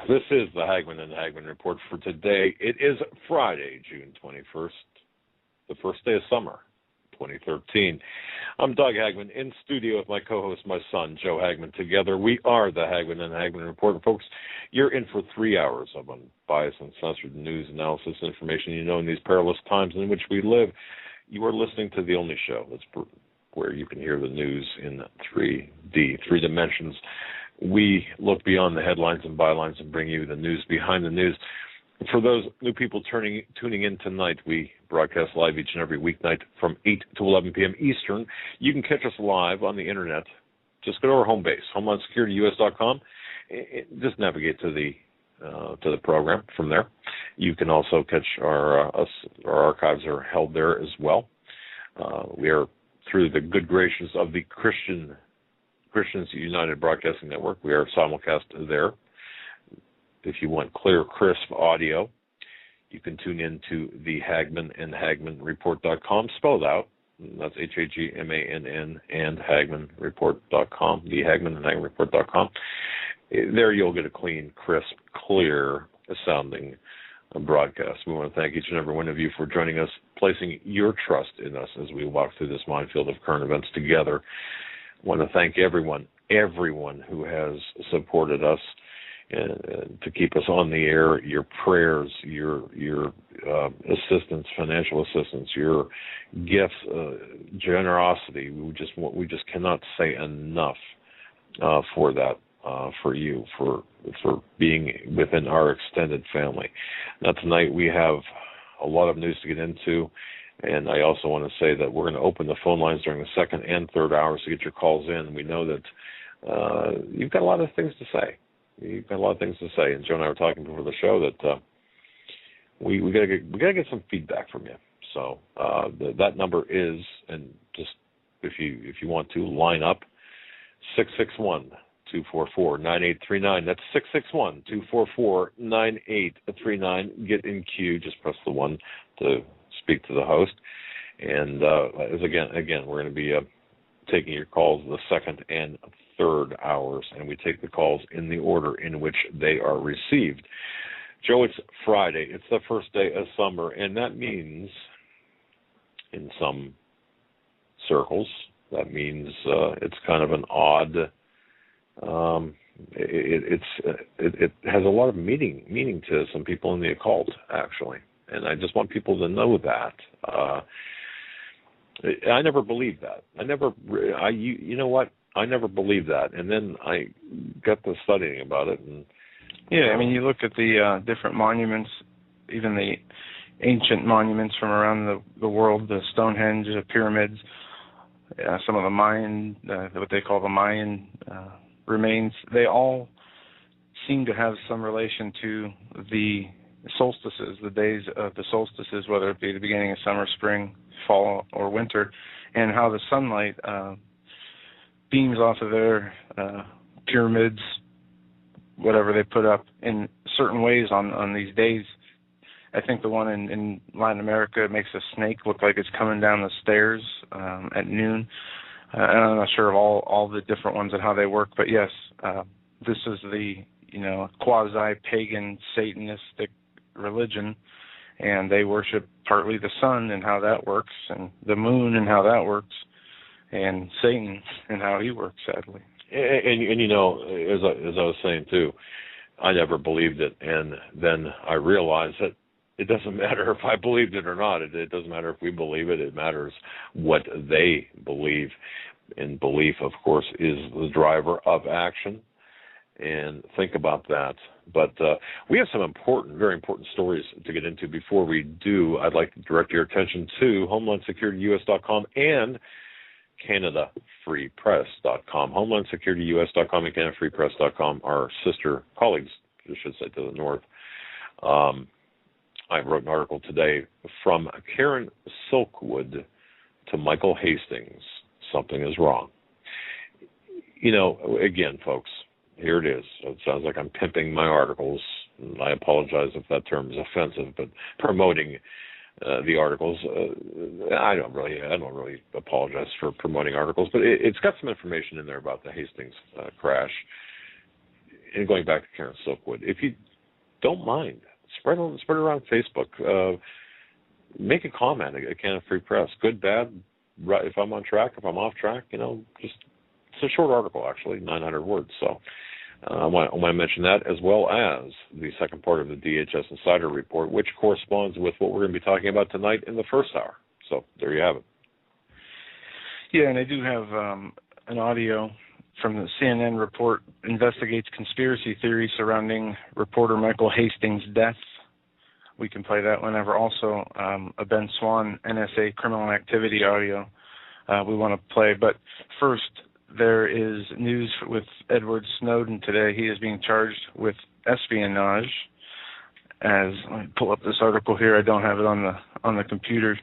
This is the Hagmann and Hagmann Report for today. It is Friday, June 21st, the first day of summer, 2013. I'm Doug Hagmann in studio with my co-host, my son, Joe Hagmann. Together, we are the Hagmann and Hagmann Report. And folks, you're in for 3 hours of unbiased and censored news, analysis, information you know in these perilous times in which we live. You are listening to the only show that's where you can hear the news in 3D, three dimensions. We look beyond the headlines and bylines and bring you the news behind the news. For those new people tuning in tonight, we broadcast live each and every weeknight from 8 to 11 p.m. Eastern. You can catch us live on the Internet. Just go to our home base, HomelandSecurityUS.com. Just navigate to the program from there. You can also catch our archives are held there as well. We are through the good graces of the Christians United Broadcasting Network. We are simulcast there. If you want clear, crisp audio, you can tune in to the Hagmann and HagmannReport.com, spelled out. That's Hagmann and HagmannReport.com, the Hagmann and HagmannReport.com. There you'll get a clean, crisp, clear sounding broadcast. We want to thank each and every one of you for joining us, placing your trust in us as we walk through this minefield of current events together. I want to thank everyone who has supported us to keep us on the air. Your prayers, your assistance, financial assistance, your gifts, generosity. We just cannot say enough for that, for you, for being within our extended family. Now tonight we have a lot of news to get into. And I also want to say that we're going to open the phone lines during the second and third hours to get your calls in. We know that you've got a lot of things to say. And Joe and I were talking before the show that we gotta get some feedback from you. So that number is, and just if you want to line up, 661-244-9839. That's 661-244-9839. Get in queue. Just press the 1 to speak to the host. And again, we're going to be taking your calls the second and third hours, and we take the calls in the order in which they are received. Joe, it's Friday. It's the first day of summer, and that means, in some circles, that means it's kind of an odd. It has a lot of meaning to some people in the occult, actually. And I just want people to know that. I never believed that. You know what? I never believed that. And then I got to studying about it. And yeah, I mean, you look at the different monuments, even the ancient monuments from around the world, the Stonehenge, the pyramids, some of the Mayan, what they call the Mayan remains, they all seem to have some relation to the solstices, the days of the solstices, whether it be the beginning of summer, spring, fall, or winter, and how the sunlight beams off of their pyramids, whatever they put up, in certain ways on these days. I think the one in Latin America makes a snake look like it's coming down the stairs at noon. And I'm not sure of all the different ones and how they work, but yes, this is the quasi-pagan, Satanistic religion, and they worship partly the sun and how that works, and the moon and how that works, and Satan and how he works, sadly. And you know, as I was saying too, I never believed it, and then I realized that it doesn't matter if I believed it or not. It doesn't matter if we believe it. It matters what they believe. And belief, of course, is the driver of action. And think about that. But we have some very important stories to get into. Before we do, I'd like to direct your attention to HomelandSecurityUS.com and CanadaFreePress.com. HomelandSecurityUS.com and CanadaFreePress.com are sister colleagues, I should say, to the north. I wrote an article today from Karen Silkwood to Michael Hastings. Something is wrong. You know, again, folks, here it is. It sounds like I'm pimping my articles. And I apologize if that term is offensive, but promoting the articles, I don't really apologize for promoting articles, but it's got some information in there about the Hastings crash. and going back to Karen Silkwood, if you don't mind, spread it around Facebook. Make a comment at Canon Free Press. Good, bad, right, if I'm on track, if I'm off track, just it's a short article, actually, 900 words. So I want to mention that, as well as the second part of the DHS Insider Report, which corresponds with what we're going to be talking about tonight in the first hour. So there you have it. Yeah, and I do have an audio from the CNN report, investigates conspiracy theories surrounding reporter Michael Hastings' death. We can play that whenever. Also, a Ben Swan NSA criminal activity audio we want to play. But first, there is news with Edward Snowden today. He is being charged with espionage. Let me pull up this article here. I don't have it on the computer.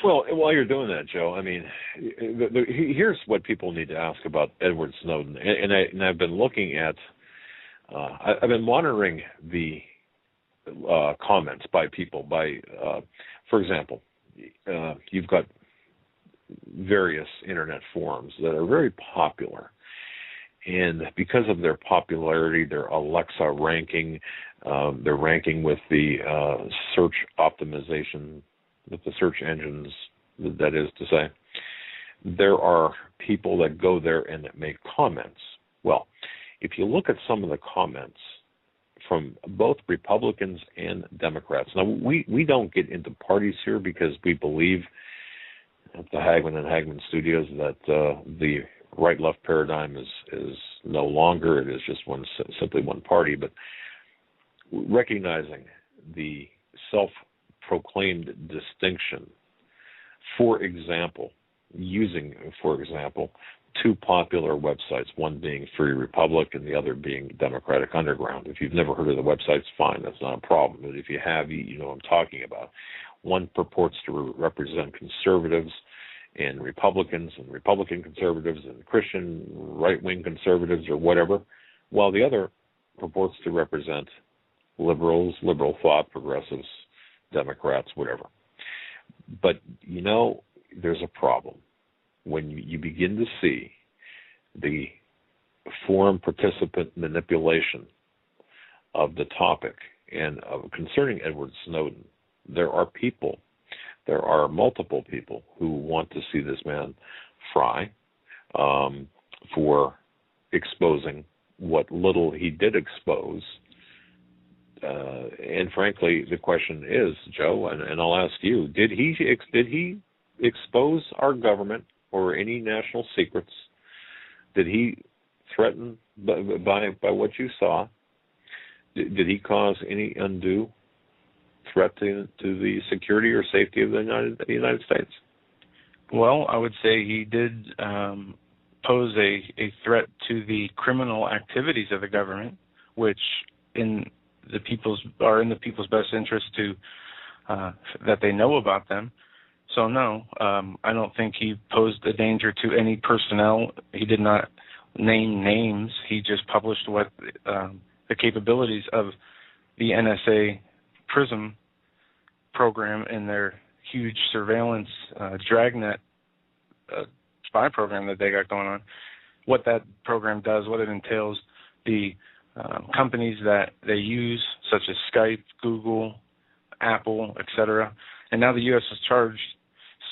Well, while you're doing that, Joe, I mean, here's what people need to ask about Edward Snowden. And I've been looking at, I've been monitoring the comments by people. For example, you've got various internet forums that are very popular, and because of their popularity, their Alexa ranking, they're ranking with the search optimization, with the search engines, that is to say, there are people that go there and that make comments. Well, if you look at some of the comments from both Republicans and Democrats, now we don't get into parties here because we believe at the Hagmann and Hagmann Studios that the right-left paradigm is no longer. It is just simply one party. But recognizing the self-proclaimed distinction, for example, using two popular websites, one being Free Republic and the other being Democratic Underground. If you've never heard of the websites, fine, that's not a problem. But if you have, you know what I'm talking about. One purports to represent conservatives and Republicans and Republican conservatives and Christian right-wing conservatives or whatever, while the other purports to represent liberals, liberal thought, progressives, Democrats, whatever. But, there's a problem. When you begin to see the forum participant manipulation of the topic and concerning Edward Snowden, there are multiple people who want to see this man fry for exposing what little he did expose. And frankly, the question is, Joe, and I'll ask you, did he expose our government or any national secrets? Did he threaten by what you saw? Did he cause any undue threat to the security or safety of the United States? Well, I would say he did pose a threat to the criminal activities of the government, which in the people's best interest to that they know about them. So no, I don't think he posed a danger to any personnel. He did not name names. He just published what the capabilities of the NSA PRISM program and their huge surveillance dragnet spy program that they got going on, what that program does, what it entails, the companies that they use, such as Skype, Google, Apple, etc. And now the U.S. has charged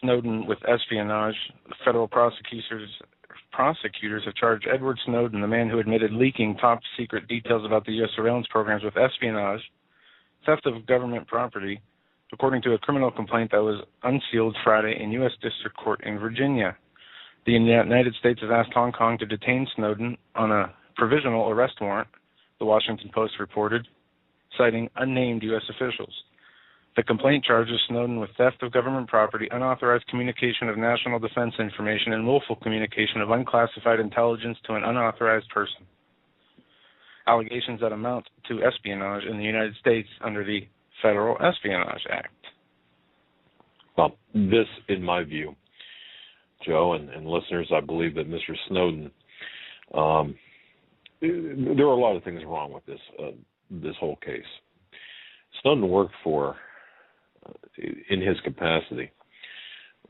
Snowden with espionage. Federal prosecutors have charged Edward Snowden, the man who admitted leaking top-secret details about the U.S. surveillance programs, with espionage, theft of government property, according to a criminal complaint that was unsealed Friday in U.S. District Court in Virginia. The United States has asked Hong Kong to detain Snowden on a provisional arrest warrant, the Washington Post reported, citing unnamed U.S. officials. The complaint charges Snowden with theft of government property, unauthorized communication of national defense information, and willful communication of unclassified intelligence to an unauthorized person. Allegations that amount to espionage in the United States under the Federal Espionage Act. Well, this, in my view, Joe and listeners, I believe that Mr. Snowden, there are a lot of things wrong with this whole case. Snowden worked for, in his capacity,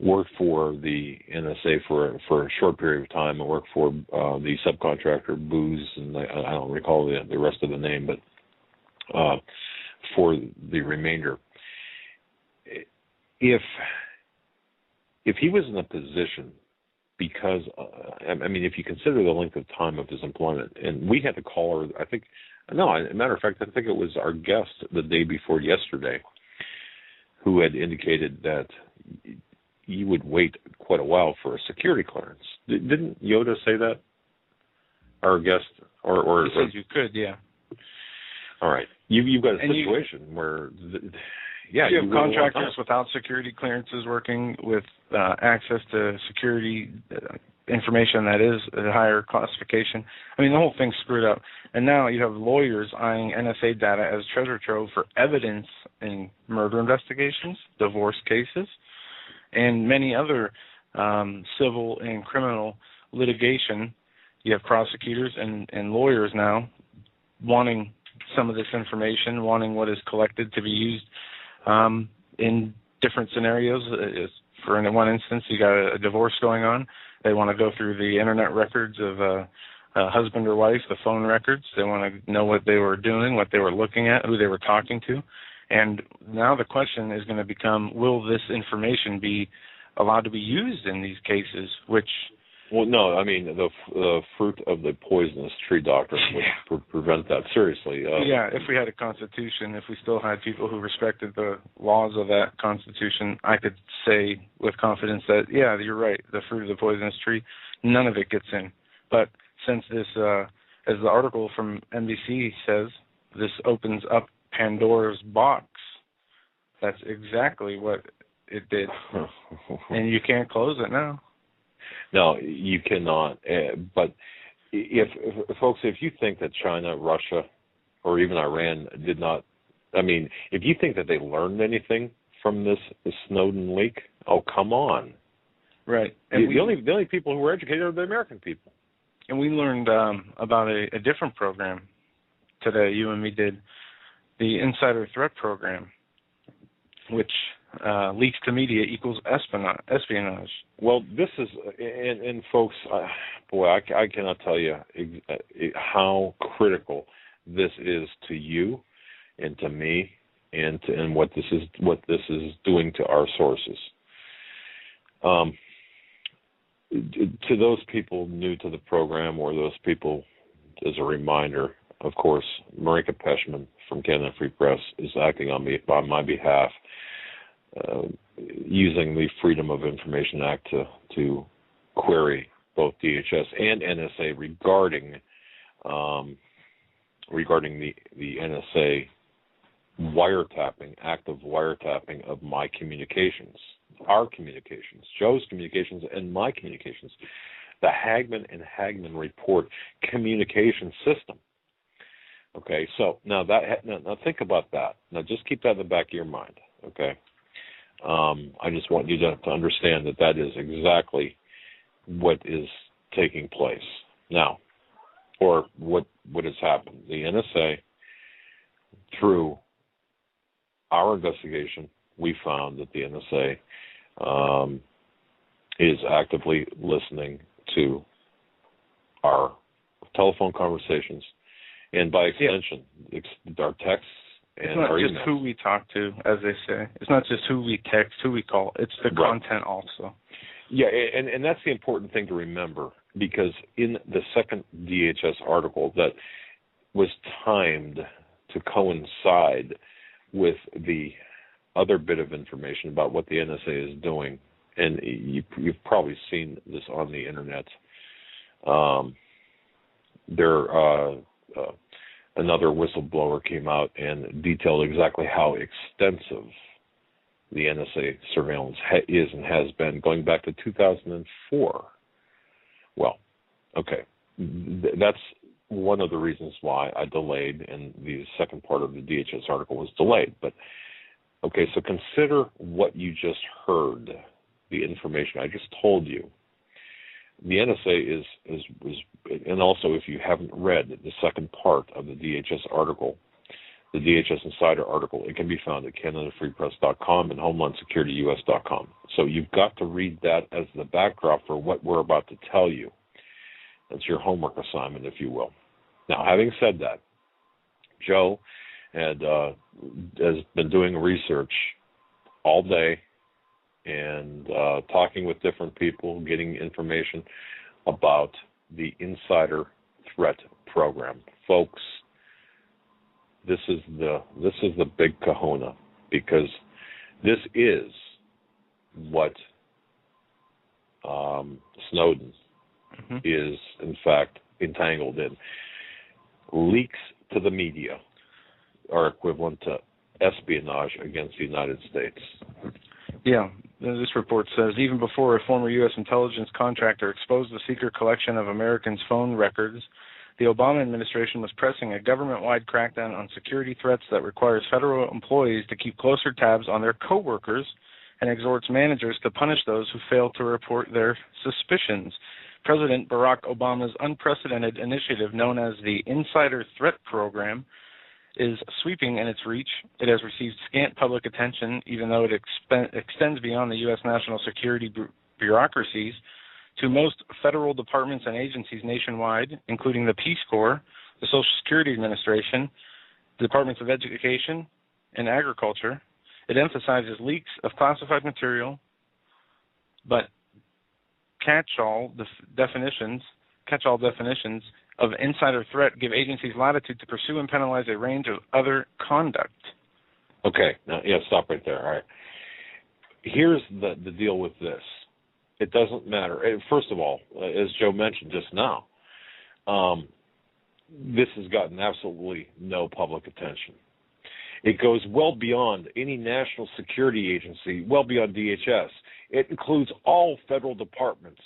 worked for the NSA for a short period of time, and worked for the subcontractor Booz, and I don't recall the rest of the name, but for the remainder. If he was in a position, because if you consider the length of time of his employment, and we had a caller, as a matter of fact, I think it was our guest the day before yesterday, who had indicated that you would wait quite a while for a security clearance. Didn't Yoda say that? Our guest, or he said you could, yeah. All right, you've got a situation where, you have contractors without security clearances working with access to security information that is a higher classification. I mean, the whole thing's screwed up. And now you have lawyers eyeing NSA data as treasure trove for evidence in murder investigations, divorce cases, and many other civil and criminal litigation. You have prosecutors and lawyers now wanting some of this information, wanting what is collected to be used in different scenarios. For in one instance, you got a divorce going on. They want to go through the internet records of a husband or wife, the phone records. They want to know what they were doing, what they were looking at, who they were talking to. And now the question is going to become, will this information be allowed to be used in these cases, which... Well, no, I mean, the fruit of the poisonous tree doctrine would prevent that, seriously. If we had a constitution, if we still had people who respected the laws of that constitution, I could say with confidence that, yeah, you're right, the fruit of the poisonous tree, none of it gets in. But since this, as the article from NBC says, this opens up Pandora's box, that's exactly what it did. And you can't close it now. No, you cannot. But if folks, if you think that China, Russia, or even Iran did not, if you think that they learned anything from this Snowden leak, oh, come on. Right. And the only people who were educated are the American people. And we learned about a different program today. You and me did the Insider Threat Program, which leaks to media equals espionage. Well, this is, and folks, I cannot tell you how critical this is to you and to me, and what this is doing to our sources. To those people new to the program, or those people, as a reminder, of course, Marika Peshman from Canada Free Press is acting on my behalf, using the Freedom of Information Act to query both DHS and NSA regarding the NSA active wiretapping of my communications, our communications, Joe's communications, and my communications, the Hagmann and Hagmann report communication system. Okay, so now think about that. Now just keep that in the back of your mind. Okay. I just want you to understand that is exactly what is taking place now, or what has happened. The NSA, through our investigation, we found that the NSA is actively listening to our telephone conversations, and by extension, our texts. It's not just who we talk to, as they say. It's not just who we text, who we call. It's the content also. Yeah, and that's the important thing to remember, because in the second DHS article that was timed to coincide with the other bit of information about what the NSA is doing, and you've probably seen this on the internet, another whistleblower came out and detailed exactly how extensive the NSA surveillance is and has been going back to 2004. Well, okay, that's one of the reasons why I delayed, and the second part of the DHS article was delayed. But, okay, so consider what you just heard, the information I just told you. The NSA is, and also if you haven't read the second part of the DHS article, the DHS Insider article. It can be found at CanadaFreePress.com and HomelandSecurityUS.com. So you've got to read that as the backdrop for what we're about to tell you. That's your homework assignment, if you will. Now, having said that, Joe has been doing research all day and talking with different people, getting information about the Insider Threat Program. Folks, this is the big kahuna, because this is what Snowden is, in fact, entangled in. Leaks to the media are equivalent to espionage against the United States. Yeah, this report says, even before a former U.S. intelligence contractor exposed the secret collection of Americans' phone records, the Obama administration was pressing a government-wide crackdown on security threats that requires federal employees to keep closer tabs on their coworkers and exhorts managers to punish those who fail to report their suspicions. President Barack Obama's unprecedented initiative, known as the Insider Threat Program, is sweeping in its reach. It has received scant public attention, even though it extends beyond the U.S. national security bureaucracies to most federal departments and agencies nationwide, including the Peace Corps, the Social Security Administration, the Departments of Education, and Agriculture. It emphasizes leaks of classified material, but catch-all definitions of insider threat give agencies latitude to pursue and penalize a range of other conduct. Okay, now, stop right there. All right. Here's the deal with this. It doesn't matter. First of all, as Joe mentioned just now, this has gotten absolutely no public attention. It goes well beyond any national security agency, well beyond DHS. It includes all federal departments,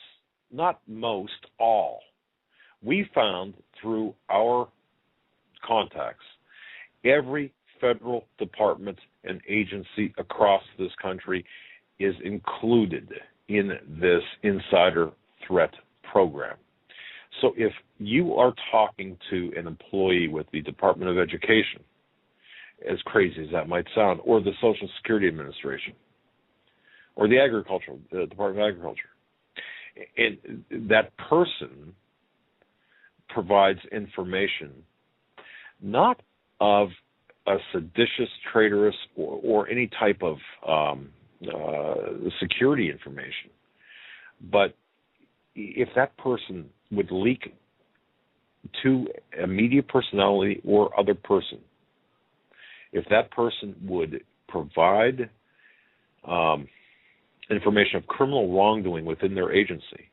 not most, all. We found through our contacts, every federal department and agency across this country is included in this Insider Threat Program. So if you are talking to an employee with the Department of Education, as crazy as that might sound, or the Social Security Administration, or the Department of Agriculture, and that person provides information not of a seditious, traitorous, or any type of security information, but if that person would leak to a media personality or other person, if that person would provide information of criminal wrongdoing within their agency,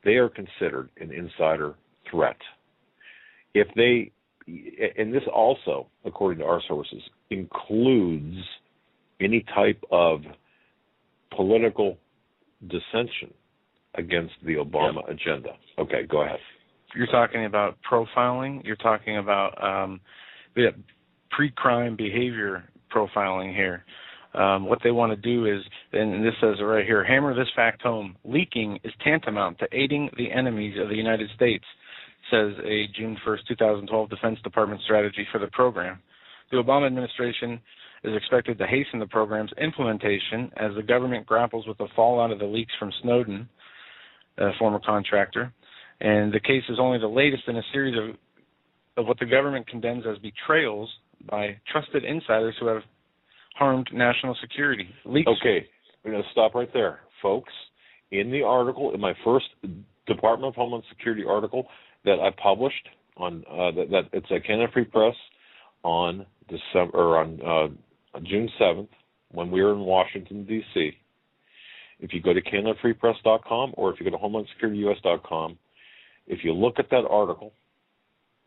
they are considered an insider threat. If they, and this also, according to our sources, includes any type of political dissension against the Obama agenda. Okay, go ahead. You're talking about profiling. You're talking about pre-crime behavior profiling here. What they want to do is, and this says it right here, hammer this fact home: leaking is tantamount to aiding the enemies of the United States, says a June 1st, 2012 Defense Department strategy for the program. The Obama administration is expected to hasten the program's implementation as the government grapples with the fallout of the leaks from Snowden, a former contractor. And the case is only the latest in a series of what the government condemns as betrayals by trusted insiders who have harmed national security. Leaks. Okay, we're going to stop right there. Folks, in the article, in my first Department of Homeland Security article that I published on that it's at Canada Free Press on June 7th, when we were in Washington, D.C., if you go to CanadaFreePress.com or if you go to HomelandSecurityUS.com, if you look at that article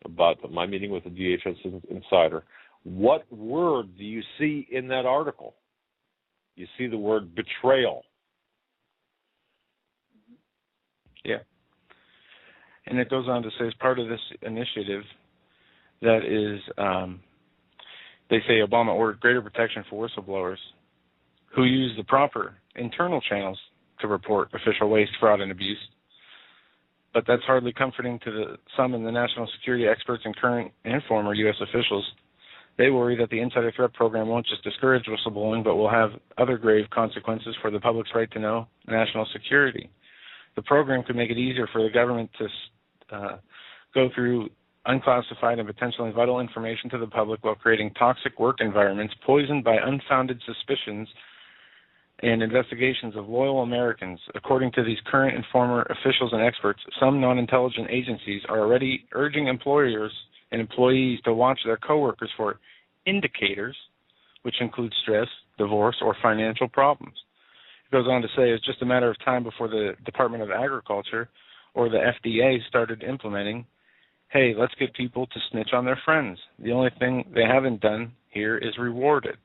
about my meeting with the DHS insider, what word do you see in that article? You see the word betrayal. Yeah. And it goes on to say, as part of this initiative, that is, they say Obama ordered greater protection for whistleblowers who use the proper internal channels to report official waste, fraud, and abuse. But that's hardly comforting to some in the national security experts and current and former U.S. officials. They worry that the insider threat program won't just discourage whistleblowing, but will have other grave consequences for the public's right to know national security. The program could make it easier for the government to go through unclassified and potentially vital information to the public while creating toxic work environments poisoned by unfounded suspicions and investigations of loyal Americans. According to these current and former officials and experts, some non-intelligent agencies are already urging employers and employees to watch their coworkers for indicators, which include stress, divorce, or financial problems. It goes on to say it's just a matter of time before the Department of Agriculture or the FDA started implementing, hey, let's get people to snitch on their friends. The only thing they haven't done here is rewarded.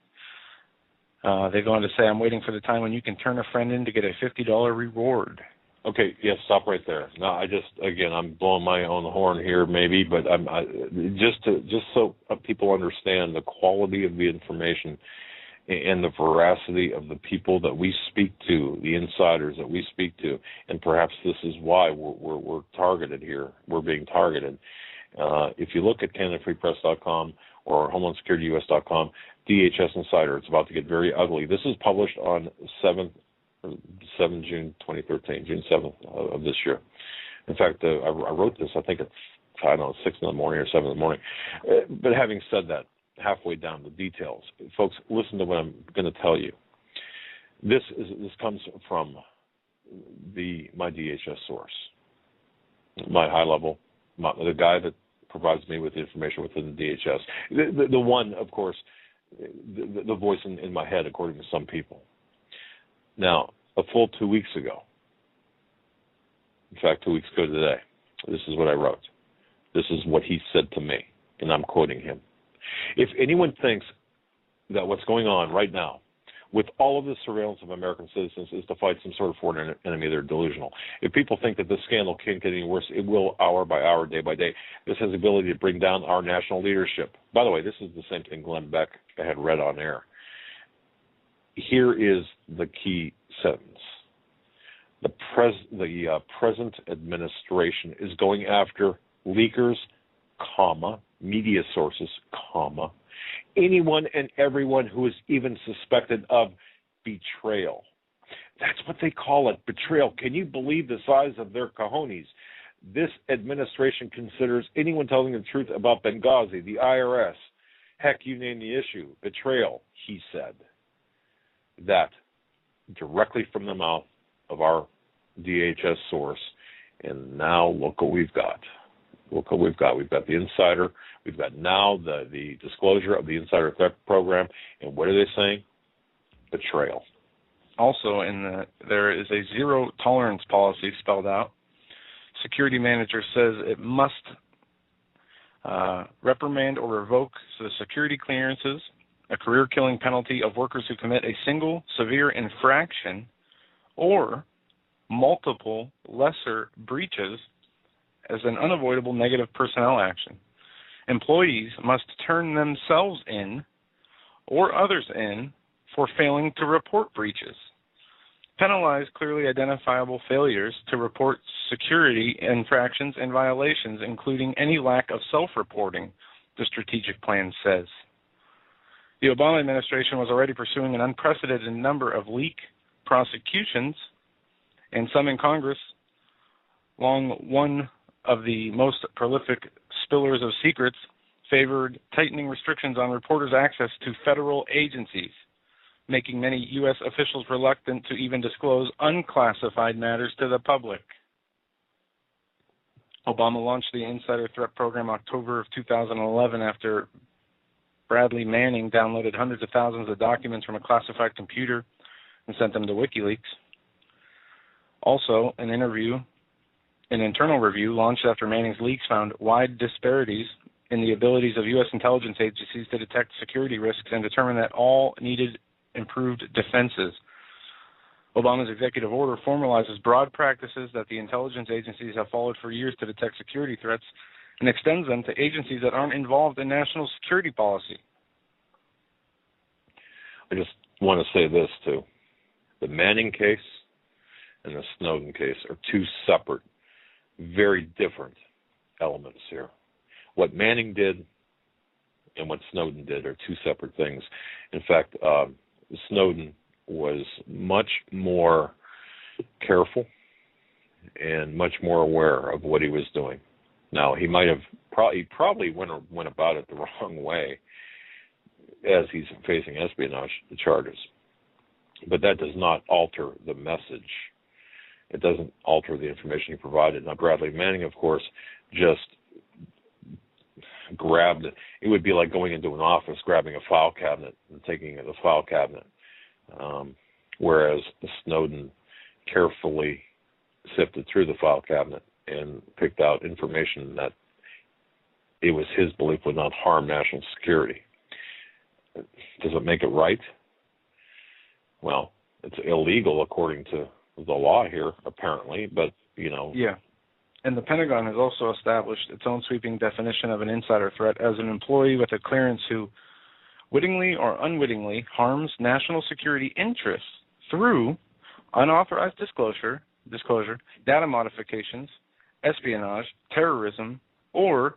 They go on to say, I'm waiting for the time when you can turn a friend in to get a $50 reward. Okay, yes, stop right there. No, I'm blowing my own horn here, maybe, but just so people understand the quality of the information and the veracity of the people that we speak to, the insiders that we speak to, and perhaps this is why we're targeted here. We're being targeted. If you look at CanadaFreePress.com or HomelandSecurityUS.com, DHS Insider, it's about to get very ugly. This is published on 7 June 2013, June 7th of this year. In fact, I wrote this, I think at, 6 in the morning or 7 in the morning. But having said that, halfway down the details, folks, listen to what I'm going to tell you. This comes from my DHS source, my high level, the guy that provides me with the information within the DHS. The one, of course, the voice in my head, according to some people. Now, a full 2 weeks ago, in fact, 2 weeks ago today, this is what I wrote. This is what he said to me, and I'm quoting him. If anyone thinks that what's going on right now with all of the surveillance of American citizens is to fight some sort of foreign enemy, they're delusional. If people think that this scandal can't get any worse, it will hour by hour, day by day. This has the ability to bring down our national leadership. By the way, this is the same thing Glenn Beck had read on air. Here is the key sentence. The present administration is going after leakers, comma, media sources, comma, anyone and everyone who is even suspected of betrayal. That's what they call it, betrayal. Can you believe the size of their cojones? This administration considers anyone telling the truth about Benghazi, the IRS, heck, you name the issue, betrayal, he said. That directly from the mouth of our DHS source. And now look what we've got. Look what we've got. We've got the insider. We've got now the disclosure of the insider threat program. And what are they saying? Betrayal. Also, there is a zero tolerance policy spelled out. Security manager says it must reprimand or revoke the security clearances, a career-killing penalty of workers who commit a single severe infraction or multiple lesser breaches as an unavoidable negative personnel action. Employees must turn themselves in or others in for failing to report breaches. Penalize clearly identifiable failures to report security infractions and violations, including any lack of self-reporting, the strategic plan says. The Obama administration was already pursuing an unprecedented number of leak prosecutions, and some in Congress, one of the most prolific spillers of secrets, favored tightening restrictions on reporters' access to federal agencies, making many U.S. officials reluctant to even disclose unclassified matters to the public. Obama launched the Insider Threat Program October of 2011 after Bradley Manning downloaded hundreds of thousands of documents from a classified computer and sent them to WikiLeaks. Also, an internal review launched after Manning's leaks found wide disparities in the abilities of U.S. intelligence agencies to detect security risks and determine that all needed improved defenses. Obama's executive order formalizes broad practices that the intelligence agencies have followed for years to detect security threats and extends them to agencies that aren't involved in national security policy. I just want to say this, too. The Manning case and the Snowden case are two separate, very different elements here. What Manning did and what Snowden did are two separate things. In fact, Snowden was much more careful and much more aware of what he was doing. Now, he might have probably went about it the wrong way, as he's facing espionage charges. But that does not alter the message. It doesn't alter the information he provided. Now, Bradley Manning, of course, just grabbed it. It would be like going into an office, grabbing a file cabinet and taking the file cabinet, whereas Snowden carefully sifted through the file cabinet and picked out information that it was his belief would not harm national security. Does it make it right? Well, it's illegal according to the law here, apparently, but, you know. Yeah. And the Pentagon has also established its own sweeping definition of an insider threat as an employee with a clearance who wittingly or unwittingly harms national security interests through unauthorized disclosure, data modifications, espionage, terrorism, or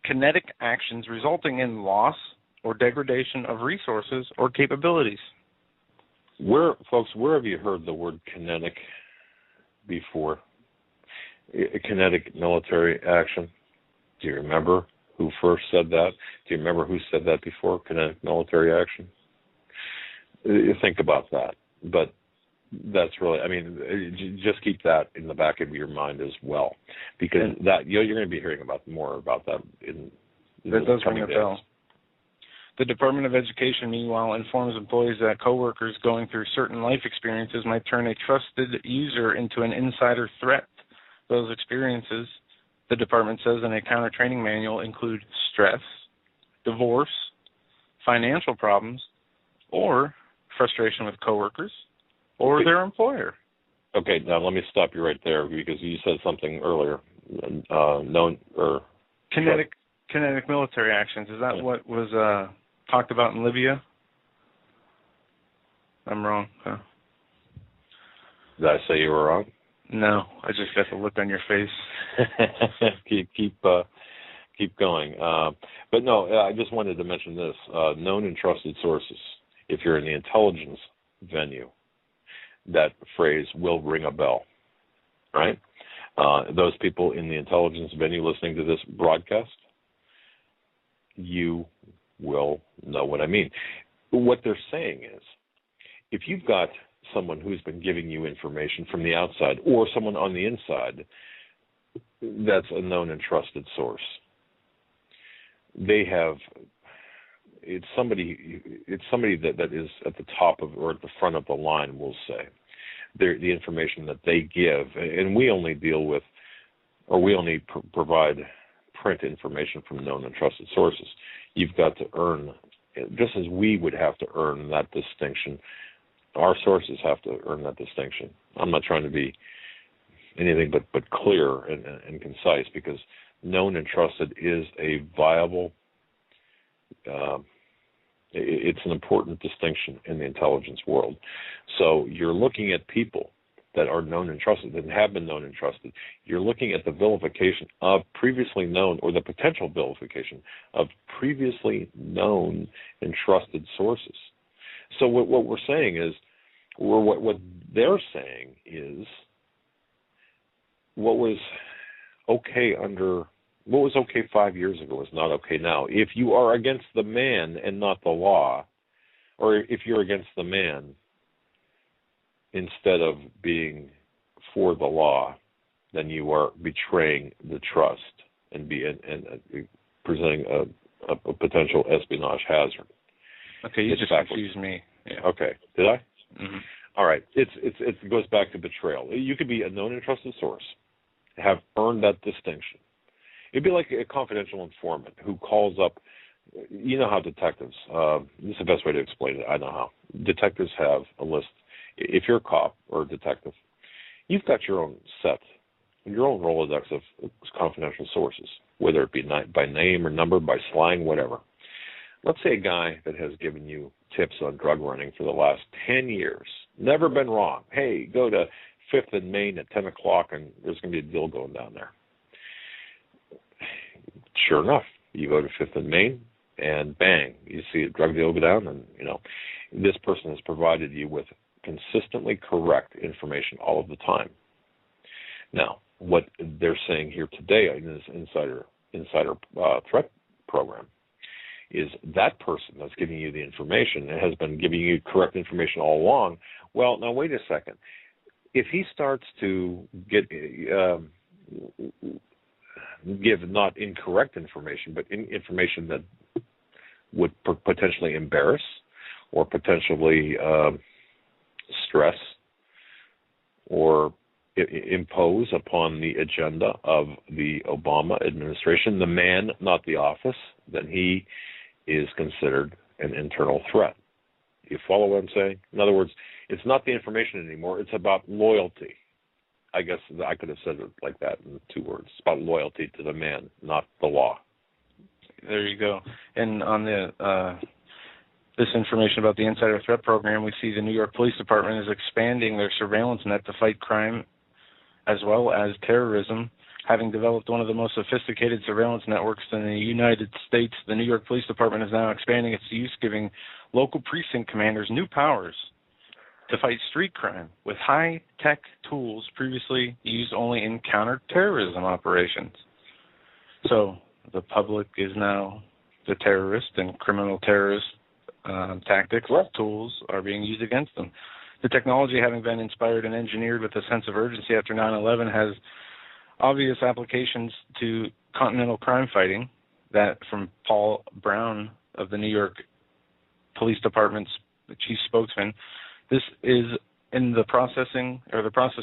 kinetic actions resulting in loss or degradation of resources or capabilities. Folks, where have you heard the word kinetic before? A kinetic military action. Do you remember who first said that? Do you remember who said that before, kinetic military action? You think about that. But that's really, I mean, just keep that in the back of your mind as well, because that you're going to be hearing more about that in the coming days. Bell. The Department of Education, meanwhile, informs employees that coworkers going through certain life experiences might turn a trusted user into an insider threat. Those experiences, the department says in a counter-training manual, include stress, divorce, financial problems, or frustration with coworkers or their employer. Okay, now let me stop you right there, because you said something earlier. Kinetic military actions. Is that what was talked about in Libya? I'm wrong. Huh? Did I say you were wrong? No, I just got the look on your face. keep going. But no, I just wanted to mention this: known and trusted sources. If you're in the intelligence venue, that phrase will ring a bell, right? Those people in the intelligence venue listening to this broadcast, you will know what I mean. What they're saying is, if you've got someone who's been giving you information from the outside, or someone on the inside that's a known and trusted source, it's somebody that is at the top of, or at the front of the line, we'll say. The information that they give, and we only deal with, or we only provide print information from known and trusted sources. You've got to earn, just as we would have to earn that distinction, our sources have to earn that distinction. I'm not trying to be anything but clear and concise, because known and trusted is a viable, it's an important distinction in the intelligence world. So you're looking at people that are known and trusted, that have been known and trusted. You're looking at the vilification of previously known, or the potential vilification of previously known and trusted sources. So what we're saying is, or what they're saying is, what was okay 5 years ago is not okay now. If you are against the man and not the law, or if you're against the man instead of being for the law, then you are betraying the trust and presenting a potential espionage hazard. Okay, you just confused me. Yeah. Okay, did I? Mm-hmm. All right. It goes back to betrayal. You could be a known and trusted source, have earned that distinction. It'd be like a confidential informant who calls up. You know how detectives, this is the best way to explain it, I know how. Detectives have a list. If you're a cop or a detective, you've got your own set, your own Rolodex of confidential sources, whether it be by name or number, by slang, whatever. Let's say a guy that has given you tips on drug running for the last 10 years, never been wrong. Hey, go to 5th and Main at 10 o'clock and there's going to be a deal going down there. Sure enough, you go to 5th and Main, and bang, you see a drug deal go down, and this person has provided you with consistently correct information all of the time. Now, what they're saying here today in this insider threat program is that person that's giving you the information and has been giving you correct information all along. Well, now wait a second. If he starts to give not incorrect information, but information that would potentially embarrass or potentially stress or impose upon the agenda of the Obama administration, the man, not the office, then he is considered an internal threat. You follow what I'm saying? In other words, it's not the information anymore. It's about loyalty. I guess I could have said it like that in 2 words. It's about loyalty to the man, not the law. There you go. And on the this information about the Insider Threat Program, we see the New York Police Department is expanding their surveillance net to fight crime as well as terrorism. Having developed one of the most sophisticated surveillance networks in the United States, the New York Police Department is now expanding its use, giving local precinct commanders new powers to fight street crime with high-tech tools previously used only in counterterrorism operations. So the public is now the terrorist, and criminal terrorist tactics, tools are being used against them. The technology, having been inspired and engineered with a sense of urgency after 9/11, has obvious applications to continental crime fighting. That from Paul Brown of the New York Police Department's chief spokesman. This is in the process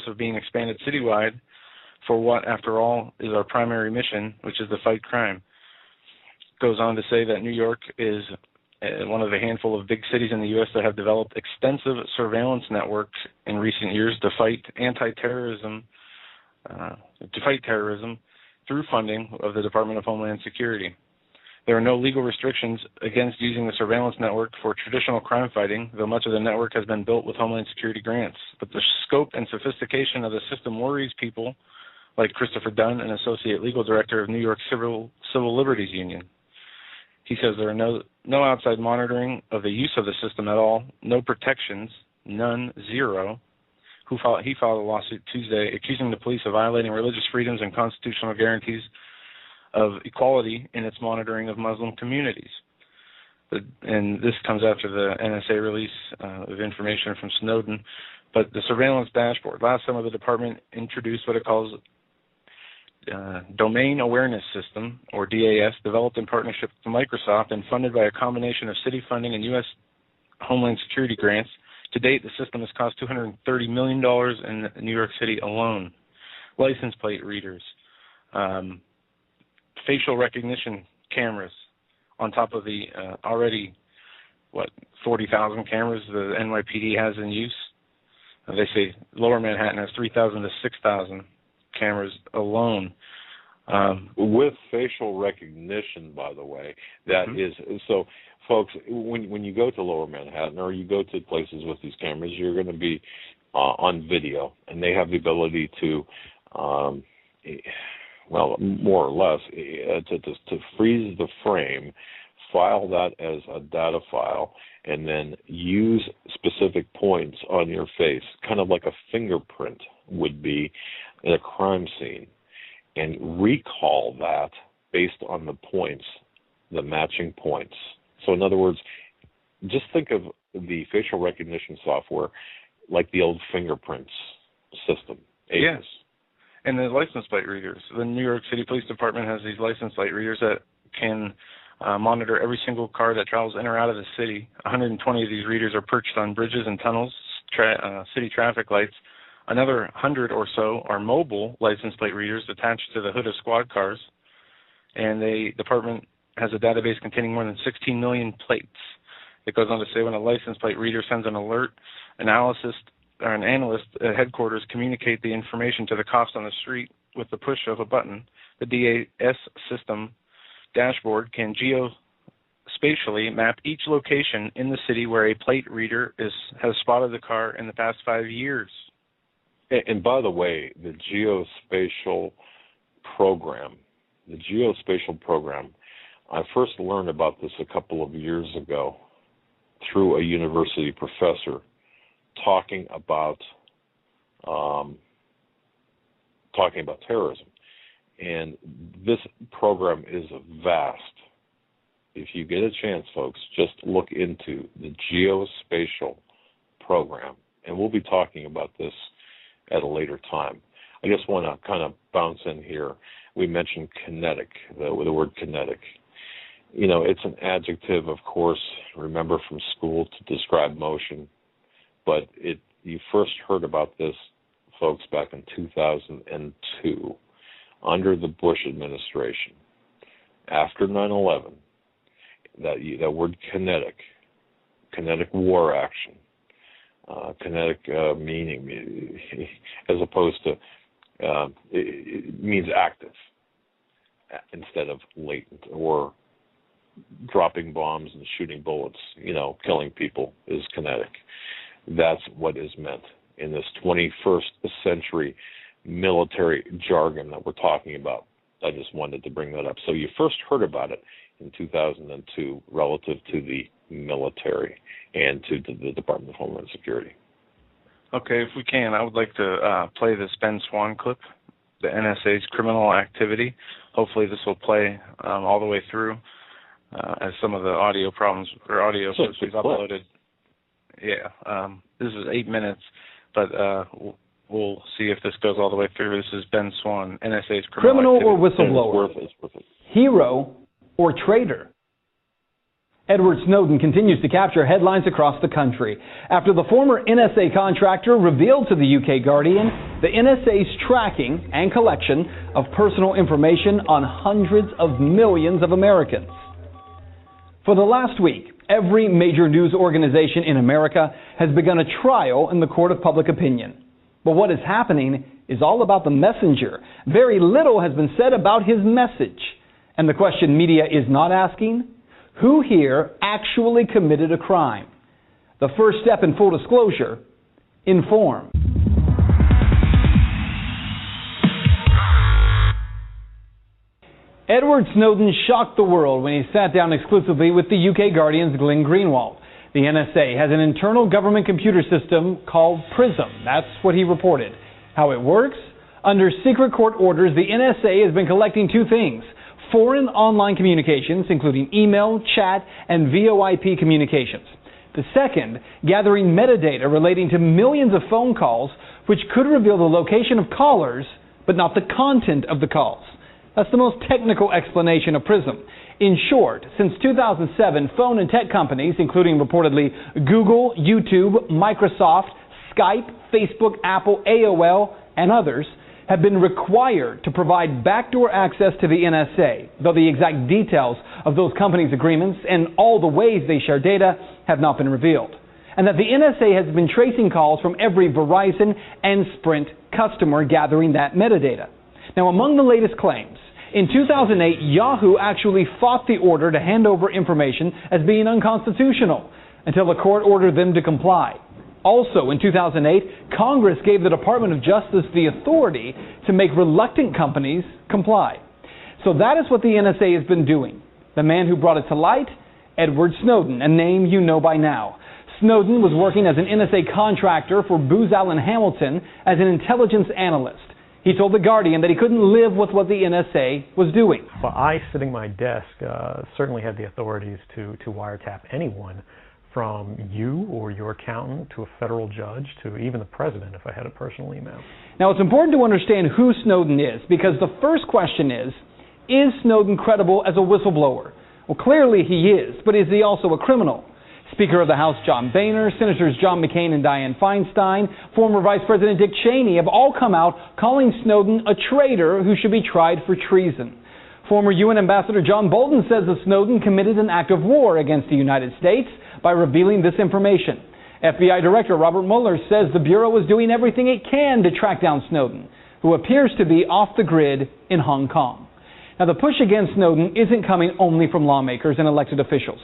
of being expanded citywide for what, after all, is our primary mission, which is to fight crime. Goes on to say that New York is one of a handful of big cities in the U.S. that have developed extensive surveillance networks in recent years to fight terrorism through funding of the Department of Homeland Security. There are no legal restrictions against using the surveillance network for traditional crime fighting, though much of the network has been built with Homeland Security grants. But the scope and sophistication of the system worries people like Christopher Dunn, an associate legal director of New York Civil Liberties Union. He says there are no outside monitoring of the use of the system at all, no protections, none, zero. He filed a lawsuit Tuesday accusing the police of violating religious freedoms and constitutional guarantees of equality in its monitoring of Muslim communities. And this comes after the NSA release of information from Snowden. But the surveillance dashboard, last summer the department introduced what it calls Domain Awareness System, or DAS, developed in partnership with Microsoft and funded by a combination of city funding and U.S. Homeland Security grants. To date, the system has cost $230 million in New York City alone. License plate readers, facial recognition cameras on top of the already, 40,000 cameras the NYPD has in use. They say Lower Manhattan has 3,000 to 6,000 cameras alone. With facial recognition, by the way, that is so. Folks, when you go to Lower Manhattan or you go to places with these cameras, you're going to be on video, and they have the ability to, more or less, to freeze the frame, file that as a data file, and then use specific points on your face, kind of like a fingerprint would be in a crime scene, and recall that based on the points, the matching points. So in other words, just think of the facial recognition software like the old fingerprints system. Yes. And the license plate readers. The New York City Police Department has these license plate readers that can monitor every single car that travels in or out of the city. 120 of these readers are perched on bridges and tunnels, city traffic lights. Another 100 or so are mobile license plate readers attached to the hood of squad cars. And the department has a database containing more than 16 million plates. It goes on to say when a license plate reader sends an alert, an analyst at headquarters communicate the information to the cops on the street with the push of a button. The DAS system dashboard can geospatially map each location in the city where a plate reader has spotted the car in the past 5 years. And by the way, the geospatial program I first learned about this a couple of years ago through a university professor talking about terrorism. And this program is vast. If you get a chance, folks, just look into the geospatial program, and we'll be talking about this at a later time. I just want to kind of bounce in here. We mentioned kinetic, the word kinetic. You know, it's an adjective, of course, remember from school, to describe motion, but you first heard about this, folks, back in 2002 under the Bush administration. After 9/11, that word kinetic war action, kinetic meaning, as opposed to, it means active instead of latent, or dropping bombs and shooting bullets, killing people is kinetic. That's what is meant in this 21st century military jargon that we're talking about. I just wanted to bring that up. So you first heard about it in 2002 relative to the military and to the Department of Homeland Security. Okay, if we can, I would like to play this Ben Swann clip, the NSA's criminal activity. Hopefully this will play all the way through, as some of the audio problems, or audio clips we've uploaded. Yeah, this is 8 minutes, but we'll see if this goes all the way through. This is Ben Swann, NSA's criminal activity. Or whistleblower, it's worth it. Hero or traitor. Edward Snowden continues to capture headlines across the country after the former NSA contractor revealed to the UK Guardian the NSA's tracking and collection of personal information on hundreds of millions of Americans. For the last week, every major news organization in America has begun a trial in the court of public opinion. But what is happening is all about the messenger. Very little has been said about his message. And the question media is not asking, who here actually committed a crime? The first step in full disclosure, inform. Edward Snowden shocked the world when he sat down exclusively with the UK Guardian's Glenn Greenwald. The NSA has an internal government computer system called PRISM. That's what he reported. How it works? Under secret court orders, the NSA has been collecting two things: foreign online communications, including email, chat, and VoIP communications. The second, gathering metadata relating to millions of phone calls, which could reveal the location of callers, but not the content of the calls. That's the most technical explanation of PRISM. In short, since 2007, phone and tech companies, including reportedly Google, YouTube, Microsoft, Skype, Facebook, Apple, AOL, and others, have been required to provide backdoor access to the NSA, though the exact details of those companies' agreements and all the ways they share data have not been revealed. And that the NSA has been tracing calls from every Verizon and Sprint customer, gathering that metadata. Now, among the latest claims, in 2008, Yahoo actually fought the order to hand over information as being unconstitutional until a court ordered them to comply. Also, in 2008, Congress gave the Department of Justice the authority to make reluctant companies comply. So that is what the NSA has been doing. The man who brought it to light, Edward Snowden, a name you know by now. Snowden was working as an NSA contractor for Booz Allen Hamilton as an intelligence analyst. He told The Guardian that he couldn't live with what the NSA was doing. Well, I, sitting at my desk, certainly had the authorities to wiretap anyone, from you or your accountant to a federal judge to even the president if I had a personal email. Now, it's important to understand who Snowden is, because the first question is Snowden credible as a whistleblower? Well, clearly he is, but is he also a criminal? Speaker of the House John Boehner, Senators John McCain and Dianne Feinstein, former Vice President Dick Cheney have all come out calling Snowden a traitor who should be tried for treason. Former UN Ambassador John Bolton says that Snowden committed an act of war against the United States by revealing this information. FBI Director Robert Mueller says the Bureau is doing everything it can to track down Snowden, who appears to be off the grid in Hong Kong. Now, the push against Snowden isn't coming only from lawmakers and elected officials.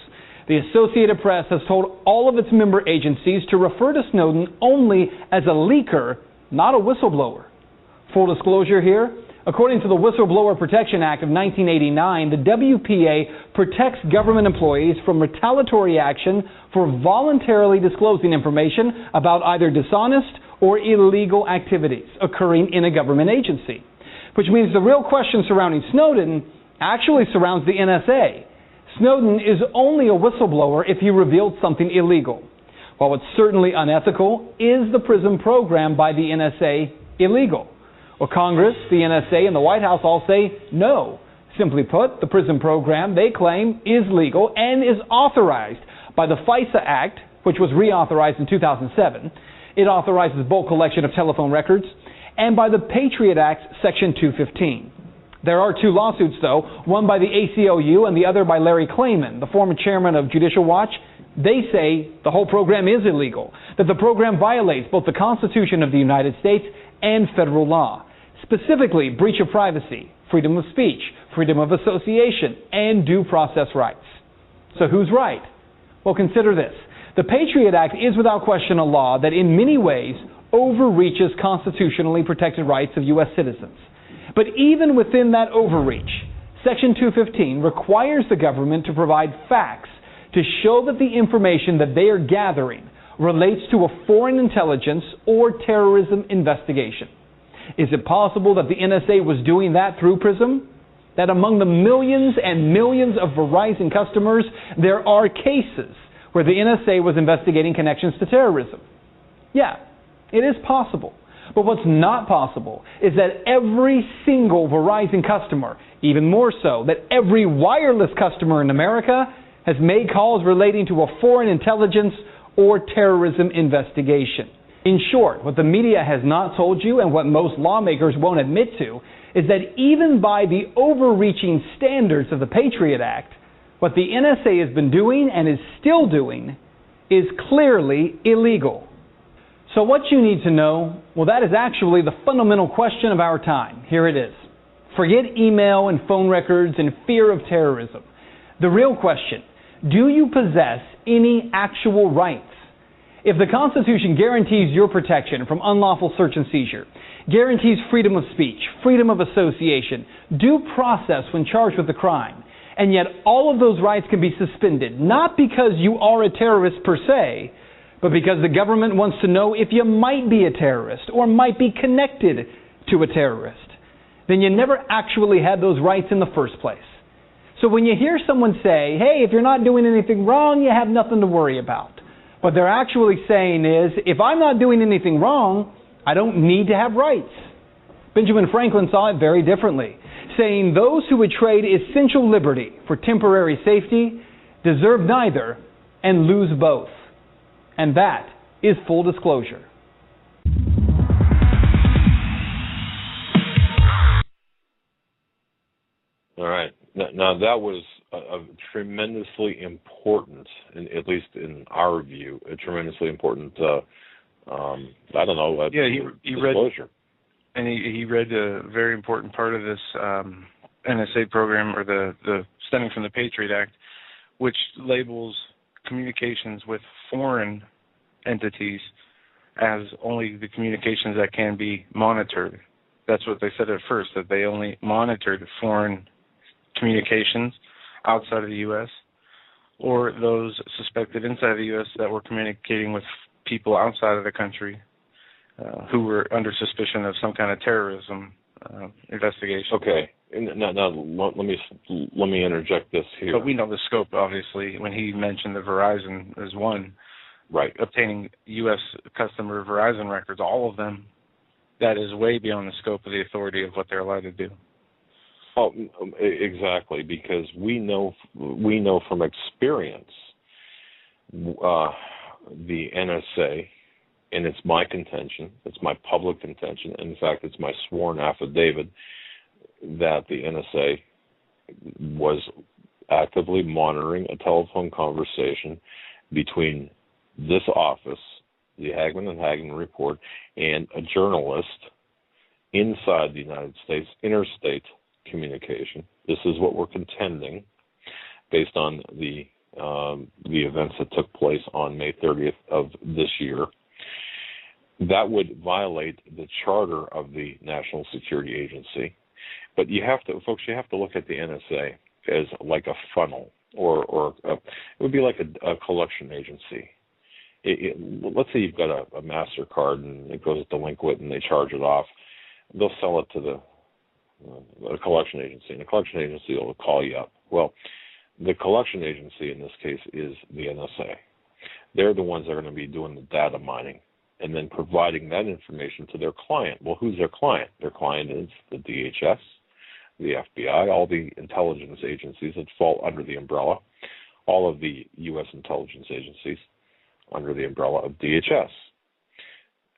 The Associated Press has told all of its member agencies to refer to Snowden only as a leaker, not a whistleblower. Full disclosure here, According to the Whistleblower Protection Act of 1989, the WPA protects government employees from retaliatory action for voluntarily disclosing information about either dishonest or illegal activities occurring in a government agency. Which means the real question surrounding Snowden actually surrounds the NSA. Snowden is only a whistleblower if he revealed something illegal. While it's certainly unethical, is the PRISM program by the NSA illegal? Well, Congress, the NSA, and the White House all say no. Simply put, the PRISM program, they claim, is legal and is authorized by the FISA Act, which was reauthorized in 2007. It authorizes bulk collection of telephone records, and by the Patriot Act, Section 215. There are two lawsuits, though, one by the ACLU and the other by Larry Klayman, the former chairman of Judicial Watch. They say the whole program is illegal, that the program violates both the Constitution of the United States and federal law, specifically breach of privacy, freedom of speech, freedom of association, and due process rights. So who's right? Well, consider this. The Patriot Act is without question a law that in many ways overreaches constitutionally protected rights of U.S. citizens. But even within that overreach, Section 215 requires the government to provide facts to show that the information that they are gathering relates to a foreign intelligence or terrorism investigation. Is it possible that the NSA was doing that through PRISM? That among the millions and millions of Verizon customers, there are cases where the NSA was investigating connections to terrorism? Yeah, it is possible. But what's not possible is that every single Verizon customer, even more so, that every wireless customer in America has made calls relating to a foreign intelligence or terrorism investigation. In short, what the media has not told you and what most lawmakers won't admit to is that even by the overreaching standards of the Patriot Act, what the NSA has been doing and is still doing is clearly illegal. So what you need to know, well, that is actually the fundamental question of our time. Here it is. Forget email and phone records and fear of terrorism. The real question, do you possess any actual rights? If the Constitution guarantees your protection from unlawful search and seizure, guarantees freedom of speech, freedom of association, due process when charged with a crime, and yet all of those rights can be suspended, not because you are a terrorist per se, but because the government wants to know if you might be a terrorist or might be connected to a terrorist, then you never actually had those rights in the first place. So when you hear someone say, hey, if you're not doing anything wrong, you have nothing to worry about, what they're actually saying is, if I'm not doing anything wrong, I don't need to have rights. Benjamin Franklin saw it very differently, saying those who would trade essential liberty for temporary safety deserve neither and lose both. And that is full disclosure. All right. Now that was a tremendously important, at least in our view, a tremendously important, I don't know, he disclosure. He read a very important part of this NSA program, or the stemming from the Patriot Act, which labels communications with foreign entities as only the communications that can be monitored. That's what they said at first, that they only monitored foreign communications outside of the U.S. or those suspected inside the U.S. that were communicating with people outside of the country who were under suspicion of some kind of terrorism investigation. Okay. Now let me interject this here. But we know the scope, obviously, when he mentioned the Verizon as one. Right. Obtaining U.S. customer Verizon records, all of them, that is way beyond the scope of the authority of what they're allowed to do. Oh, exactly, because we know from experience the NSA, and it's my contention, it's my public contention, in fact, it's my sworn affidavit that the NSA was actively monitoring a telephone conversation between this office, the Hagmann and Hagmann report, and a journalist inside the United States, interstate communication. This is what we're contending based on the events that took place on May 30th of this year. That would violate the charter of the National Security Agency. But you have to, folks, you have to look at the NSA as like a funnel, or it would be like a collection agency. Let's say you've got a MasterCard and it goes delinquent and they charge it off. They'll sell it to the collection agency, and the collection agency will call you up. Well, the collection agency in this case is the NSA. They're the ones that are going to be doing the data mining and then providing that information to their client. Well, who's their client? Their client is the DHS, the FBI, all the intelligence agencies that fall under the umbrella, all of the U.S. intelligence agencies under the umbrella of DHS.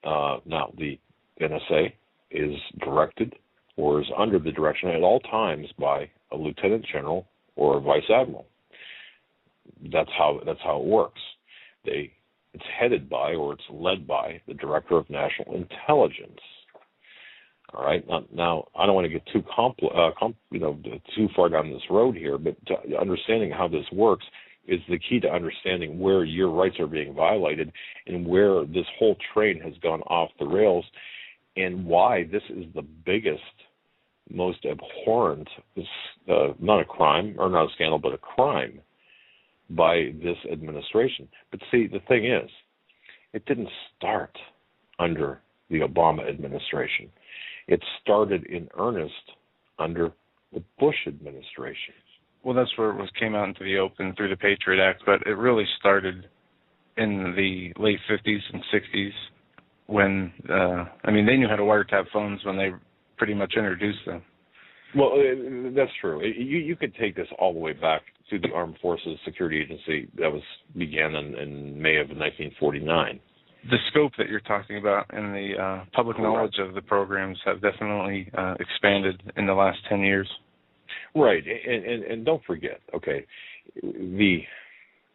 Now, the NSA is directed or is under the direction at all times by a lieutenant general or a vice admiral. That's how it works. It's headed by, or it's led by, the Director of National Intelligence. All right. Now I don't want to get too too far down this road here, but understanding how this works is the key to understanding where your rights are being violated and where this whole train has gone off the rails, and why this is the biggest, most abhorrent, not a crime, or not a scandal, but a crime by this administration. But see, the thing is, it didn't start under the Obama administration. It started in earnest under the Bush administration. Well, that's where it came out into the open through the Patriot Act, but it really started in the late 50s and 60s when, they knew how to wiretap phones when they pretty much introduced them. Well, that's true. You could take this all the way back to the Armed Forces Security Agency that began in May of 1949. The scope that you're talking about and the public knowledge of the programs have definitely expanded in the last 10 years. Right, and don't forget, okay, the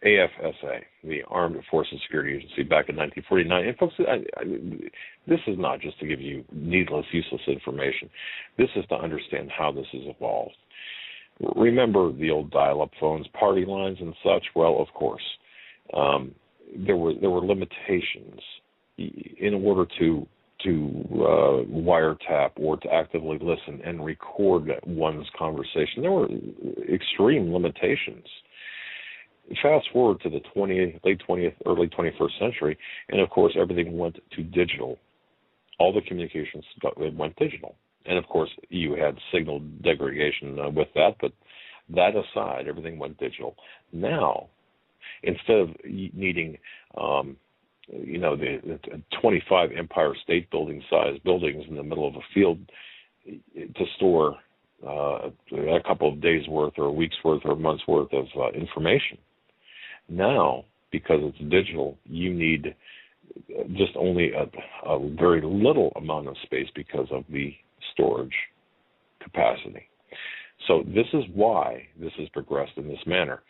AFSA, the Armed Forces Security Agency, back in 1949. And folks, this is not just to give you needless, useless information. This is to understand how this has evolved. Remember the old dial-up phones, party lines and such? Well, of course. There were limitations in order to wiretap or to actively listen and record one's conversation. There were extreme limitations. Fast forward to the late 20th, early 21st century, and of course everything went to digital. All the communications went digital. And of course you had signal degradation with that, but that aside, everything went digital. Now, instead of needing the 25 Empire State Building size buildings in the middle of a field to store a couple of days worth or a week's worth or a month's worth of information. Now, because it's digital, you need just only a very little amount of space because of the storage capacity. So this is why this has progressed in this manner.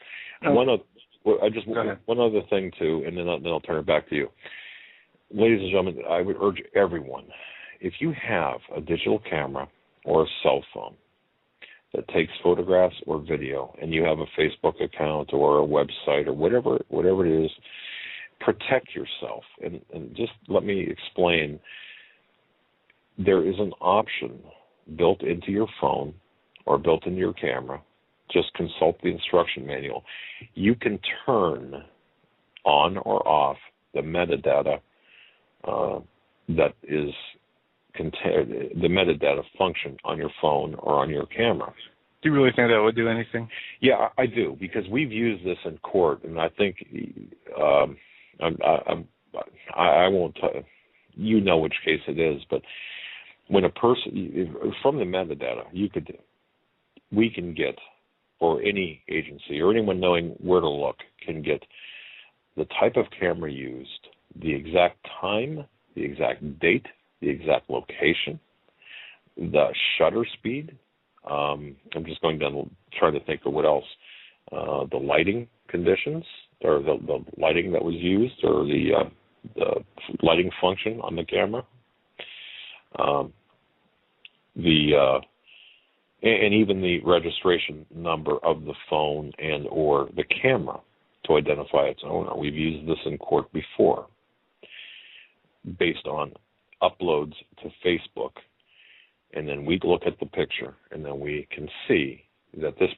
One other thing too, and then I'll turn it back to you. Ladies and gentlemen, I would urge everyone, if you have a digital camera or a cell phone that takes photographs or video, and you have a Facebook account or a website or whatever it is, protect yourself. And just let me explain. There is an option built into your phone or built into your camera. Just consult the instruction manual. You can turn on or off the metadata that is the metadata function on your phone or on your camera. Do you really think that would do anything? Yeah, I do, because we've used this in court, and I think I won't. You know which case it is, but when a person from the metadata, we can get, or any agency or anyone knowing where to look can get the type of camera used, the exact time, the exact date, the exact location, the shutter speed. I'm just going down trying to think of what else. The lighting conditions, or the lighting that was used, or the lighting function on the camera. And even the registration number of the phone and or the camera to identify its owner. We've used this in court before based on uploads to Facebook and then we look at the picture, and then we can see that this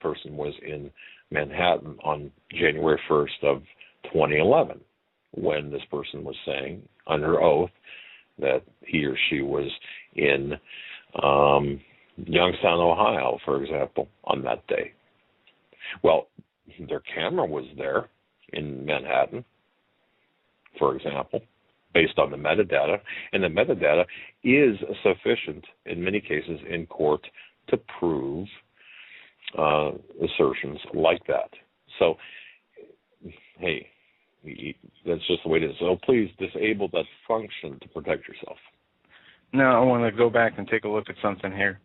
person was in Manhattan on January 1st of 2011, when this person was saying under oath that he or she was in Youngstown, Ohio, for example, on that day. Well, their camera was there in Manhattan, for example, based on the metadata, and the metadata is sufficient in many cases in court to prove assertions like that. So, hey, that's just the way it is. So please disable that function to protect yourself. Now I want to go back and take a look at something here.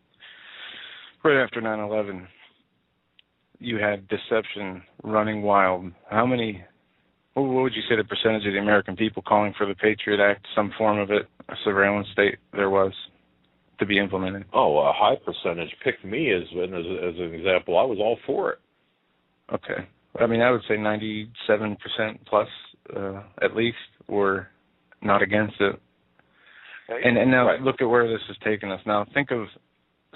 Right after 9/11, you had deception running wild. What would you say the percentage of the American people calling for the Patriot Act, some form of it, a surveillance state there was to be implemented? Oh, a high percentage. Pick me as an example. I was all for it. Okay. I mean, I would say 97% plus, at least, were not against it. And now right. Look at where this has taken us. Now think of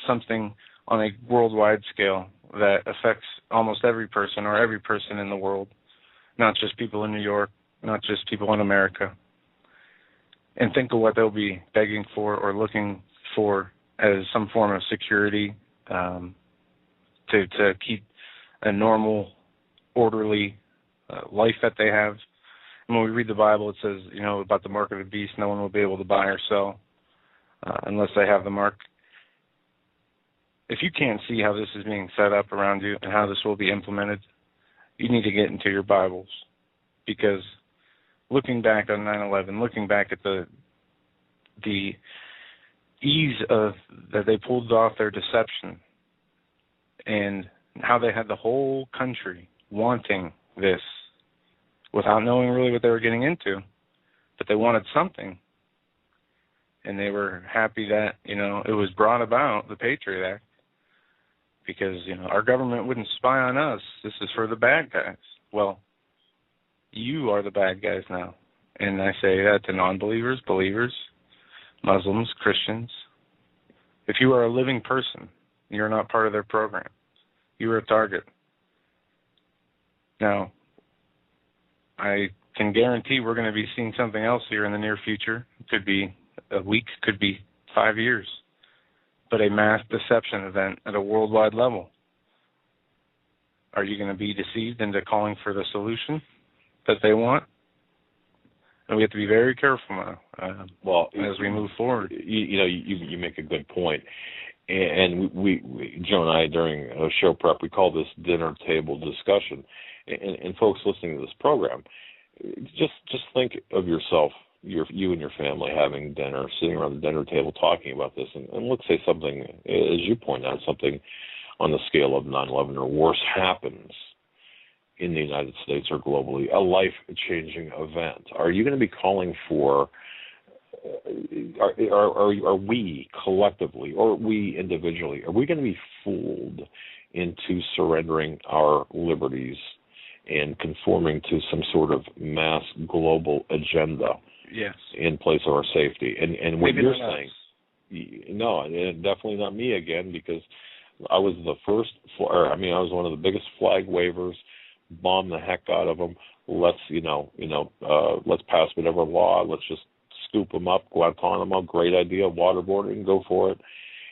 something on a worldwide scale that affects almost every person or every person in the world, not just people in New York, not just people in America. And think of what they'll be begging for or looking for as some form of security to keep a normal, orderly life that they have. And when we read the Bible, it says, about the mark of the beast, no one will be able to buy or sell unless they have the mark. If you can't see how this is being set up around you and how this will be implemented, you need to get into your Bibles. Because looking back on 9/11, looking back at the ease of that they pulled off their deception and how they had the whole country wanting this without knowing really what they were getting into, but they wanted something. And they were happy that, it was brought about, the Patriot Act, because, our government wouldn't spy on us. This is for the bad guys. Well, you are the bad guys now. And I say that to non-believers, believers, Muslims, Christians. If you are a living person, you're not part of their program. You are a target. Now, I can guarantee we're going to be seeing something else here in the near future. It could be a week, could be 5 years. But a mass deception event at a worldwide level. Are you going to be deceived into calling for the solution that they want? And we have to be very careful now as we move forward. You make a good point. And we Joe and I, during a show prep, we call this dinner table discussion. And folks listening to this program, just think of yourself, you and your family having dinner, sitting around the dinner table talking about this, and let's say something, as you point out, something on the scale of 9/11 or worse happens in the United States or globally, a life-changing event. Are you going to be calling for, are we collectively, or we individually, are we going to be fooled into surrendering our liberties and conforming to some sort of mass global agenda? Yes. In place of our safety? And what maybe you're saying, no, and definitely not me again, because I was the first, I was one of the biggest flag wavers, bombed the heck out of them. Let's, let's pass whatever law, let's just scoop them up, Guantanamo, great idea, waterboarding, go for it.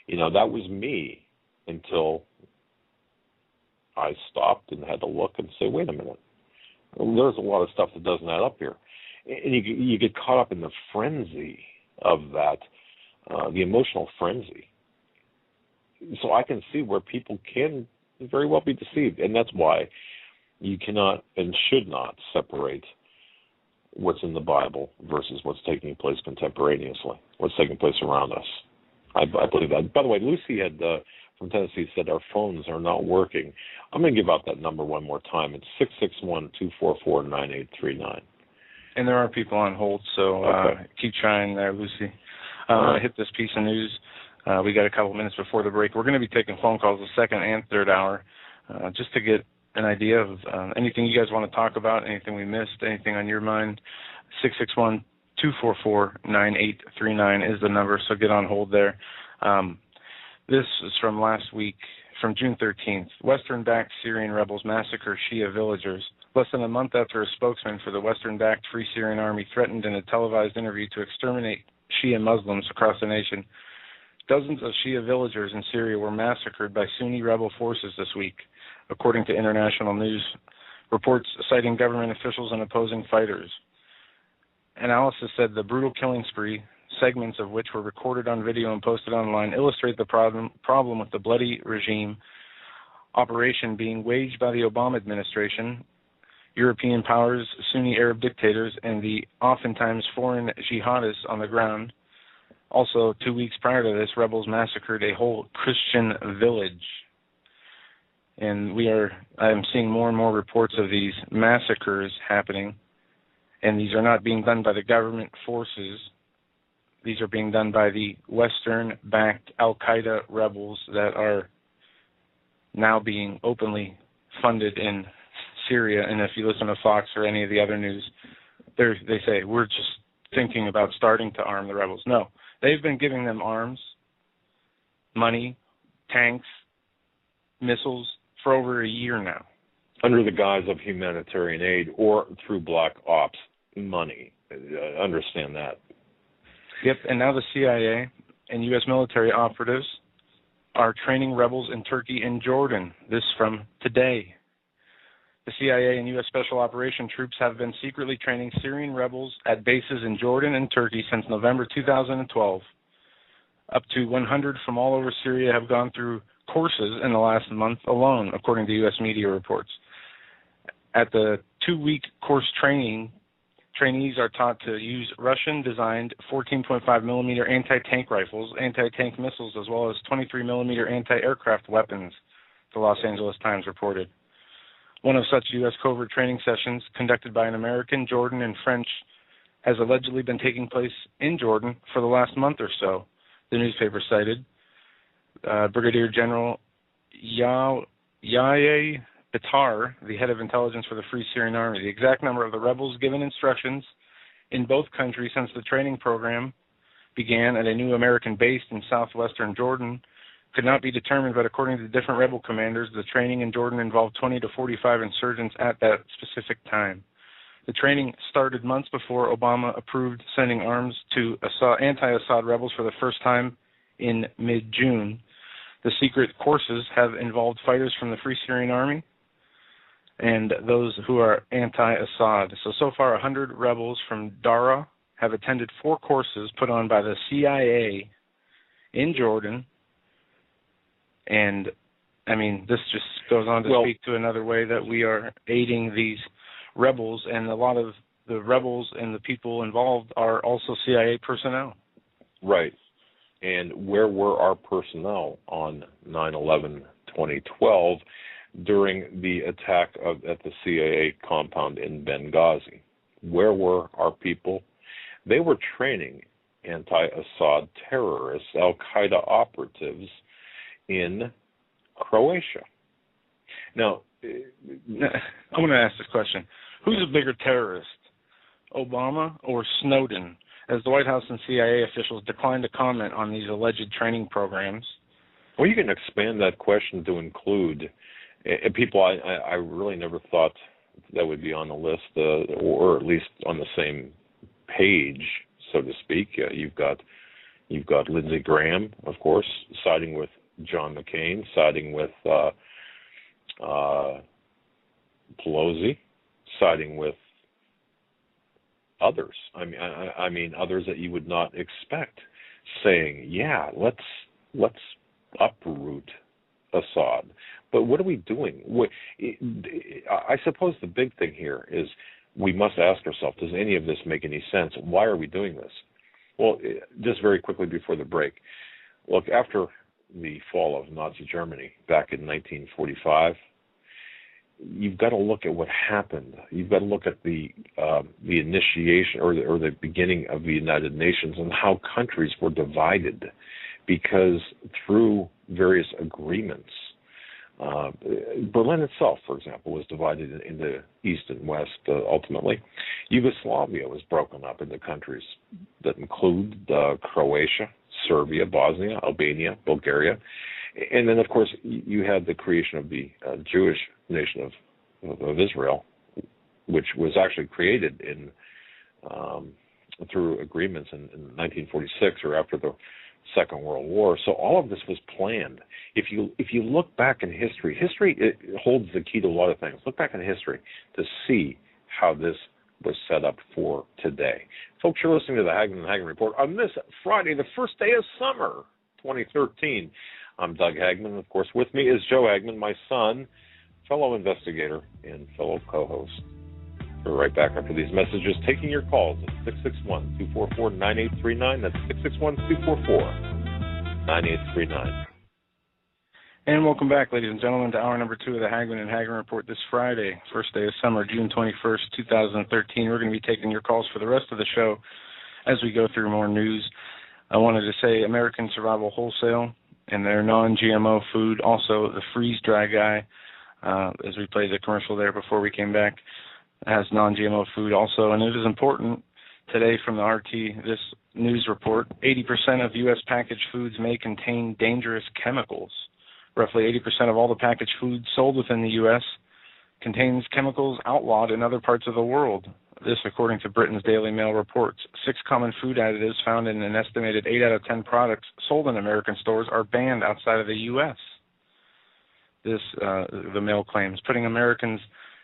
That was me until I stopped and had to look and say, wait a minute, there's a lot of stuff that doesn't add up here. And you get caught up in the frenzy of that, the emotional frenzy. So I can see where people can very well be deceived, and that's why you cannot and should not separate what's in the Bible versus what's taking place contemporaneously, what's taking place around us. I believe that. By the way, Lucy had from Tennessee said our phones are not working. I'm going to give out that number one more time. It's 661-244-9839. And there are people on hold, so keep trying there, Lucy. I hit this piece of news. We got a couple minutes before the break. We're going to be taking phone calls the second and third hour just to get an idea of anything you guys want to talk about, anything we missed, anything on your mind. 661-244-9839 is the number, so get on hold there. This is from last week, from June 13th. Western-backed Syrian rebels massacre Shia villagers. Less than a month after a spokesman for the Western-backed Free Syrian Army threatened in a televised interview to exterminate Shia Muslims across the nation, dozens of Shia villagers in Syria were massacred by Sunni rebel forces this week, according to international news reports citing government officials and opposing fighters. Analysis said the brutal killing spree, segments of which were recorded on video and posted online, illustrate the problem with the bloody regime operation being waged by the Obama administration, European powers, Sunni Arab dictators, and the oftentimes foreign jihadists on the ground. Also, 2 weeks prior to this, rebels massacred a whole Christian village. And I'm seeing more and more reports of these massacres happening, and these are not being done by the government forces. These are being done by the Western-backed Al-Qaeda rebels that are now being openly funded in Syria. And if you listen to Fox or any of the other news, they say, we're just thinking about starting to arm the rebels. No, they've been giving them arms, money, tanks, missiles for over a year now. Under the guise of humanitarian aid or through black ops money. Understand that. Yep, and now the CIA and U.S. military operatives are training rebels in Turkey and Jordan. This from today. The CIA and U.S. Special Operation Troops have been secretly training Syrian rebels at bases in Jordan and Turkey since November 2012. Up to 100 from all over Syria have gone through courses in the last month alone, according to U.S. media reports. At the 2-week course training, trainees are taught to use Russian-designed 14.5 millimeter anti-tank rifles, anti-tank missiles, as well as 23 millimeter anti-aircraft weapons, the Los Angeles Times reported. One of such U.S. covert training sessions, conducted by an American, Jordan, and French, has allegedly been taking place in Jordan for the last month or so, the newspaper cited. Brigadier General Yahya Bitar, the head of intelligence for the Free Syrian Army. The exact number of the rebels given instructions in both countries since the training program began at a new American base in southwestern Jordan could not be determined, but according to different rebel commanders, the training in Jordan involved 20 to 45 insurgents at that specific time. The training started months before Obama approved sending arms to anti-Assad rebels for the first time in mid-June. The secret courses have involved fighters from the Free Syrian Army and those who are anti-Assad. So far, 100 rebels from Dara have attended 4 courses put on by the CIA in Jordan. And, I mean, this just goes on to speak to another way that we are aiding these rebels, and a lot of the rebels and the people involved are also CIA personnel. Right. And where were our personnel on 9/11/2012 during the attack at the CIA compound in Benghazi? Where were our people? They were training anti-Assad terrorists, Al-Qaeda operatives in Croatia. Now, I'm going to ask this question. Who's a bigger terrorist, Obama or Snowden? As the White House and CIA officials declined to comment on these alleged training programs. Well, you can expand that question to include people I really never thought that would be on the list, or at least on the same page, so to speak. You've got Lindsey Graham, of course, siding with John McCain, siding with Pelosi, siding with others. I mean, others that you would not expect, saying, "Yeah, let's uproot Assad." But what are we doing? I suppose the big thing here is we must ask ourselves: does any of this make any sense? Why are we doing this? Well, just very quickly before the break, look, after the fall of Nazi Germany back in 1945, you've got to look at what happened. You've got to look at the initiation or the beginning of the United Nations and how countries were divided, because through various agreements, Berlin itself, for example, was divided into East and West. Ultimately, Yugoslavia was broken up into countries that include Croatia, Serbia, Bosnia, Albania, Bulgaria. And then, of course, you had the creation of the Jewish nation of Israel, which was actually created through agreements in 1946 or after the Second World War. So all of this was planned. If you look back in history it holds the key to a lot of things. Look back in history to see how this was set up for today. Folks, you're listening to the Hagmann and Hagmann Report on this Friday, the first day of summer, 2013. I'm Doug Hagmann. Of course, with me is Joe Hagmann, my son, fellow investigator and fellow co-host. We're right back after these messages, taking your calls at 661-244-9839. That's 661-244-9839. And welcome back, ladies and gentlemen, to hour number 2 of the Hagmann and Hagmann Report this Friday, first day of summer, June 21st, 2013. We're going to be taking your calls for the rest of the show as we go through more news. I wanted to say American Survival Wholesale and their non-GMO food, also the freeze-dry guy, as we played the commercial there before we came back, has non-GMO food also. And it is important today from the RT, this news report, 80% of U.S. packaged foods may contain dangerous chemicals. Roughly 80% of all the packaged food sold within the U.S. contains chemicals outlawed in other parts of the world. This, according to Britain's Daily Mail reports. 6 common food additives found in an estimated 8 out of 10 products sold in American stores are banned outside of the U.S. This, the Mail claims, putting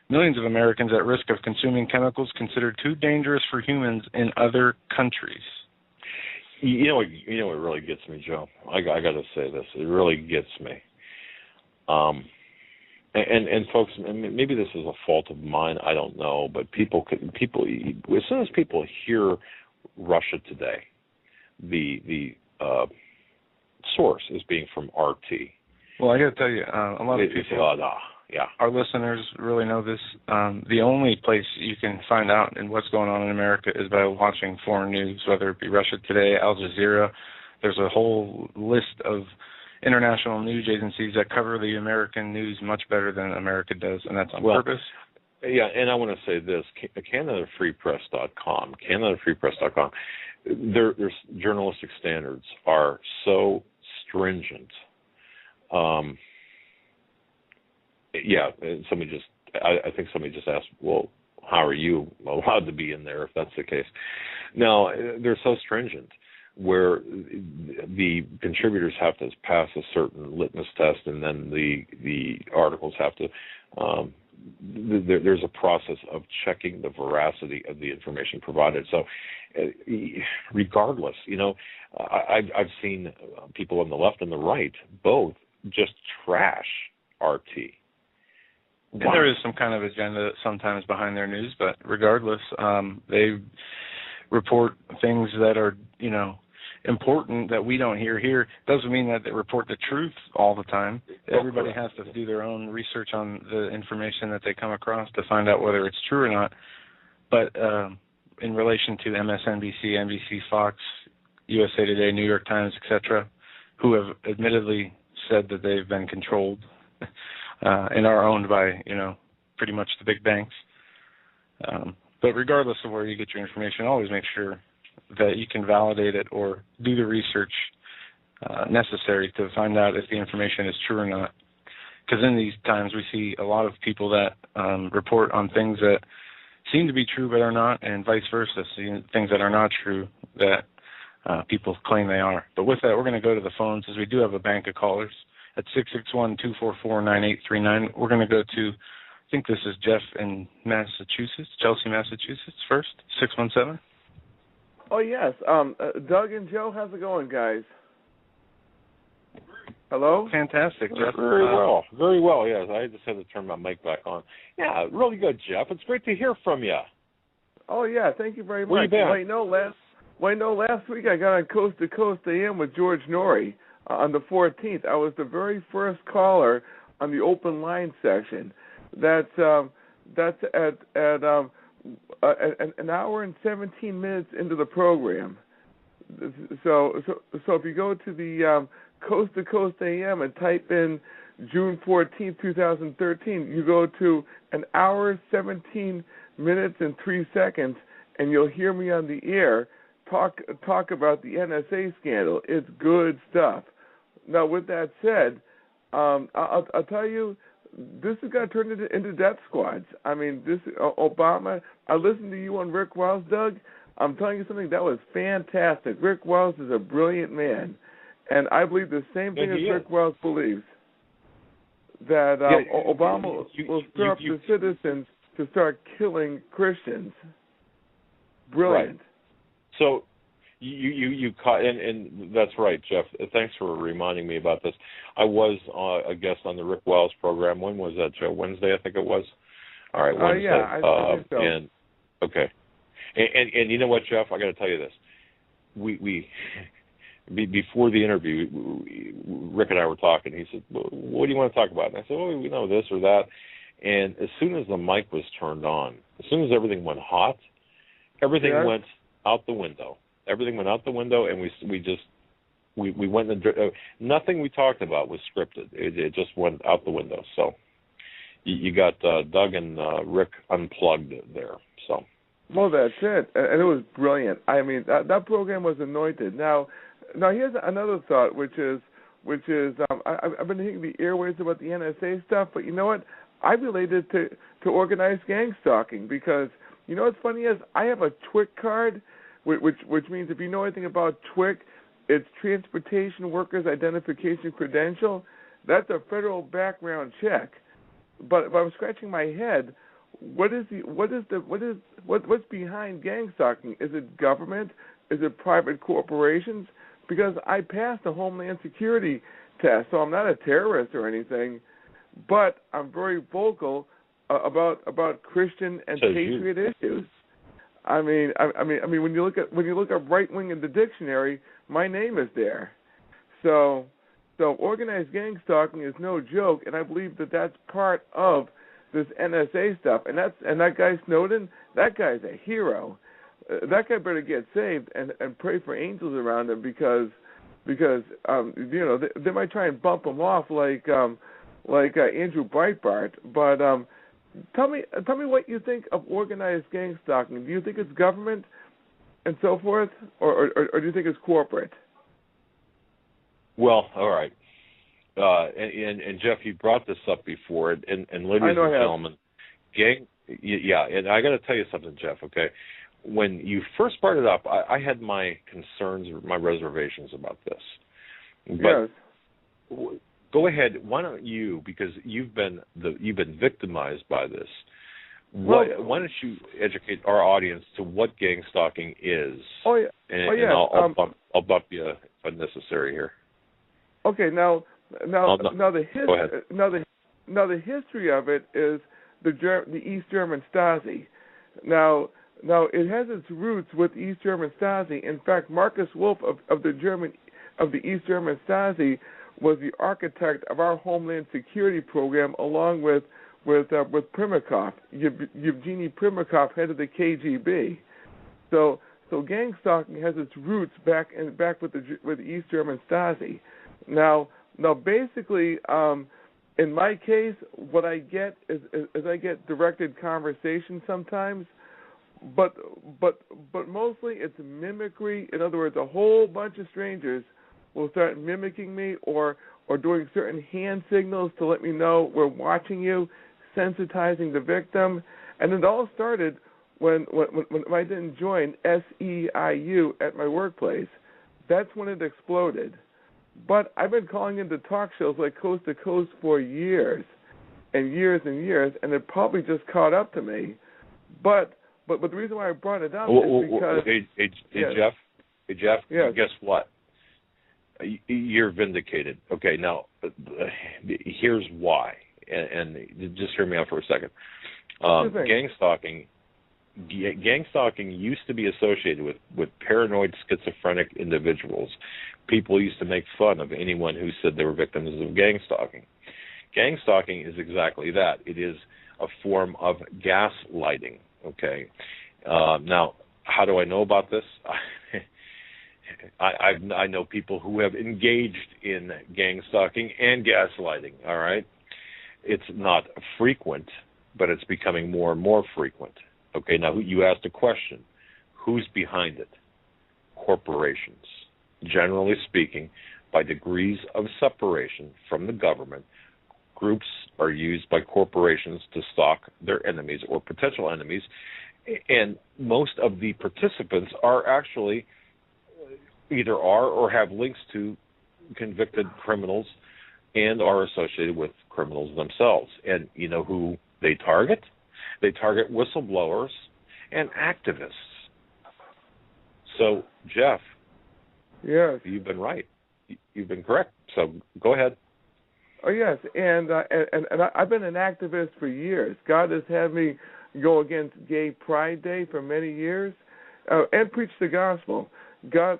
millions of Americans at risk of consuming chemicals considered too dangerous for humans in other countries. You know what really gets me, Joe? I got to say this. It really gets me. And folks, maybe this is a fault of mine. I don't know, but people, as soon as people hear Russia Today, the source is being from RT. Well, I got to tell you, a lot of people, our listeners really know this. The only place you can find out in what's going on in America is by watching foreign news, whether it be Russia Today, Al Jazeera. There's a whole list of international news agencies that cover the American news much better than America does, and that's on purpose. Yeah, and I want to say this, CanadaFreePress.com, their journalistic standards are so stringent. I think somebody just asked, well, how are you allowed to be in there if that's the case? No, they're so stringent, where the contributors have to pass a certain litmus test, and then the articles have to, there's a process of checking the veracity of the information provided. So regardless, I've seen people on the left and the right both just trash RT. And there is some kind of agenda sometimes behind their news, but regardless, they report things that are, important that we don't hear here. Doesn't mean that they report the truth all the time. Everybody has to do their own research on the information that they come across to find out whether it's true or not. But in relation to MSNBC, NBC, Fox, USA Today, New York Times, etc., who have admittedly said that they've been controlled and are owned by, pretty much the big banks. But regardless of where you get your information, always make sure that you can validate it or do the research necessary to find out if the information is true or not. Because in these times we see a lot of people that report on things that seem to be true but are not, and vice versa, seeing things that are not true that people claim they are. But with that, we're going to go to the phones, as we do have a bank of callers at 661-244-9839. We're going to go to, I think this is Jeff in Massachusetts, Chelsea, Massachusetts first, 617. Oh, yes. Doug and Joe, how's it going, guys? Hello? Fantastic, Jeff. Very well. Very well, yes. I just had to turn my mic back on. Yeah, really good, Jeff. It's great to hear from you. Oh, yeah. Thank you very much. Where you been? Last week I got on Coast to Coast AM with George Norrie on the 14th. I was the very first caller on the open line section. That's at an hour and 17 minutes into the program. So if you go to the Coast to Coast AM and type in June 14th, 2013, you go to an hour, 17 minutes, and 3 seconds, and you'll hear me on the air talk about the NSA scandal. It's good stuff. Now, with that said, I'll tell you, this is going to turn into death squads. I mean, this Obama. I listened to you on Rick Wells, Doug. I'm telling you something that was fantastic. Rick Wells is a brilliant man, and I believe the same thing as Rick Wells believes, that Obama will stir up the citizens to start killing Christians. Brilliant. Right. So you caught, and that's right, Jeff. Thanks for reminding me about this. I was a guest on the Rick Wells program. When was that, Joe? Wednesday, I think it was. All right, Wednesday. Yeah, I think so. And okay, and you know what, Jeff? I got to tell you this. We before the interview, Rick and I were talking. He said, well, "What do you want to talk about?" And I said, "Oh, we know this or that." And as soon as the mic was turned on, as soon as everything went hot, everything went out the window. Everything went out the window, and we went in nothing we talked about was scripted. It just went out the window. So you got Doug and Rick unplugged there. So. Well, that's it, and it was brilliant. I mean, that program was anointed. Now here's another thought, which is I've been hitting the airwaves about the NSA stuff, but you know what? I related to organized gang stalking, because you know what's funny is I have a TWIC card, which means if you know anything about TWIC, it's Transportation Workers Identification Credential. That's a federal background check. But if I'm scratching my head, what's behind gang stalking? Is it government? Is it private corporations? Because I passed the Homeland Security test, so I'm not a terrorist or anything, but I'm very vocal about Christian and patriot issues. I mean, when you look up right wing in the dictionary, my name is there. So organized gang stalking is no joke, and I believe that that's part of this NSA stuff. And that guy Snowden, that guy's a hero. That guy better get saved and pray for angels around him, because you know they might try and bump him off like Andrew Breitbart. But tell me what you think of organized gang stalking. Do you think it's government and so forth, or do you think it's corporate? Well, all right. And Jeff, you brought this up before, and ladies and gentlemen, gang. Yeah, and I got to tell you something, Jeff. Okay, when you first brought it up, I had my concerns, my reservations about this. But yes. Go ahead. Why don't you? Because you've been victimized by this. Why don't you educate our audience to what gang stalking is? Oh yeah. And I'll bump you if necessary here. Okay. Now the history of it is the East German Stasi. Now it has its roots with East German Stasi. In fact, Marcus Wolf of the East German Stasi was the architect of our Homeland Security program, along with Primakov, Yevgeny Primakov, head of the KGB. So gang stalking has its roots back with the East German Stasi. Now basically, in my case, what I get is I get directed conversation sometimes, but mostly it's mimicry. In other words, a whole bunch of strangers will start mimicking me or doing certain hand signals to let me know we're watching you, sensitizing the victim. And it all started when I didn't join SEIU at my workplace. That's when it exploded. But I've been calling into talk shows like Coast to Coast for years and years and years, and it probably just caught up to me. But the reason why I brought it up is because... Hey, Jeff, yes. Guess what? You're vindicated. Okay, now, here's why. And just hear me out for a second. Gang stalking used to be associated with paranoid schizophrenic individuals. People used to make fun of anyone who said they were victims of gang stalking. Gang stalking is exactly that. It is a form of gaslighting. Okay. Now, how do I know about this? I know people who have engaged in gang stalking and gaslighting. All right. It's not frequent, but it's becoming more and more frequent. Okay, now you asked a question. Who's behind it? corporations. Generally speaking, by degrees of separation from the government, groups are used by corporations to stalk their enemies or potential enemies, and most of the participants are actually either are or have links to convicted criminals and are associated with criminals themselves. And you know who they target? They target whistleblowers and activists. So, Jeff, yes, you've been right. You've been correct. So go ahead. Oh yes, and I've been an activist for years. God has had me go against Gay Pride Day for many years, and preach the gospel. God,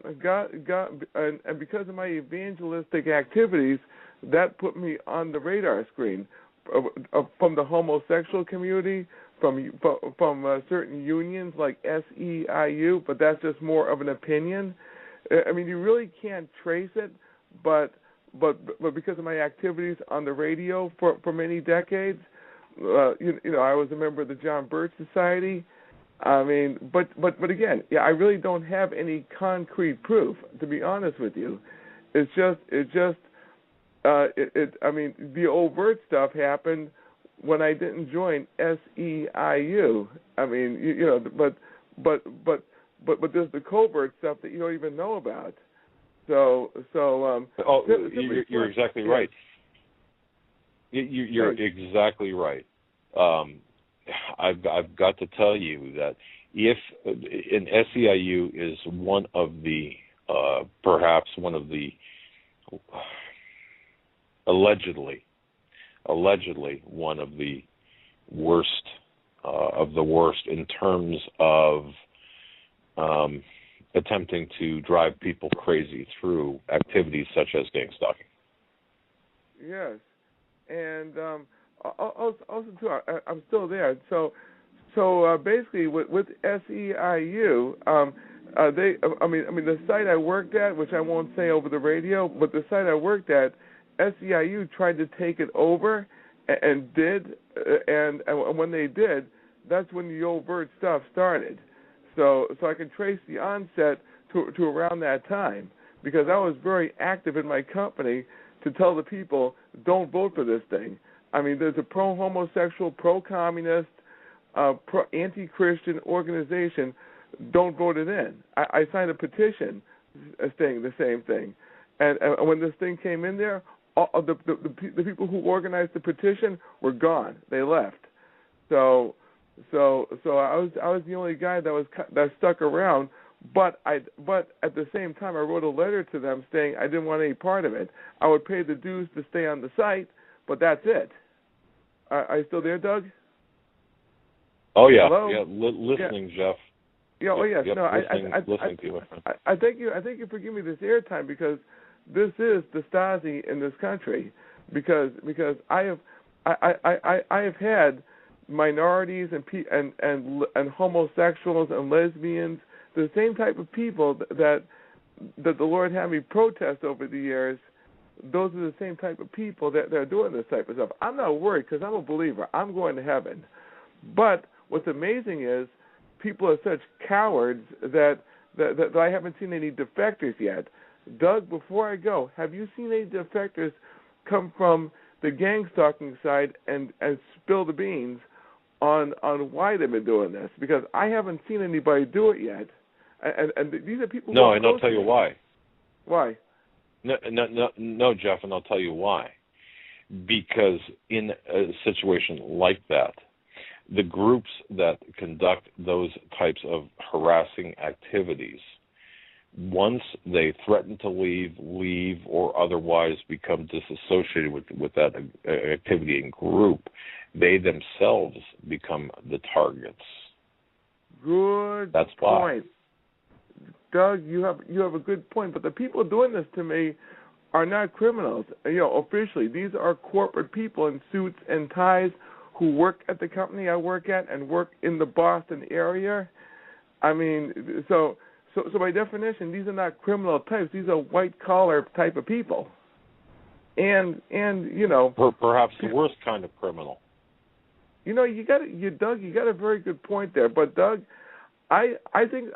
and because of my evangelistic activities, that put me on the radar screen from the homosexual community, from certain unions like SEIU, but that's just more of an opinion. I mean, you really can't trace it, but because of my activities on the radio for many decades, you know, I was a member of the John Birch Society. I mean, but again, yeah, I really don't have any concrete proof, to be honest with you. I mean, the overt stuff happened when I didn't join SEIU. I mean, you know, but there's the covert stuff that you don't even know about. You're exactly right. You're exactly right. I've got to tell you that if an SEIU is one of the perhaps one of the allegedly one of the worst in terms of attempting to drive people crazy through activities such as gang stalking. Yes, and also too, I'm still there. So basically, with SEIU, the site I worked at, which I won't say over the radio, but the site I worked at, SEIU tried to take it over, and did, and when they did, that's when the overt stuff started. So I can trace the onset to around that time, because I was very active in my company to tell the people, don't vote for this thing. I mean, there's a pro-homosexual, pro-communist, anti-Christian organization. Don't vote it in. I signed a petition saying the same thing. And when this thing came in there, all the people who organized the petition were gone. They left. So I was the only guy that stuck around. But at the same time, I wrote a letter to them saying I didn't want any part of it. I would pay the dues to stay on the site, but that's it. Are you still there, Doug? Oh yeah, hello? Yeah. Listening, yeah. Jeff. Yeah. Oh yes. Yep. No. Listening to you, my friend. I thank you for giving me this airtime, because this is the Stasi in this country. Because I have had minorities and homosexuals and lesbians, the same type of people that the Lord had me protest over the years. Those are the same type of people that are doing this type of stuff. I'm not worried, because I'm a believer. I'm going to heaven. But what's amazing is people are such cowards that I haven't seen any defectors yet. Doug, before I go, have you seen any defectors come from the gang stalking side and spill the beans on why they've been doing this? Because I haven't seen anybody do it yet. And these are people. No, and I'll tell you why. Why? No, Jeff, and I'll tell you why. Because in a situation like that, the groups that conduct those types of harassing activities, once they threaten to leave, or otherwise become disassociated with that activity and group, they themselves become the targets. Good That's point. Why. Doug, you have a good point, but the people doing this to me are not criminals. You know, officially, these are corporate people in suits and ties who work at the company I work at and work in the Boston area. I mean, so by definition, these are not criminal types. These are white collar type of people. And you know, perhaps the worst kind of criminal. You know, Doug, you got a very good point there. But Doug, I think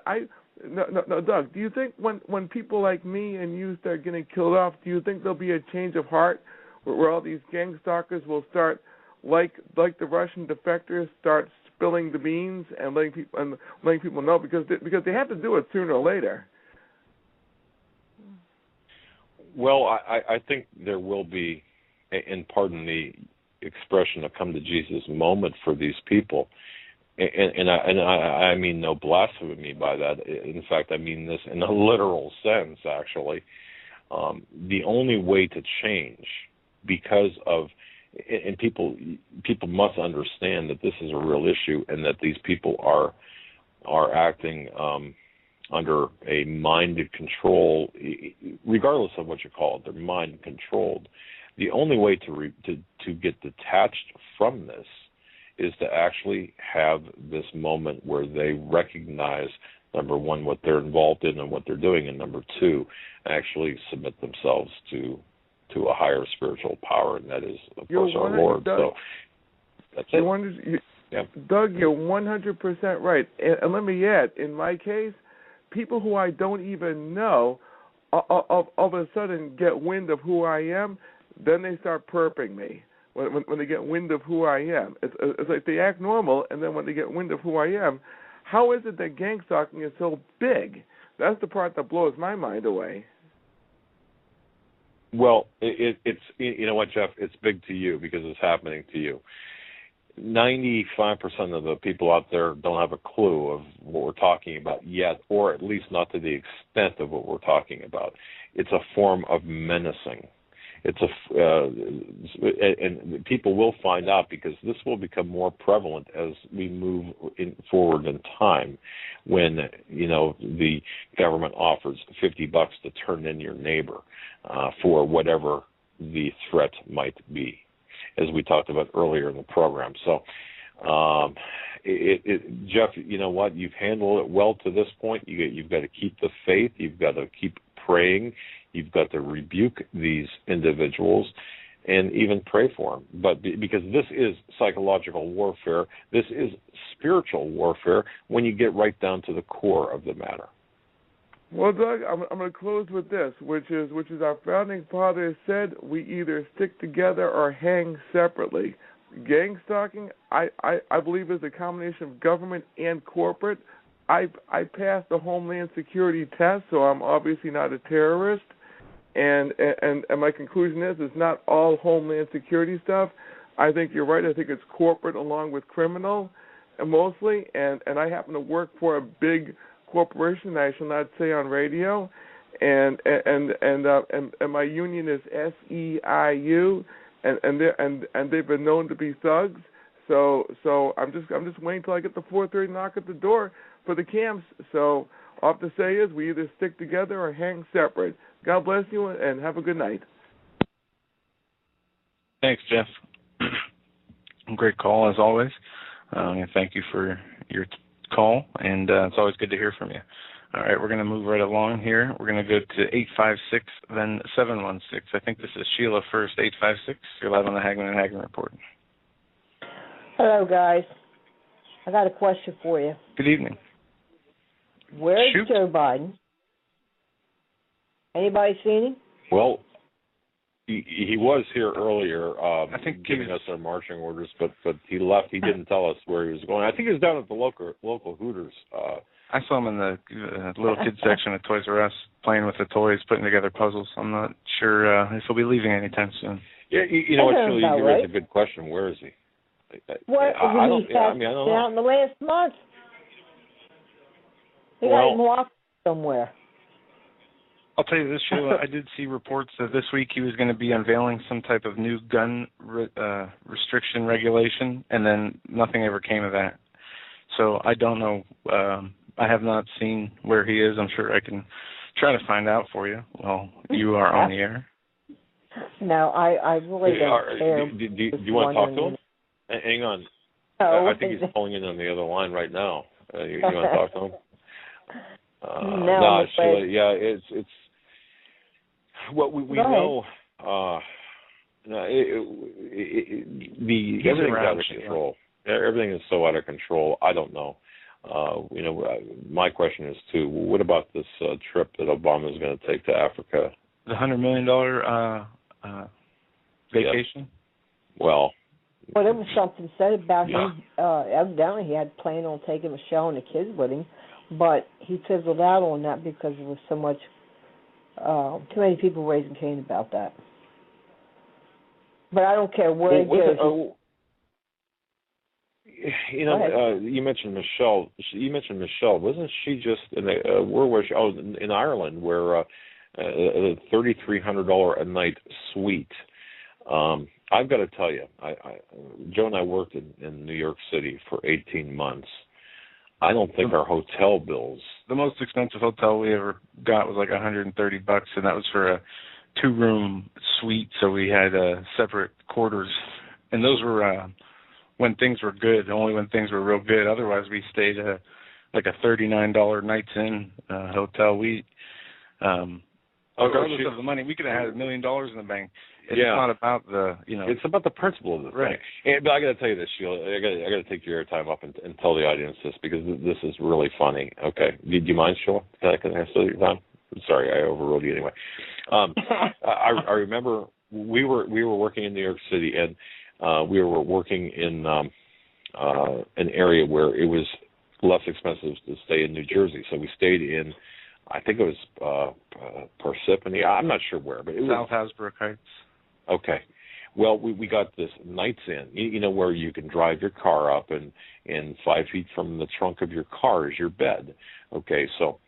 No, Doug. Do you think when people like me and you start getting killed off, do you think there'll be a change of heart where all these gang stalkers will start, like the Russian defectors, start spilling the beans and letting people know because they have to do it sooner or later? Well, I think there will be, and pardon the expression, a come to Jesus moment for these people, and I mean no blasphemy by that. In fact, I mean this in a literal sense. Actually, the only way to change, because of, and people must understand that this is a real issue, and that these people are acting under a mind control, regardless of what you call it. They're mind controlled. The only way to get detached from this is to actually have this moment where they recognize, number one, what they're involved in and what they're doing, and number two, actually submit themselves to a higher spiritual power, and that is, of course, our Lord. Doug, so that's it. Doug, you're 100% right. And let me add, in my case, people who I don't even know all of a sudden get wind of who I am, then they start perping me. When they get wind of who I am, it's like they act normal, and then when they get wind of who I am, how is it that gang stalking is so big? That's the part that blows my mind away. Well, it's you know what, Jeff? It's big to you because it's happening to you. 95% of the people out there don't have a clue of what we're talking about yet, or at least not to the extent of what we're talking about. It's a form of menacing. It's and people will find out, because this will become more prevalent as we move forward in time. When the government offers $50 to turn in your neighbor for whatever the threat might be, as we talked about earlier in the program. So, Jeff, you know what? You've handled it well to this point. You've got to keep the faith. You've got to keep praying. You've got to rebuke these individuals and even pray for them. But because this is psychological warfare, this is spiritual warfare when you get right down to the core of the matter. Well, Doug, I'm going to close with this, which is our founding fathers said, we either stick together or hang separately. Gang stalking, I believe, is a combination of government and corporate. I passed the Homeland Security test, so I'm obviously not a terrorist. And my conclusion is it's not all Homeland Security stuff. I think you're right. I think it's corporate along with criminal, mostly. And I happen to work for a big corporation I shall not say on radio, and my union is SEIU, and they've been known to be thugs. So I'm just waiting till I get the 4:30 knock at the door for the camps. So all I have to say is we either stick together or hang separate. God bless you, and have a good night. Thanks, Jeff. Great call, as always. And thank you for your call, and it's always good to hear from you. All right, we're going to move right along here. We're going to go to 856, then 716. I think this is Sheila first, 856. You're live on the Hagmann and Hagmann Report. Hello, guys. I got a question for you. Good evening. Where's Joe Biden? Anybody seen him? Well, he was here earlier, I think giving us our marching orders, but he left. He didn't tell us where he was going. I think he was down at the local Hooters. I saw him in the little kids section at Toys R Us, playing with the toys, putting together puzzles. I'm not sure if he'll be leaving anytime soon. Yeah, you know what, Shirley, you raised a good question. Where is he? I don't know. Down in the last month. He got him locked somewhere. I'll tell you this, Sheila, I did see reports that this week he was going to be unveiling some type of new gun restriction regulation, and then nothing ever came of that. So I don't know. I have not seen where he is. I'm sure I can try to find out for you while you are on the air. No, I really don't care. Do you want to talk to him? Hang on. Oh, I think he's calling in on the other line right now. You want to talk to him? No, Sheila, yeah, it's what we know. Everything's out of control. Everything is so out of control. I don't know. my question is too. What about this trip that Obama is going to take to Africa? The $100 million vacation. Yep. Well, there was something said about him. Evidently, he had planned on taking Michelle and the kids with him, but he fizzled out on that because there was so much, too many people raising Cain about that. But I don't care where he goes. You mentioned Michelle. Wasn't she just where was she? Oh, in Ireland, where a $3,300 a night suite. I've got to tell you, Joe and I worked in New York City for 18 months. I don't think our hotel bills. The most expensive hotel we ever got was like $130, and that was for a 2-room suite. So we had separate quarters, and those were when things were good. Only when things were real good. Otherwise, we stayed at like a $39 nights in hotel. Regardless of the money, we could have had $1 million in the bank. It's not about the, It's about the principle of the right. thing. But I got to tell you this, Sheila. I got to take your airtime up and tell the audience this because this is really funny. Okay, do you mind, Sheila? Can I steal your time? I'm sorry, I overruled you anyway. I remember we were working in New York City, and we were working in an area where it was less expensive to stay in New Jersey, so we stayed in. I think it was Parsippany. I'm not sure where, but it was South Hasbrook Heights. Okay. Well, we got this Nights Inn, where you can drive your car up and 5 feet from the trunk of your car is your bed. Okay, so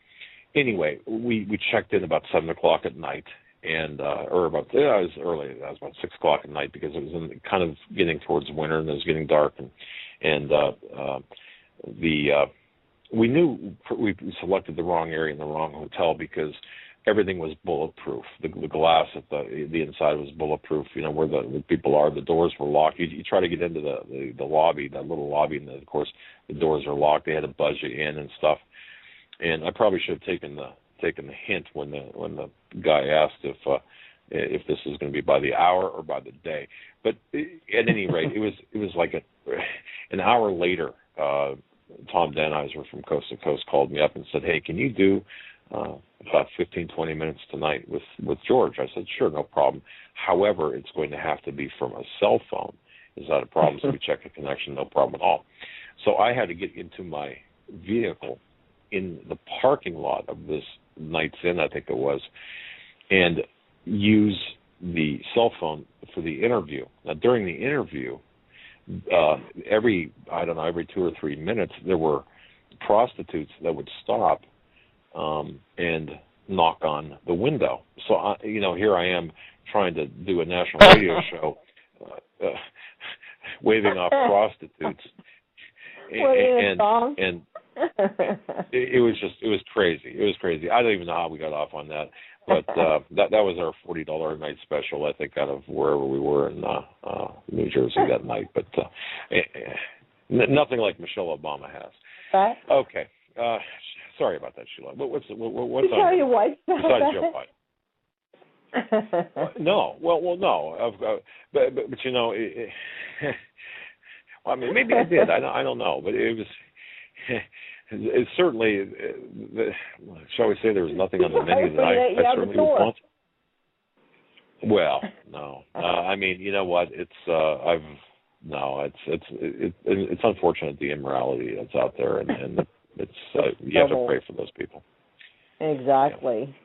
anyway, we checked in about 7 o'clock at night, and it was early. It was about 6 o'clock at night because it was kind of getting towards winter and it was getting dark, and we knew we selected the wrong area and the wrong hotel because everything was bulletproof. The glass at the inside was bulletproof. Where the people are, the doors were locked. You try to get into the lobby, that little lobby, and of course the doors are locked. They had to buzz you in and stuff. And I probably should have taken the hint when the guy asked if this was going to be by the hour or by the day. But at any rate, it was like an hour later. Tom Danheiser from Coast to Coast called me up and said, "Hey, can you do about 15, 20 minutes tonight with George?" I said, "Sure, no problem. However, it's going to have to be from a cell phone." Is that a problem? So we checked the connection, no problem at all. So I had to get into my vehicle in the parking lot of this Nights Inn, I think it was, and use the cell phone for the interview. Now, during the interview, every 2 or 3 minutes, there were prostitutes that would stop and knock on the window. So, here I am trying to do a national radio show, waving off prostitutes, and it was crazy. It was crazy. I don't even know how we got off on that, but that was our $40 a night special, I think, out of wherever we were in New Jersey that night. But nothing like Michelle Obama has. Okay. Sorry about that, Sheila. What's on tell your wife besides Joe Biden? No. Well, no. But well, I mean, maybe I did. I don't know. But it was. It's certainly. Shall we say there was nothing on the menu that I certainly would want. Well, no. I mean, you know what? It's it's unfortunate the immorality that's out there, and it's you have to pray for those people. Exactly.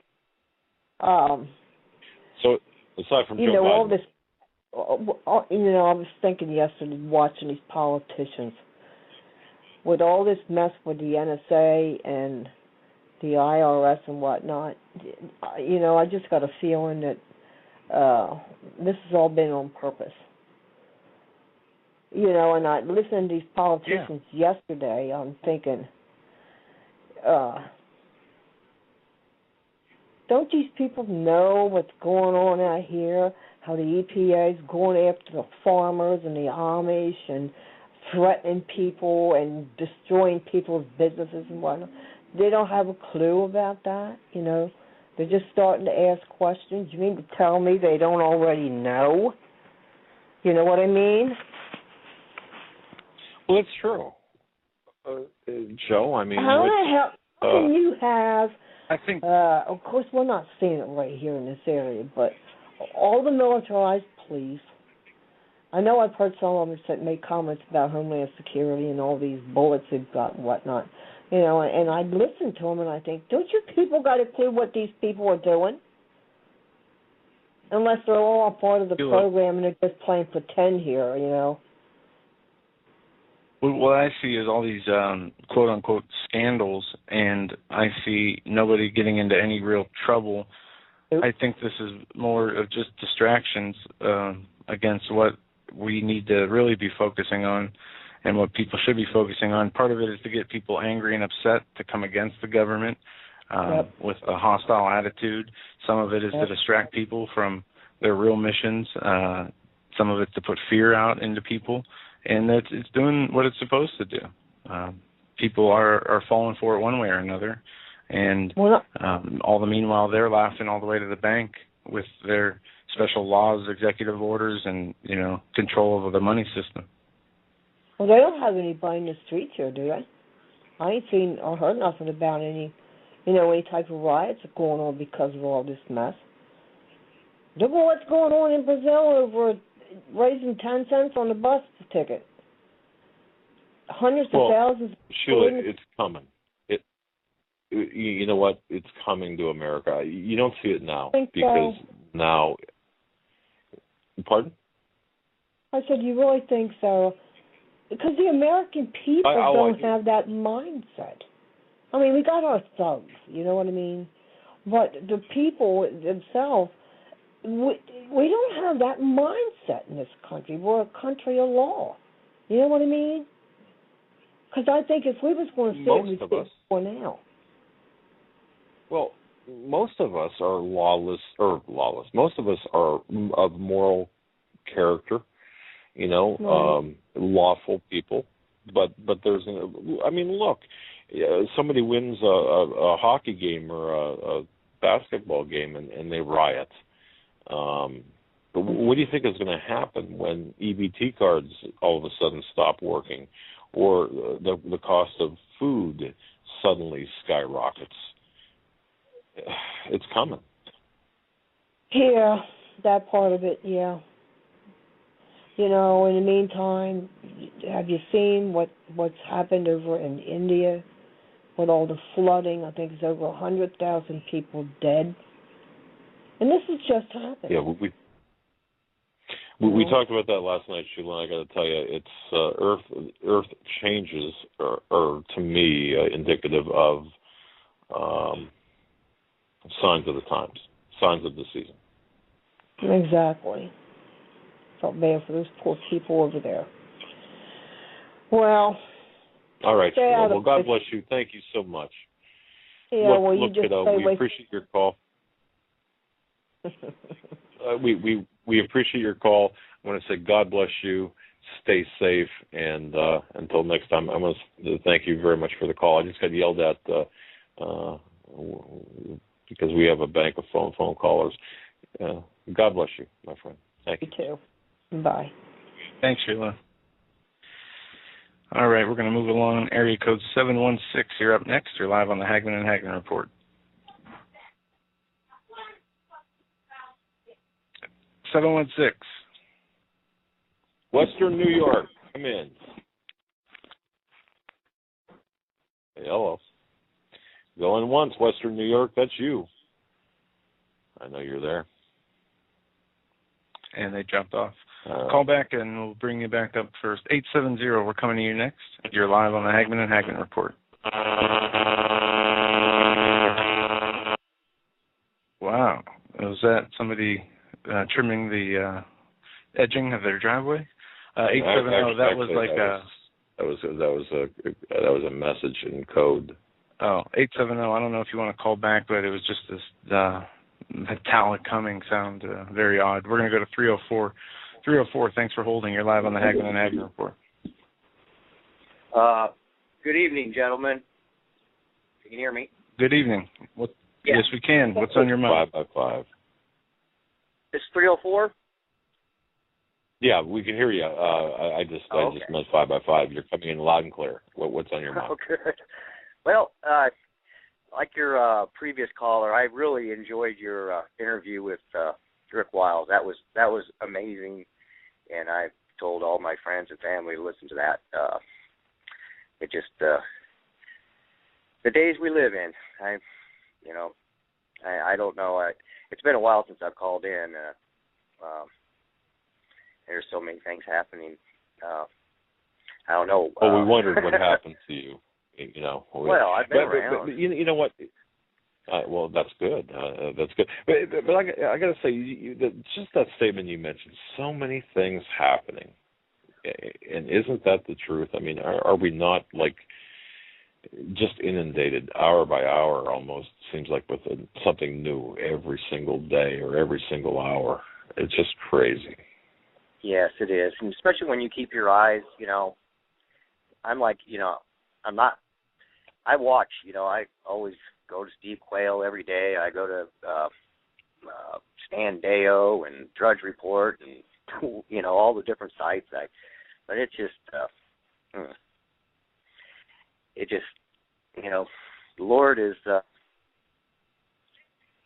Yeah. So aside from Joe Biden, all this. I was thinking yesterday, watching these politicians with all this mess with the NSA and the IRS and whatnot. I just got a feeling that this has all been on purpose. And I listened to these politicians yesterday. I'm thinking, don't these people know what's going on out here? How the EPA is going after the farmers and the Amish and threatening people and destroying people's businesses and whatnot. They don't have a clue about that, They're just starting to ask questions. You mean to tell me they don't already know? You know what I mean? Well, it's true. Joe, I mean, how the hell can you have? I think. Of course, we're not seeing it right here in this area, but all the militarized police. I know I've heard some of them that make comments about Homeland Security and all these bullets they've got and whatnot. You know, and I listen to them and I think, don't you people got a clue what these people are doing? Unless they're all a part of the program and they're just playing pretend here, you know. What I see is all these quote-unquote scandals, and I see nobody getting into any real trouble. Nope. I think this is more of just distractions against what we need to really be focusing on and what people should be focusing on. Part of it is to get people angry and upset to come against the government with a hostile attitude. Some of it is to distract people from their real missions. Some of it's to put fear out into people. And it's doing what it's supposed to do. People are falling for it one way or another. And all the meanwhile, they're laughing all the way to the bank with their special laws, executive orders, and, you know, control over the money system. Well, they don't have anybody in the streets here, do they? I ain't seen or heard nothing about any type of riots going on because of all this mess. Look at what's going on in Brazil over raising 10 cents on the bus ticket. Hundreds of thousands. Sheila, it's coming. You know what? It's coming to America. You don't see it now because now. Pardon? I said, you really think so? Because the American people don't have that mindset. I mean, we got our thugs, you know what I mean? But the people themselves, we don't have that mindset in this country. We're a country of law. You know what I mean? Because I think if we was going to sit, we'd sit for now. Well, most of us are lawless. Most of us are of moral character, you know, lawful people. But there's, I mean, look, somebody wins a hockey game or a basketball game and they riot. But what do you think is going to happen when EBT cards all of a sudden stop working, or the cost of food suddenly skyrockets? It's coming. Yeah, that part of it, yeah. You know, in the meantime, have you seen what's happened over in India with all the flooding? I think it's over 100,000 people dead. And this is just happening. Yeah, we talked about that last night, Sheila. I got to tell you, it's Earth changes are to me indicative of signs of the times, signs of the season. Exactly. Felt bad for those poor people over there. Well. All right, Sheila. Well, God bless you. Thank you so much. Yeah, we appreciate your call. We appreciate your call. I want to say God bless you. Stay safe, and until next time, I want to thank you very much for the call. I just got yelled at because we have a bank of phone callers. God bless you, my friend. Thank you. You too. Bye. Thanks, Sheila. All right, we're going to move along. Area code 716. You're up next. You're live on the Hagmann and Hagmann Report. 716. Western New York, come in. Hey, hello. Going once, Western New York, that's you. I know you're there. And they dropped off. Call back and we'll bring you back up first. 870, we're coming to you next. You're live on the Hagmann and Hagmann Report. Wow. Was that somebody trimming the edging of their driveway? 870. That was like that was a message in code. Oh, 870. I don't know if you want to call back, but it was just this metallic humming sound, very odd. We're going to go to 304. 304. Thanks for holding. You're live on the Hagmann and Hagmann Report. Good evening, gentlemen. You can hear me? Good evening. Yes, we can. What's on your mind? 5 by 5. It's 304? Yeah, we can hear you. I just meant 5x5. You're coming in loud and clear. What's on your mind? Oh, good. Well, like your previous caller, I really enjoyed your interview with Rick Wiles. That was amazing, and I told all my friends and family to listen to that. It just the days we live in. I don't know. It's been a while since I've called in. There's so many things happening. I don't know. Well, we wondered what happened to you. Well, I've been around. But you know what? Well, that's good. That's good. But I got to say, just that statement you mentioned, so many things happening. And isn't that the truth? I mean, are we not like just inundated hour by hour almost, seems like, with something new every single day or every single hour? It's just crazy. Yes, it is. And especially when you keep your eyes, I'm like, I watch, I always go to Steve Quayle every day. I go to Stan Deo and Drudge Report and, all the different sites. But it's just, the Lord is,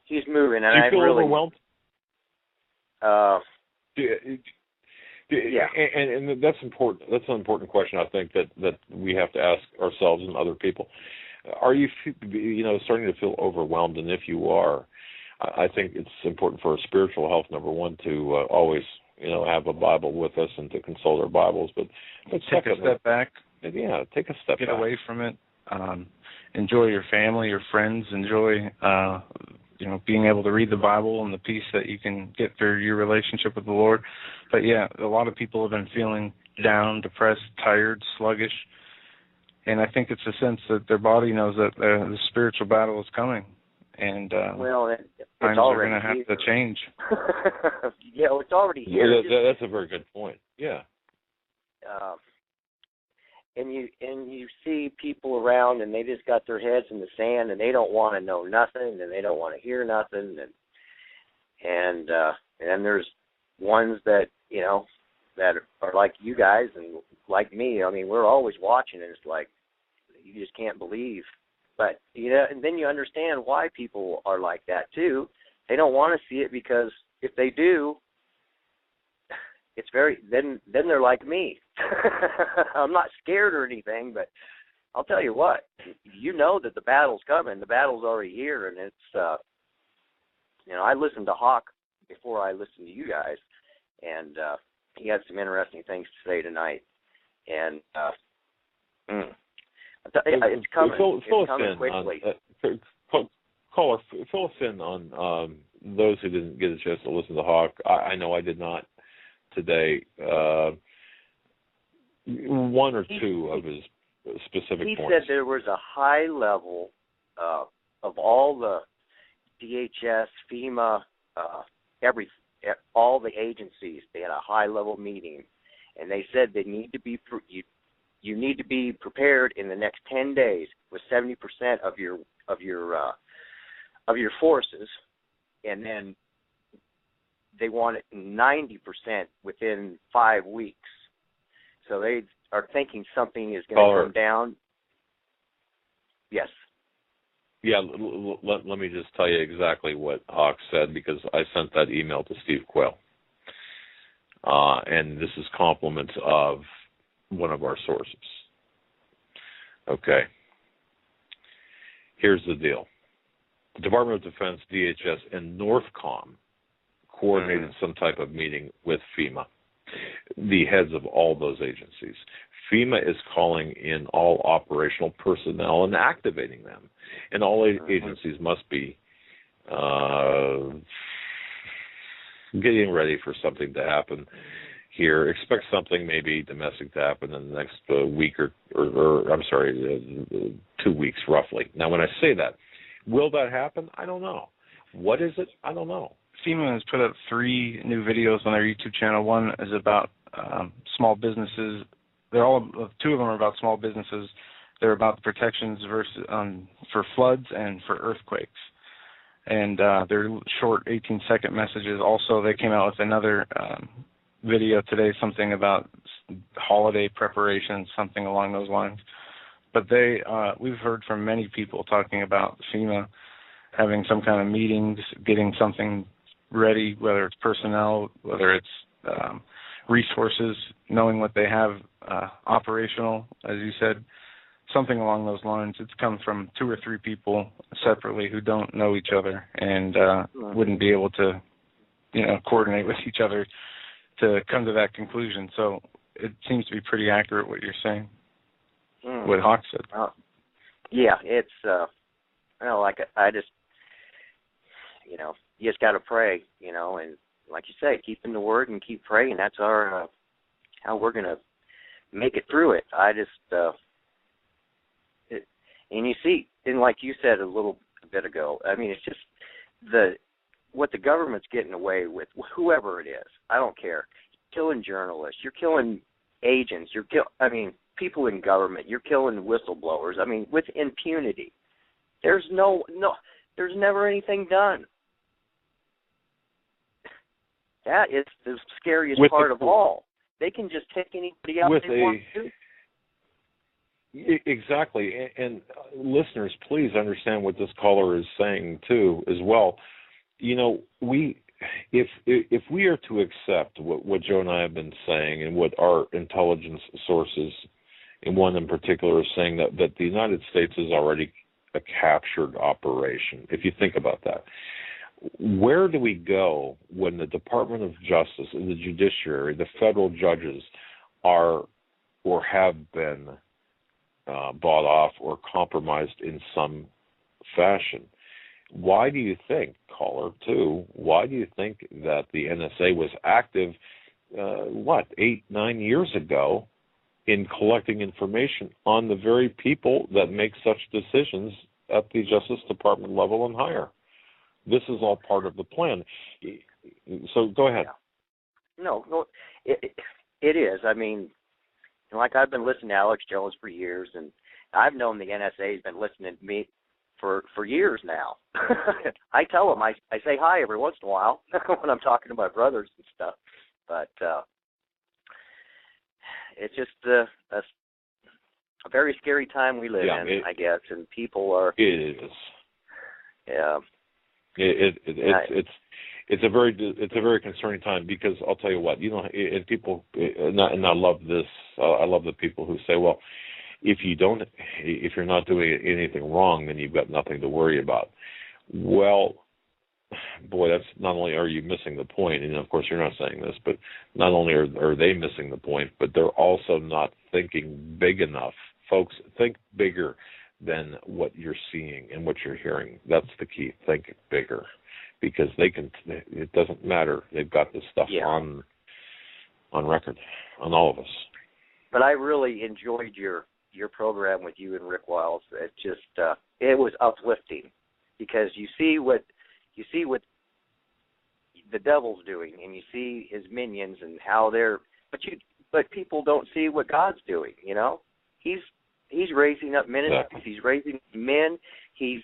He's moving. And do you feel overwhelmed? Yeah. And that's important. That's an important question, I think, that we have to ask ourselves and other people. Are you, starting to feel overwhelmed? And if you are, I think it's important for our spiritual health, number one, to always, have a Bible with us and to consult our Bibles. But take a step back. Yeah, take a step back. Get away from it. Enjoy your family, your friends. Enjoy, being able to read the Bible and the peace that you can get through your relationship with the Lord. But, yeah, a lot of people have been feeling down, depressed, tired, sluggish. And I think it's a sense that their body knows that the spiritual battle is coming. And times are going to have to change. Yeah, it's already here. Yeah, that's a very good point. Yeah. And you see people around, and they just got their heads in the sand, and they don't want to know nothing, and they don't want to hear nothing, and there's ones that that are like you guys and like me. I mean, we're always watching, and it's like you just can't believe. But and then you understand why people are like that too. They don't want to see it because if they do, it's then they're like me. I'm not scared or anything, but I'll tell you what, that the battle's coming. The battle's already here, and it's I listened to Hawk before I listened to you guys, and he had some interesting things to say tonight. And it's coming. It's coming quickly. Caller, fill us in on those who didn't get a chance to listen to Hawk. I know I did not today. One or two of his specific points. He said there was a high level of all the DHS, FEMA, all the agencies. They had a high level meeting, and they said they need to be you need to be prepared in the next 10 days with 70% of your forces, and then they want it 90% within 5 weeks. So they are thinking something is going to come down. Yes. Yeah, let me just tell you exactly what Hawk said, because I sent that email to Steve Quayle. And this is compliments of one of our sources. Okay. Here's the deal. The Department of Defense, DHS, and NORTHCOM coordinated some type of meeting with FEMA, the heads of all those agencies. FEMA is calling in all operational personnel and activating them. And all agencies must be getting ready for something to happen here. Expect something maybe domestic to happen in the next week or 2 weeks roughly. Now, when I say that, will that happen? I don't know. What is it? I don't know. FEMA has put up 3 new videos on their YouTube channel. One is about small businesses. 2 of them are about small businesses. They're about the protections for floods and for earthquakes. And they're short 18-second messages. Also, they came out with another video today, something about holiday preparations, something along those lines. But we've heard from many people talking about FEMA having some kind of meetings, getting something ready, whether it's personnel, whether it's resources, knowing what they have operational, as you said, something along those lines. It's come from 2 or 3 people separately who don't know each other and wouldn't be able to, coordinate with each other to come to that conclusion. So it seems to be pretty accurate what you're saying, what Hawk said. Yeah, it's, I just, you just got to pray, and like you say, keep in the Word and keep praying. That's our, how we're going to make it through it. I just, and you see, and like you said a little bit ago, I mean, it's just what the government's getting away with, whoever it is, I don't care. You're killing journalists, you're killing agents, people in government, you're killing whistleblowers. I mean, with impunity. There's there's never anything done. That is the scariest part of all. They can just take anybody out they want to. Exactly. And listeners, please understand what this caller is saying, too, as well. If we are to accept what Joe and I have been saying and what our intelligence sources, and one in particular, is saying that the United States is already a captured operation, if you think about that, where do we go when the Department of Justice and the judiciary, the federal judges, are or have been bought off or compromised in some fashion? Why do you think, caller 2, why do you think that the NSA was active, 8-9 years ago in collecting information on the very people that make such decisions at the Justice Department level and higher? This is all part of the plan. So go ahead. No, it is. I mean, like I've been listening to Alex+Jones for years, and I've known the NSA has been listening to me for years now. I tell them, I say hi every once in a while when I'm talking to my brothers and stuff. But it's just a very scary time we live in, I guess, and people are. It is. Yeah. It's a very concerning time, because I'll tell you what, and people, and I love this. I love the people who say, well, if you're not doing anything wrong, then you've got nothing to worry about. Well, boy, that's not only are you missing the point, and of course you're not saying this, but not only are they missing the point, but they're also not thinking big enough. Folks, think bigger than what you're seeing and what you're hearing. That's the key. Think bigger, because it doesn't matter. They've got this stuff on record on all of us. But I really enjoyed your program with you and Rick Wiles. It just it was uplifting, because you see what the devil's doing, and you see his minions and how they're. But people don't see what God's doing. He's raising up ministries. Exactly. He's raising men. He's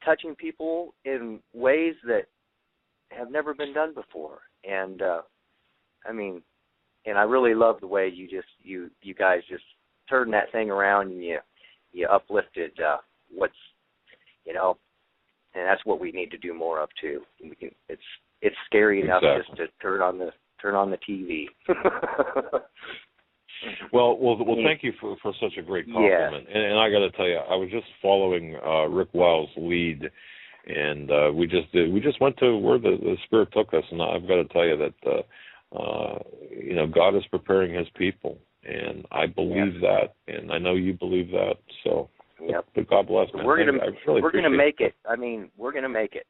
touching people in ways that have never been done before. And and I really love the way you guys just turned that thing around, and you uplifted what's, and that's what we need to do more of too. It's scary enough just to turn on the TV. Well, thank you for such a great compliment. Yeah. And I got to tell you, I was just following Rick Wiles' lead, and we just went to where the Spirit took us, and I've got to tell you that God is preparing His people, and I believe that, and I know you believe that. So, but God bless. Man. We're gonna make it. I mean, we're gonna make it.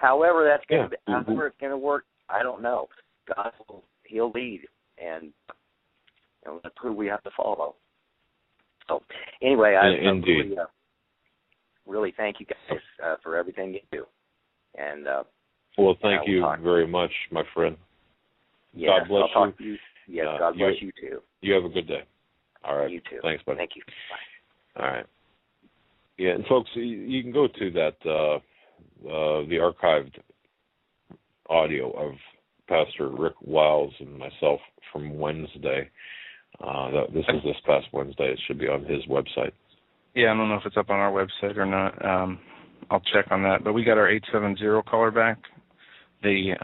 However that's gonna be, however it's gonna work, I don't know. God He'll lead, and that's who we have to follow. So, anyway, I really thank you guys for everything you do. And well, thank you very much, my friend. Yes, God bless you. To you. Yes, God bless you too. You have a good day. All right. You too. Thanks, buddy. Thank you. Bye. All right. Yeah, and folks, you can go to that the archived audio of Pastor Rick Wiles and myself from Wednesday. This is this past Wednesday. It should be on his website. Yeah, I don't know if it's up on our website or not. I'll check on that. But we got our 870 caller back, the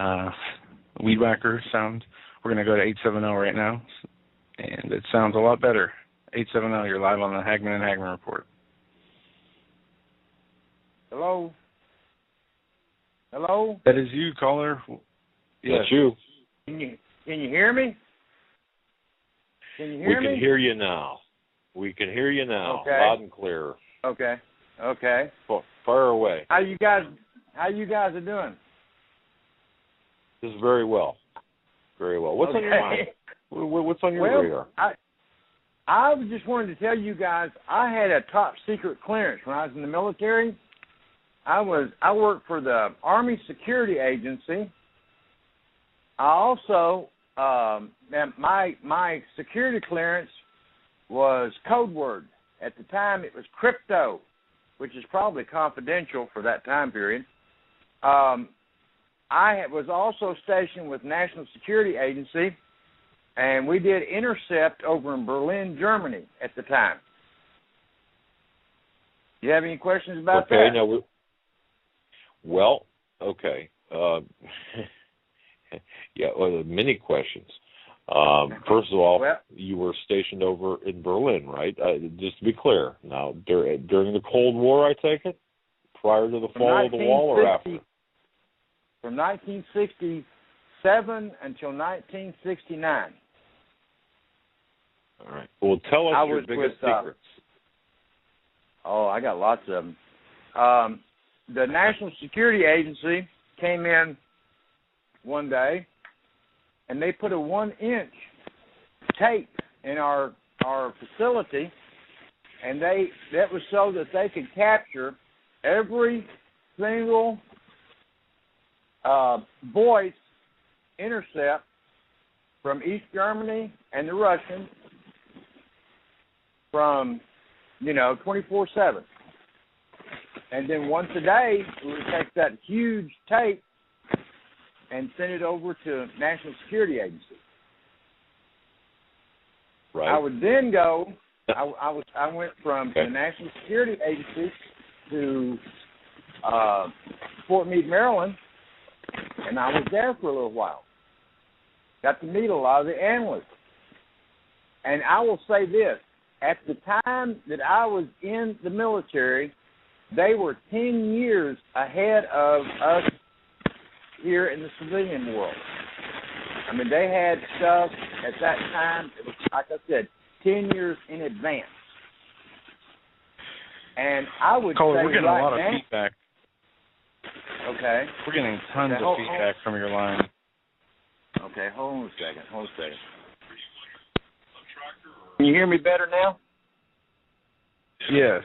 Weed Whacker sound. We're going to go to 870 right now, and it sounds a lot better. 870, you're live on the Hagmann and Hagmann Report. Hello? Hello? That is you, caller. Yes. That's you. Can you hear me? Can you hear me? We can hear you now. We can hear you now, okay. Loud and clear. Okay. Okay. Fire away. How you guys are doing? This is very well. Very well. What's on your mind? What's on your radar? I just wanted to tell you guys I had a top secret clearance when I was in the military. I worked for the Army Security Agency. I also my security clearance was code word. At the time, it was crypto, which is probably confidential for that time period. I was also stationed with National Security Agency, and we did intercept over in Berlin, Germany at the time. Do you have any questions about that? Okay, no. Well, okay. Many questions. First of all, you were stationed over in Berlin, right? Just to be clear. Now, during the Cold War, I take it? Prior to the fall of the wall or after? From 1967 until 1969. All right. Well, tell us your biggest secrets. I got lots of them. The National Security Agency came in one day, and they put a 1-inch tape in our facility, and that was so that they could capture every single voice intercept from East Germany and the Russians from, 24/7. And then once a day, we would take that huge tape and send it over to National Security Agency. Right. I would then go. I went from the National Security Agency to Fort Meade, Maryland, and I was there for a little while. Got to meet a lot of the analysts. And I will say this: at the time that I was in the military, they were 10 years ahead of us here in the civilian world. I mean, they had stuff at that time, it was, like I said, 10 years in advance. And I would say we're getting right a lot now, of feedback. Okay. We're getting tons of feedback from your line. Okay, hold on a second. Can you hear me better now? Yes.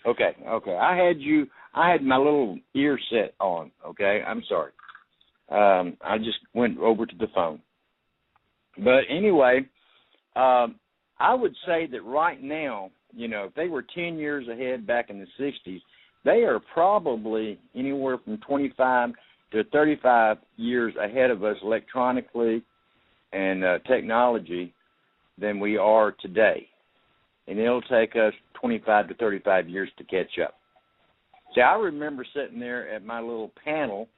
Okay. I had my little ear set on, okay? I'm sorry. I just went over to the phone. But anyway, I would say that right now, if they were 10 years ahead back in the 60s, they are probably anywhere from 25 to 35 years ahead of us electronically and technology than we are today. And it'll take us 25 to 35 years to catch up. See, I remember sitting there at my little panel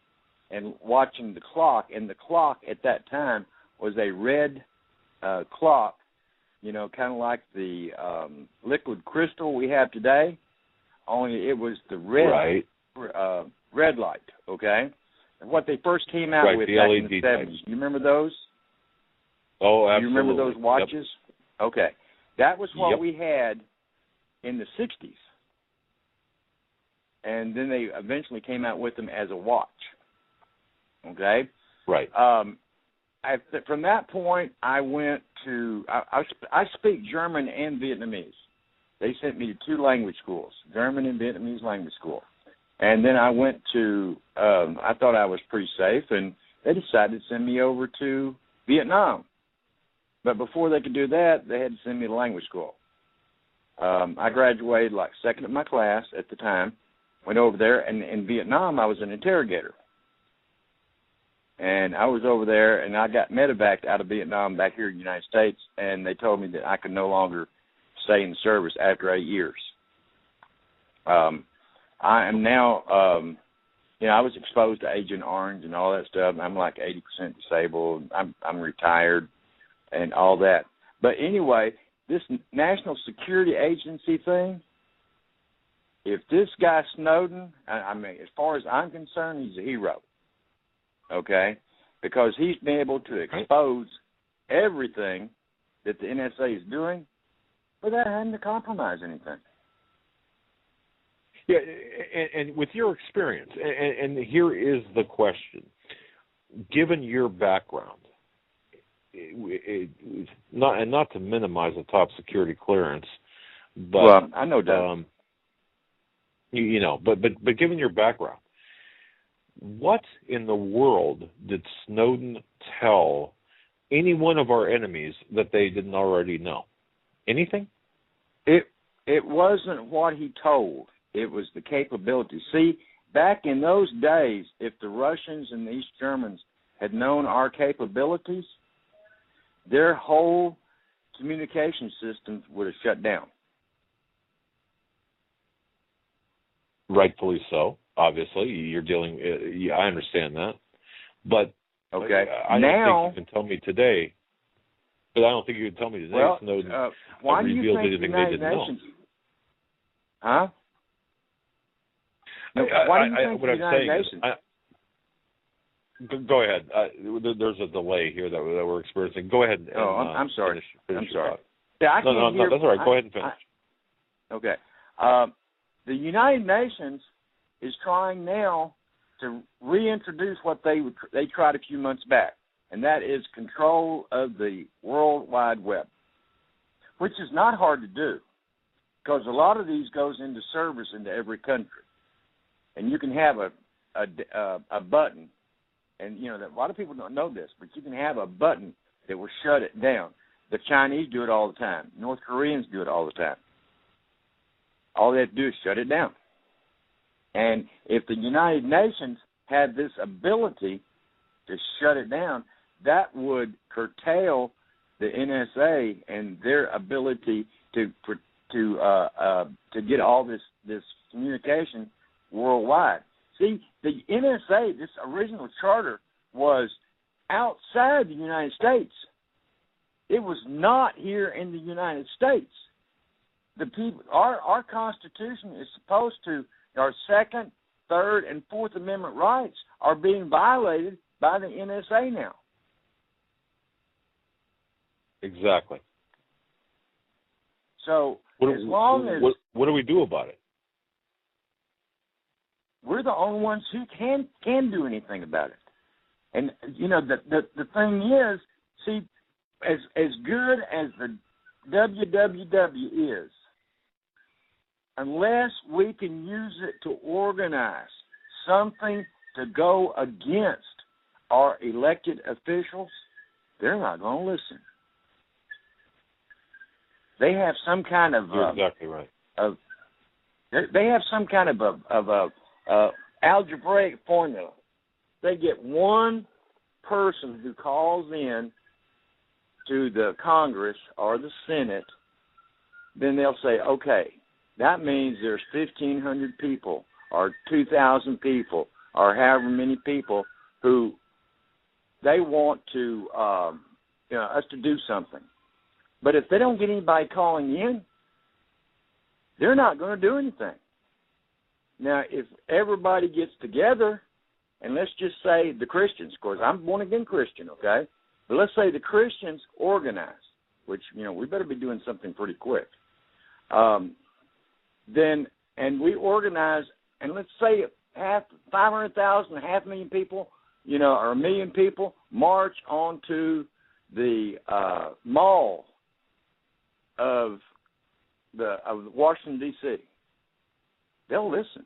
and watching the clock, and the clock at that time was a red clock, kind of like the liquid crystal we have today, only it was the red red light, okay? And what they first came out with back in the 70s. You remember those? Oh, absolutely. You remember those watches? Yep. Okay. That was what Yep. we had in the 60s. And then they eventually came out with them as a watch. Okay? Right. From that point, I went to, I speak German and Vietnamese. They sent me to 2 language schools, German and Vietnamese language school. And then I went to, I thought I was pretty safe, and they decided to send me over to Vietnam. But before they could do that, they had to send me to language school. I graduated like second in my class at the time, went over there, and in Vietnam I was an interrogator. And I was over there, and I got medevaced out of Vietnam back here in the United States, and they told me that I could no longer stay in the service after 8 years. I am now, I was exposed to Agent Orange and all that stuff. I'm like 80% disabled. I'm retired and all that. But anyway, this National Security Agency thing, if this guy Snowden, I mean, as far as I'm concerned, he's a hero, okay? Because he's been able to expose everything that the NSA is doing without having to compromise anything. Yeah, and with your experience, and here is the question. Given your background, not to minimize the top security clearance, but well, I know that. But given your background, what in the world did Snowden tell any one of our enemies that they didn't already know? Anything? It wasn't what he told. It was the capability. See, back in those days, if the Russians and the East Germans had known our capabilities, their whole communication systems would have shut down. Rightfully so. Obviously, you're dealing. I understand that, but okay, I don't think you can tell me today. But I don't think you can tell me today. Well, Snowden why do you revealed think anything the United they didn't Nations? know. Huh? No, why do you think what the I'm United saying Nations? Go ahead. There's a delay here that we're experiencing. Go ahead. And, I'm sorry. Finish I'm sorry. your thought. Yeah, I can't hear. That's all right. Go ahead and finish. Okay. The United Nations is trying now to reintroduce what they tried a few months back, and that is control of the World Wide Web, which is not hard to do because a lot of these goes into service into every country, and you can have a button, and a lot of people don't know this, but you can have a button that will shut it down. The Chinese do it all the time. North Koreans do it all the time. All they have to do is shut it down. And if the United Nations had this ability to shut it down, that would curtail the NSA and their ability to get all this communication worldwide. See, the NSA, this original charter, was outside the United States. It was not here in the United States. The people, our Constitution is supposed to, our Second, Third, and Fourth Amendment rights are being violated by the NSA now. Exactly. So what do we do about it? We're the only ones who can do anything about it. And the thing is, see, as good as the WWW is, unless we can use it to organize something to go against our elected officials, they're not going to listen. They have some kind of You're exactly right. They have some kind of algebraic formula. They get one person who calls in to the Congress or the Senate, then they'll say, okay, that means there's 1,500 people or 2,000 people or however many people who they want to us to do something. But if they don't get anybody calling in, they're not going to do anything. Now, if everybody gets together, and let's just say the Christians, of course, I'm born-again Christian, okay? But let's say the Christians organize, which, we better be doing something pretty quick. Then, and we organize, and let's say 500,000, 500,000 people, or 1 million people march onto the mall of Washington, D.C. They'll listen.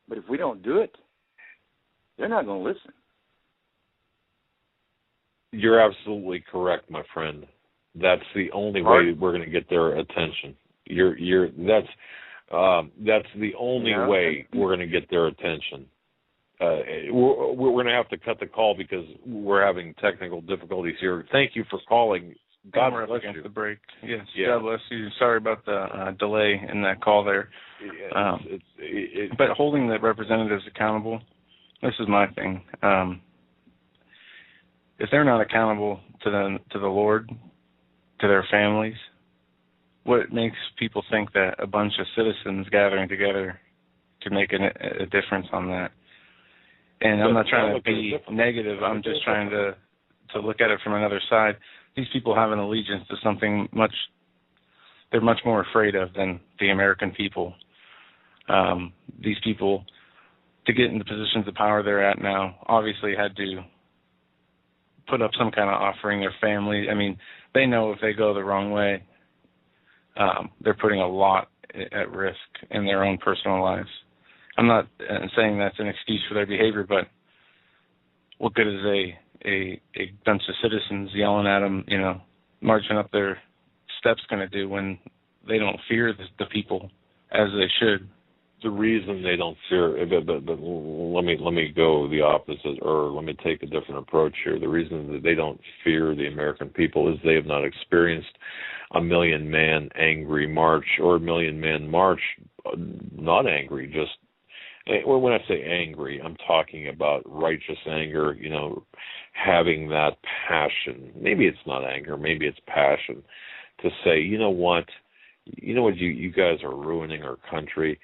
But if we don't do it, they're not going to listen. You're absolutely correct, my friend. That's the only way we're going to get their attention. That's the only way we're going to get their attention. we're going to have to cut the call because we're having technical difficulties here. Thank you for calling. God bless you. The break. Yes. Yeah. God bless you. Sorry about the delay in that call there. But holding the representatives accountable, this is my thing. If they're not accountable to the Lord, to their families, what makes people think that a bunch of citizens gathering together could make a difference on that? And I'm not trying to be negative. I'm just trying to look at it from another side. These people have an allegiance to something they're much more afraid of than the American people. These people, to get in the positions of power they're at now, obviously had to put up some kind of offering. Their family, I mean, they know if they go the wrong way, they're putting a lot at risk in their own personal lives. I'm not saying that's an excuse for their behavior, but what good is a bunch of citizens yelling at them, marching up their steps going to do when they don't fear the people as they should? The reason they don't fear, but let me go the opposite, or let me take a different approach here. The reason that they don't fear the American people is they have not experienced a million-man angry march, or a million-man march, not angry, just, well, when I say angry, I'm talking about righteous anger, having that passion. Maybe it's not anger, maybe it's passion, to say, you know what, you guys are ruining our country.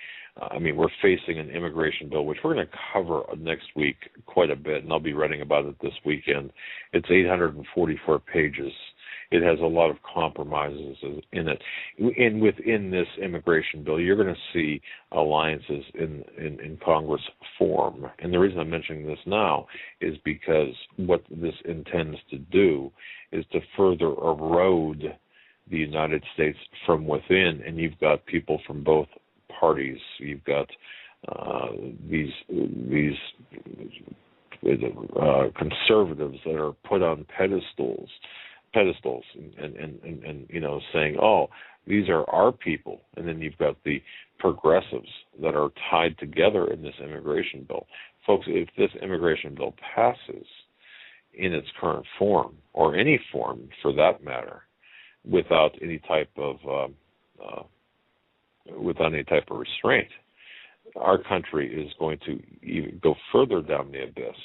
We're facing an immigration bill, which we're going to cover next week quite a bit, and I'll be writing about it this weekend. It's 844 pages. It has a lot of compromises in it. And within this immigration bill, you're going to see alliances in Congress form. And the reason I'm mentioning this now is because what this intends to do is to further erode the United States from within. And you've got people from both parties. You've got these conservatives that are put on pedestals and saying, oh, these are our people. And then you've got the progressives that are tied together in this immigration bill. Folks, if this immigration bill passes in its current form, or any form for that matter, without any type of restraint, our country is going to even go further down the abyss.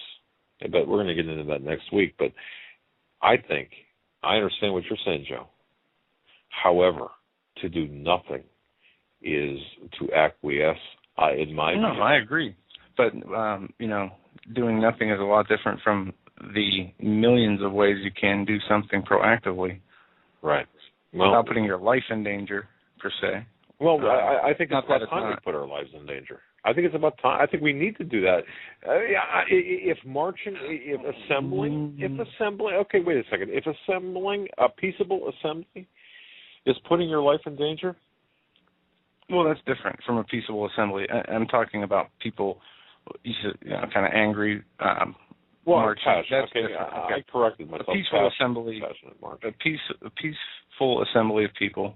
But we're going to get into that next week. But I understand what you're saying, Joe. However, to do nothing is to acquiesce, in my view. No, I agree. But, doing nothing is a lot different from the millions of ways you can do something proactively. Right. Well, without putting your life in danger, per se. Well, I think it's about time we put our lives in danger. I think it's about time. I think we need to do that. If assembling, okay, wait a second. If assembling, a peaceable assembly is putting your life in danger? Well, that's different from a peaceable assembly. I'm talking about people, kind of angry, marching. That's okay, I corrected myself. A peaceful assembly, a peaceful assembly of people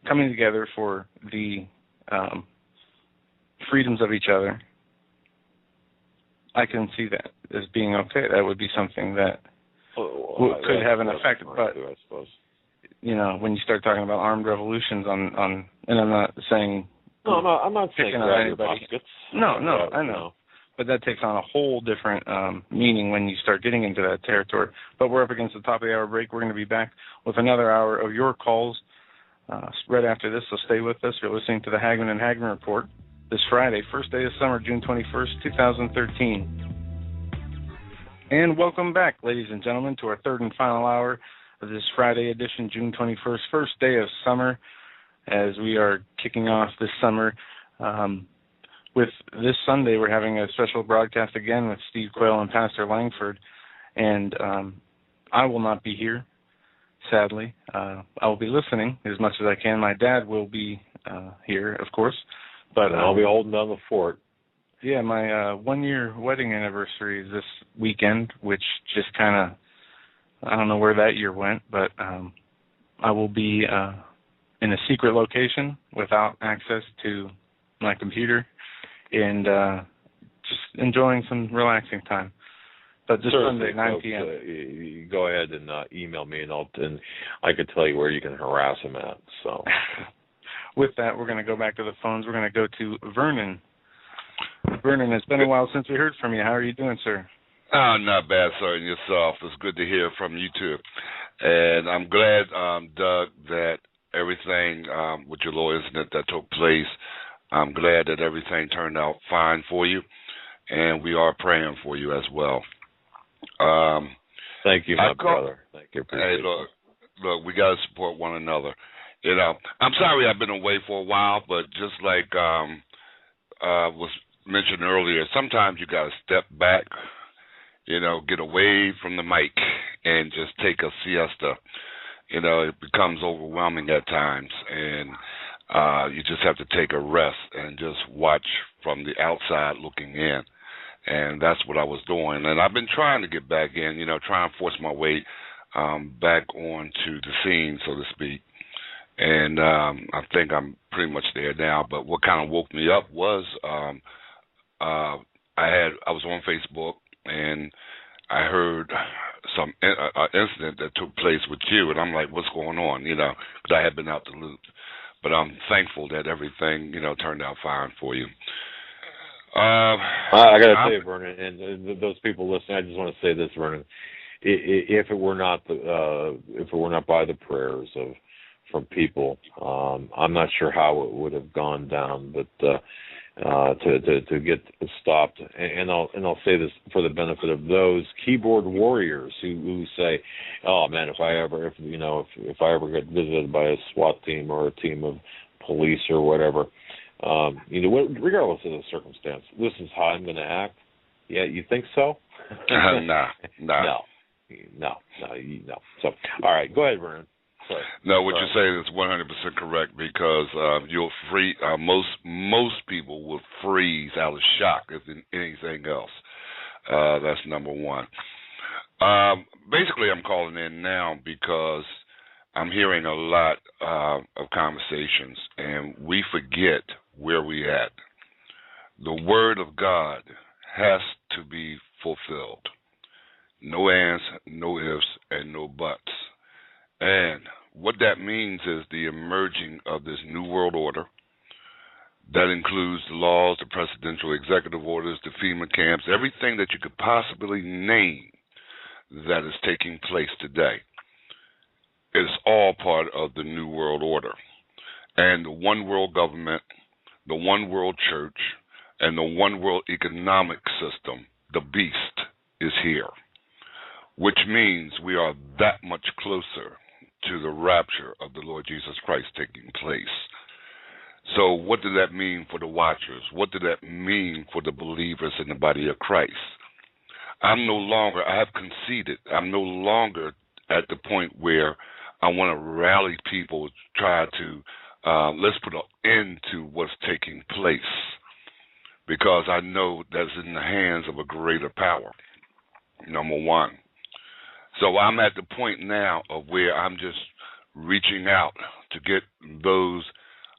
coming together for the freedoms of each other. I can see that as being okay. That would be something that could have an effect. But I suppose, when you start talking about armed revolutions on, and I'm not saying I'm not saying anybody. No, I know. But that takes on a whole different meaning when you start getting into that territory. But we're up against the top of the hour break. We're going to be back with another hour of your calls right after this, so stay with us. You're listening to the Hagmann and Hagmann Report this Friday, first day of summer, June 21st, 2013. And welcome back, ladies and gentlemen, to our third and final hour of this Friday edition, June 21st, first day of summer, as we are kicking off this summer. With this Sunday, we're having a special broadcast again with Steve Quayle and Pastor Langford, and I will not be here, sadly. I will be listening as much as I can. My dad will be here, of course. But I'll be holding down the fort. Yeah, my one-year wedding anniversary is this weekend, which just kind of, I don't know where that year went, but I will be in a secret location without access to my computer, and just enjoying some relaxing time. But this Sunday, 9 p.m. You go ahead and email me, and I could tell you where you can harass him at. So, with that, we're going to go back to the phones. We're going to go to Vernon. Vernon, it's been a while since we heard from you. How are you doing, sir? Not bad, sir, and yourself. It's good to hear from you, too. And I'm glad, Doug, that everything with your little incident that took place, I'm glad that everything turned out fine for you, and we are praying for you as well. Thank you, my brother. Thank you. Hey, look, we got to support one another. You know, I'm sorry I've been away for a while, but just like was mentioned earlier, sometimes you got to step back, you know, get away from the mic and just take a siesta. You know, it becomes overwhelming at times, and you just have to take a rest and just watch from the outside looking in. And that's what I was doing. And I've been trying to get back in, you know, trying to force my way back onto the scene, so to speak. And I think I'm pretty much there now. But what kind of woke me up was I was on Facebook, and I heard some incident that took place with you, and I'm like, what's going on, you know, because I had been out the loop. But I'm thankful that everything, you know, turned out fine for you. I got to tell you, Vernon, and those people listening, I just want to say this, Vernon. If it were not by the prayers from people, I'm not sure how it would have gone down. But to get stopped, and I'll say this for the benefit of those keyboard warriors who say, "Oh man, if I ever get visited by a SWAT team or a team of police or whatever." Regardless of the circumstance, this is how I'm going to act. Yeah, you think so? No. So, all right, go ahead, Vernon. Sorry. No, what you're saying is 100% correct, because you'll free most people will freeze out of shock if anything else. That's number one. Basically, I'm calling in now because I'm hearing a lot of conversations, and we forget where we at. The Word of God has to be fulfilled. No ands, no ifs, and no buts. And what that means is the emerging of this New World Order. That includes the laws, the presidential executive orders, the FEMA camps, everything that you could possibly name that is taking place today. It's all part of the New World Order. And the one world government, the one world church, and the one world economic system, the beast, is here, which means we are that much closer to the rapture of the Lord Jesus Christ taking place. So what does that mean for the watchers? What does that mean for the believers in the body of Christ? I have conceded. I'm no longer at the point where I want to rally people, try to let's put an end to what's taking place, because I know that's in the hands of a greater power, number one. So I'm at the point now of where I'm just reaching out to get those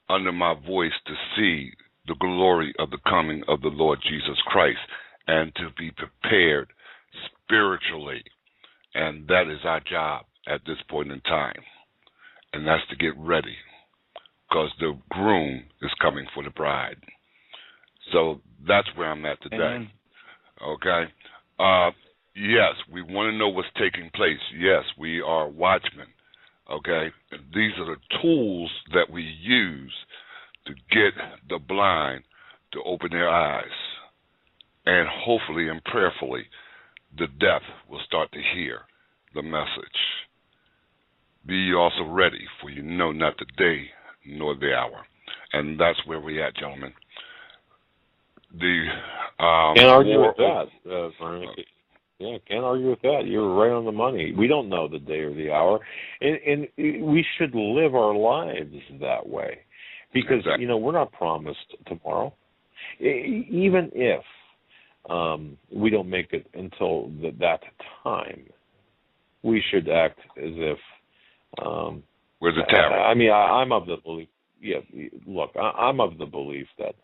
under my voice to see the glory of the coming of the Lord Jesus Christ and to be prepared spiritually. And that is our job at this point in time. And that's to get ready, because the groom is coming for the bride. So that's where I'm at today. Amen. Okay? Yes, we want to know what's taking place. Yes, we are watchmen. Okay? And these are the tools that we use to get the blind to open their eyes. And hopefully and prayerfully, the deaf will start to hear the message. Be ye also ready, for you know not the day nor the hour. And that's where we're at, gentlemen. Can't argue with that, Frank. Yeah, can't argue with that. You're right on the money. We don't know the day or the hour, and we should live our lives that way, because exactly. We're not promised tomorrow. Even if we don't make it until that time, we should act as if we're the terror. I'm of the belief. Yeah, look, I'm of the belief that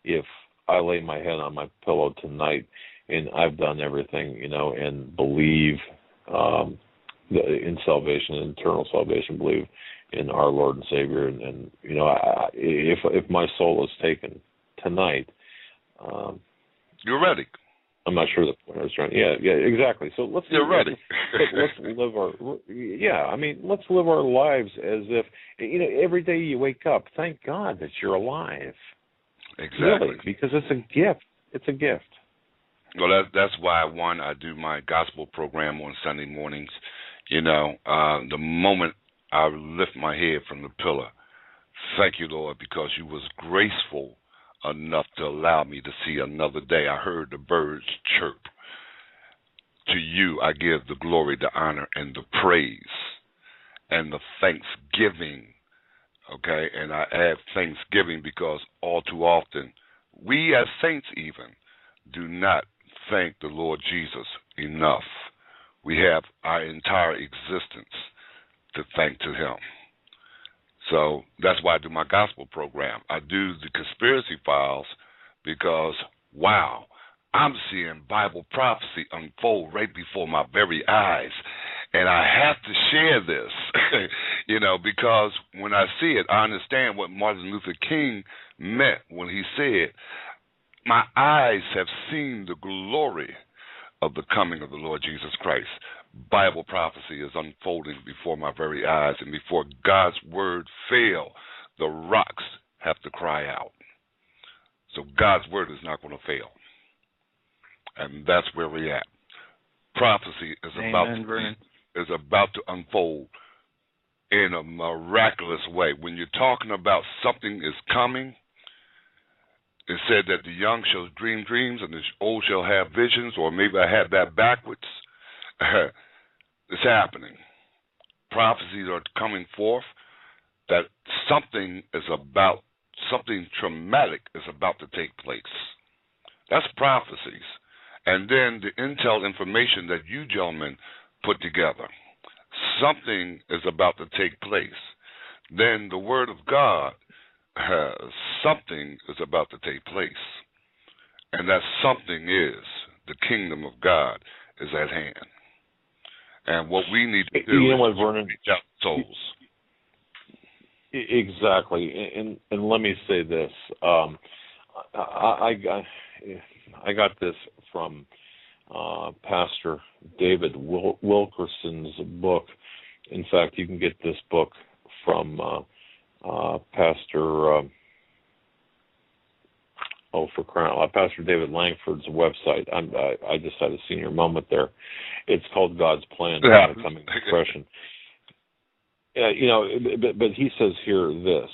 if I lay my head on my pillow tonight, and I've done everything, and believe in salvation, eternal salvation, believe in our Lord and Savior, and if my soul is taken tonight, you're ready. I'm not sure the point I was trying. Yeah, exactly. So You're ready. let's live our. Yeah, I mean, let's live our lives as if every day you wake up. Thank God that you're alive. Exactly. Really, because it's a gift. It's a gift. Well, that's why I do my gospel program on Sunday mornings. The moment I lift my head from the pillow, thank you, Lord, because you was graceful enough to allow me to see another day. I heard the birds chirp. To you, I give the glory, the honor, and the praise, and the thanksgiving. Okay, and I add thanksgiving because all too often, we as saints even do not thank the Lord Jesus enough. We have our entire existence to thank to him. So that's why I do my gospel program. I do the conspiracy files because, wow, I'm seeing Bible prophecy unfold right before my very eyes. And I have to share this, because when I see it, I understand what Martin Luther King meant when he said, my eyes have seen the glory of the coming of the Lord Jesus Christ. Bible prophecy is unfolding before my very eyes, and before God's word fail, the rocks have to cry out. So God's word is not going to fail. And that's where we're at. Prophecy is about to unfold in a miraculous way. When you're talking about something is coming, it said that the young shall dream dreams and the old shall have visions, or maybe I had that backwards. It's happening. Prophecies are coming forth that something traumatic is about to take place. That's prophecies. And then the intel information that you gentlemen put together. Something is about to take place. Then the word of God, something is about to take place. And that something is the kingdom of God is at hand. And what we need to do is Vernon, reach out souls. Exactly. And let me say this. I got this from Pastor David Wilkerson's book. In fact, you can get this book from Pastor Pastor David Langford's website. I just had a senior moment there. It's called God's Plan for the Coming Depression. But he says here this.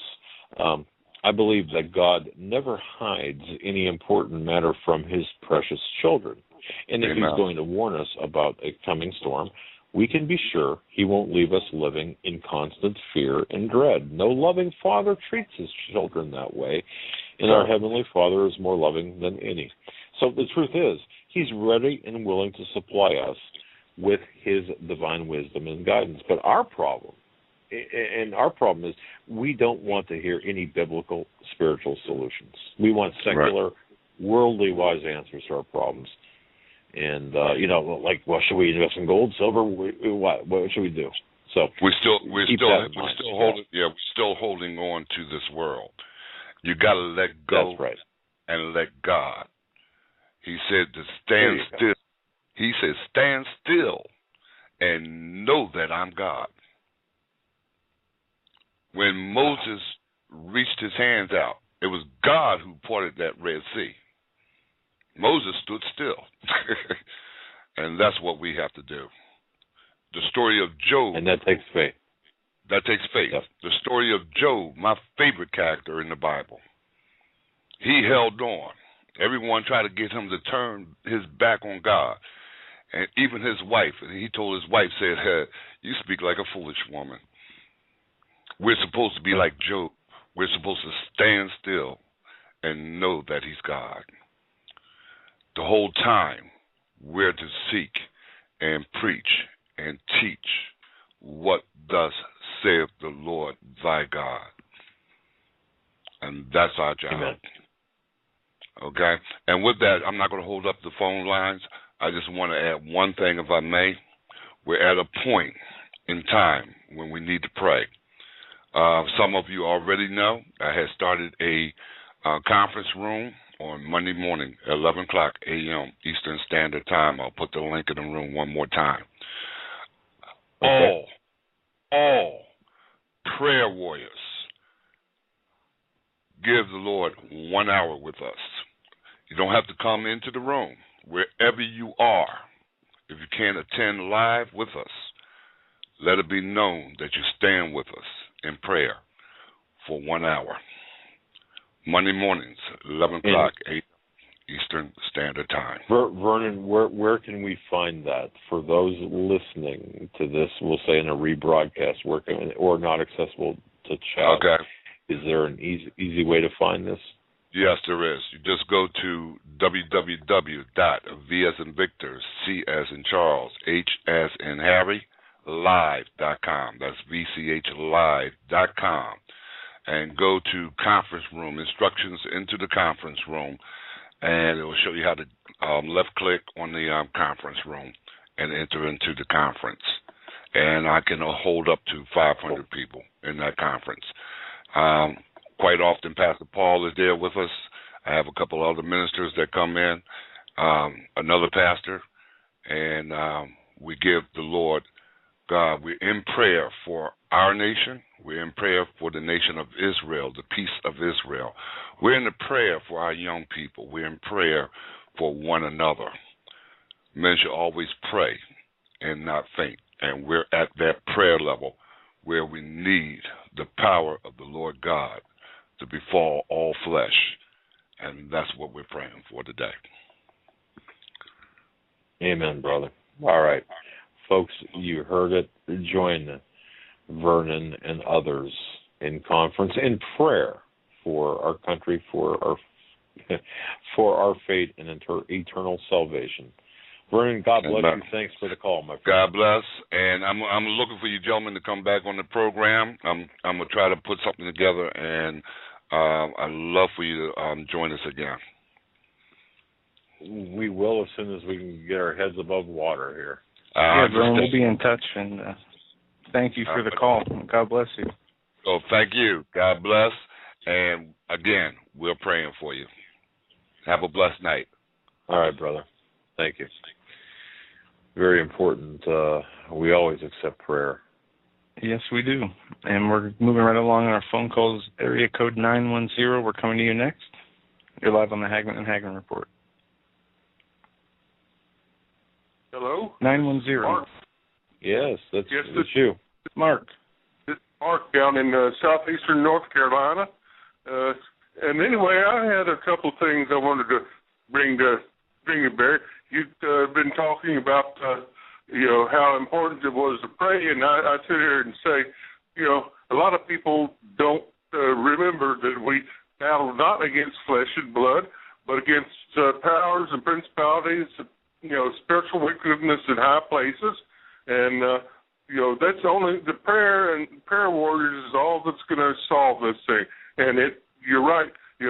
I believe that God never hides any important matter from his precious children. And if he's going to warn us about a coming storm, we can be sure he won't leave us living in constant fear and dread. No loving father treats his children that way, and our Heavenly Father is more loving than any. So the truth is, he's ready and willing to supply us with his divine wisdom and guidance. But our problem is we don't want to hear any biblical spiritual solutions. We want secular, worldly wise answers to our problems. And well, should we invest in gold, silver? What should we do? So we're still holding on to this world. You got to let go. That's right. And let God. He said to stand still. He said, stand still and know that I'm God. When Moses reached his hands out, it was God who parted that Red Sea. Moses stood still. And that's what we have to do. The story of Job. And that takes faith. That takes faith. Yep. The story of Job, my favorite character in the Bible. He held on. Everyone tried to get him to turn his back on God. And even his wife, he told his wife, said, hey, you speak like a foolish woman. We're supposed to be like Job. We're supposed to stand still and know that he's God. The whole time, we're to seek and preach and teach what thus saith the Lord thy God. And that's our job. Amen. Okay? And with that, I'm not going to hold up the phone lines. I just want to add one thing, if I may. We're at a point in time when we need to pray. Some of you already know I had started a conference room on Monday morning at 11 o'clock a.m. Eastern Standard Time. I'll put the link in the room one more time. Okay. All prayer warriors, give the Lord 1 hour with us. You don't have to come into the room. Wherever you are, if you can't attend live with us, let it be known that you stand with us in prayer for 1 hour. Monday mornings, 11 o'clock, 8 Eastern Standard Time. Vernon, where can we find that? For those listening to this, we'll say in a rebroadcast, or not accessible to chat. Okay. Is there an easy way to find this? Yes, there is. You just go to www.v as in Victor, C as in Charles, H as in Harry, live.com. That's vchlive.com. And go to conference room, instructions into the conference room, and it will show you how to left click on the conference room and enter into the conference. And I can hold up to 500 people in that conference. Quite often, Pastor Paul is there with us. I have a couple other ministers that come in, another pastor, and we give the Lord God. We're in prayer for our nation. We're in prayer for the nation of Israel, the peace of Israel. We're in the prayer for our young people. We're in prayer for one another. Men should always pray and not faint. And we're at that prayer level where we need the power of the Lord God to befall all flesh. And that's what we're praying for today. Amen, brother. All right. Folks, you heard it. Join Vernon and others in conference in prayer for our country, for our fate and eternal salvation. Vernon, God bless you. Thanks for the call, my friend. God bless. And I'm looking for you gentlemen to come back on the program. I'm going to try to put something together, and I'd love for you to join us again. We will as soon as we can get our heads above water here. Vernon, we'll be in touch, and thank you for the call. God bless you. Oh, thank you. God bless. And again, we're praying for you. Have a blessed night. All right, brother. Thank you. Very important. We always accept prayer. Yes, we do. And we're moving right along. Our phone calls, area code 910. We're coming to you next. You're live on the Hagmann and Hagmann Report. Hello? 910. Mark. Yes, that's you. Mark. This is Mark down in southeastern North Carolina. And anyway, I had a couple things I wanted to bring to bear. You've been talking about, how important it was to pray, and I sit here and say, a lot of people don't remember that we battle not against flesh and blood, but against powers and principalities, spiritual wickedness in high places, and that's only the prayer and prayer warriors is all that's going to solve this thing. And you're right, we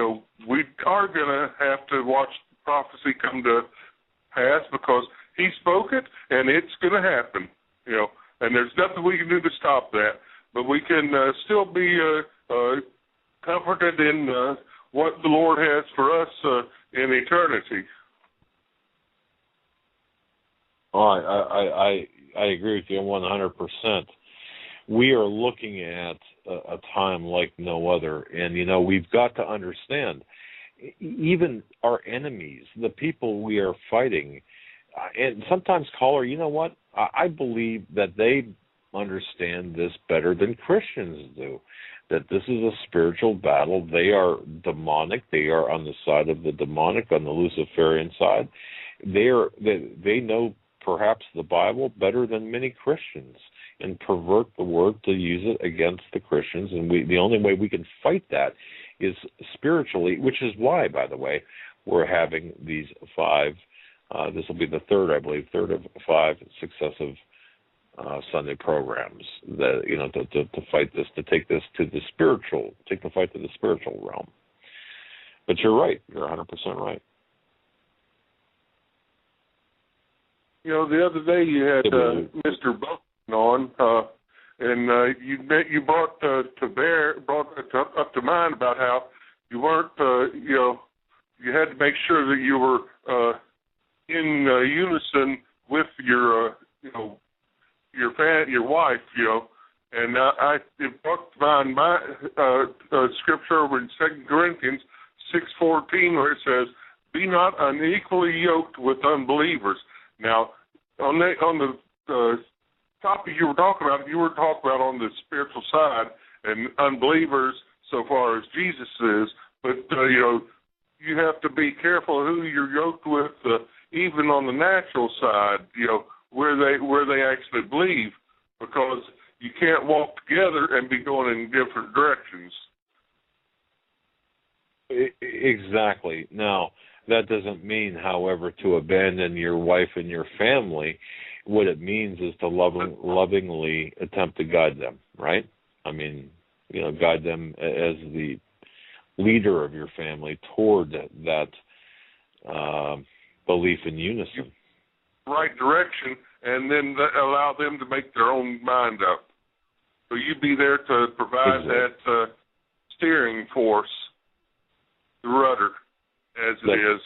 are going to have to watch prophecy come to pass because he spoke it, and it's going to happen, and there's nothing we can do to stop that. But we can still be comforted in what the Lord has for us in eternity. Oh, I agree with you 100%. We are looking at a time like no other, and we've got to understand, even our enemies, the people we are fighting, and sometimes, caller, you know what? I believe that they understand this better than Christians do, that this is a spiritual battle. They are demonic. They are on the side of the demonic, on the Luciferian side. They know perhaps the Bible better than many Christians and pervert the word to use it against the Christians. And the only way we can fight that is spiritually, which is why, by the way, we're having these 5, this will be the third, I believe, of 5 successive Sunday programs that, to fight this, to take this to the spiritual, take the fight to the spiritual realm. But you're right. You're 100% right. You know, the other day you had Mr. Buckman on, and you brought up to mind about how you weren't, you had to make sure that you were in unison with your wife, and it brought to mind my scripture over in 2 Corinthians 6:14, where it says, "Be not unequally yoked with unbelievers." Now, on the topic you were talking about on the spiritual side and unbelievers so far as Jesus is, but you have to be careful who you're yoked with, even on the natural side, where they actually believe, because you can't walk together and be going in different directions. Exactly. Now, that doesn't mean, however, to abandon your wife and your family. What it means is to lovingly attempt to guide them, right? I mean, guide them as the leader of your family toward that belief in unison. Right direction, and then allow them to make their own mind up. So you be there to provide that steering force, the rudder, as it is.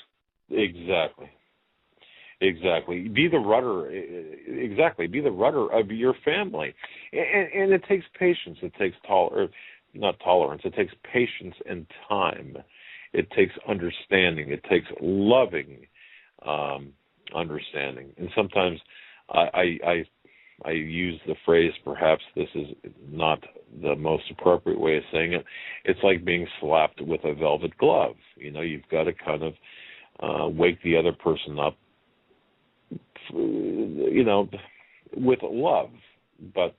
Exactly. Be the rudder. Exactly. Be the rudder of your family, and it takes patience. It takes not tolerance. It takes patience and time. It takes understanding. It takes loving understanding. And sometimes I use the phrase, perhaps this is not the most appropriate way of saying it. It's like being slapped with a velvet glove. You've got to kind of wake the other person up, with love, but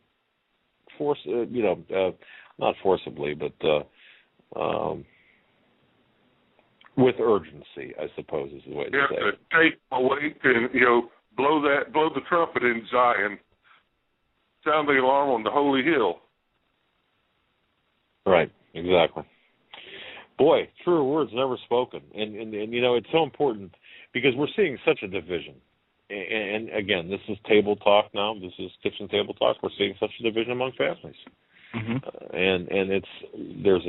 not forcibly, but with urgency, I suppose is the way to say it. You have to take awake and blow the trumpet in Zion, sound the alarm on the holy hill. Right, exactly. Boy, truer words never spoken, and it's so important because we're seeing such a division. And again, this is table talk now. This is kitchen table talk. We're seeing such a division among families, and there's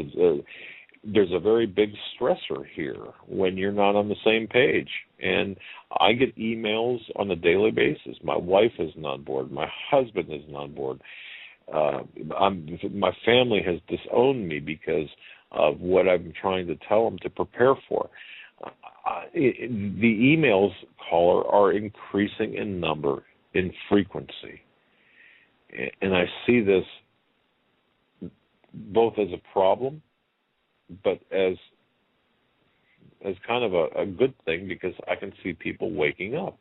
a very big stressor here when you're not on the same page. And I get emails on a daily basis. My wife isn't on board. My husband isn't on board. My family has disowned me because of what I'm trying to tell them to prepare for. The emails, caller, are increasing in number, in frequency. And I see this both as a problem, but as kind of a good thing, because I can see people waking up.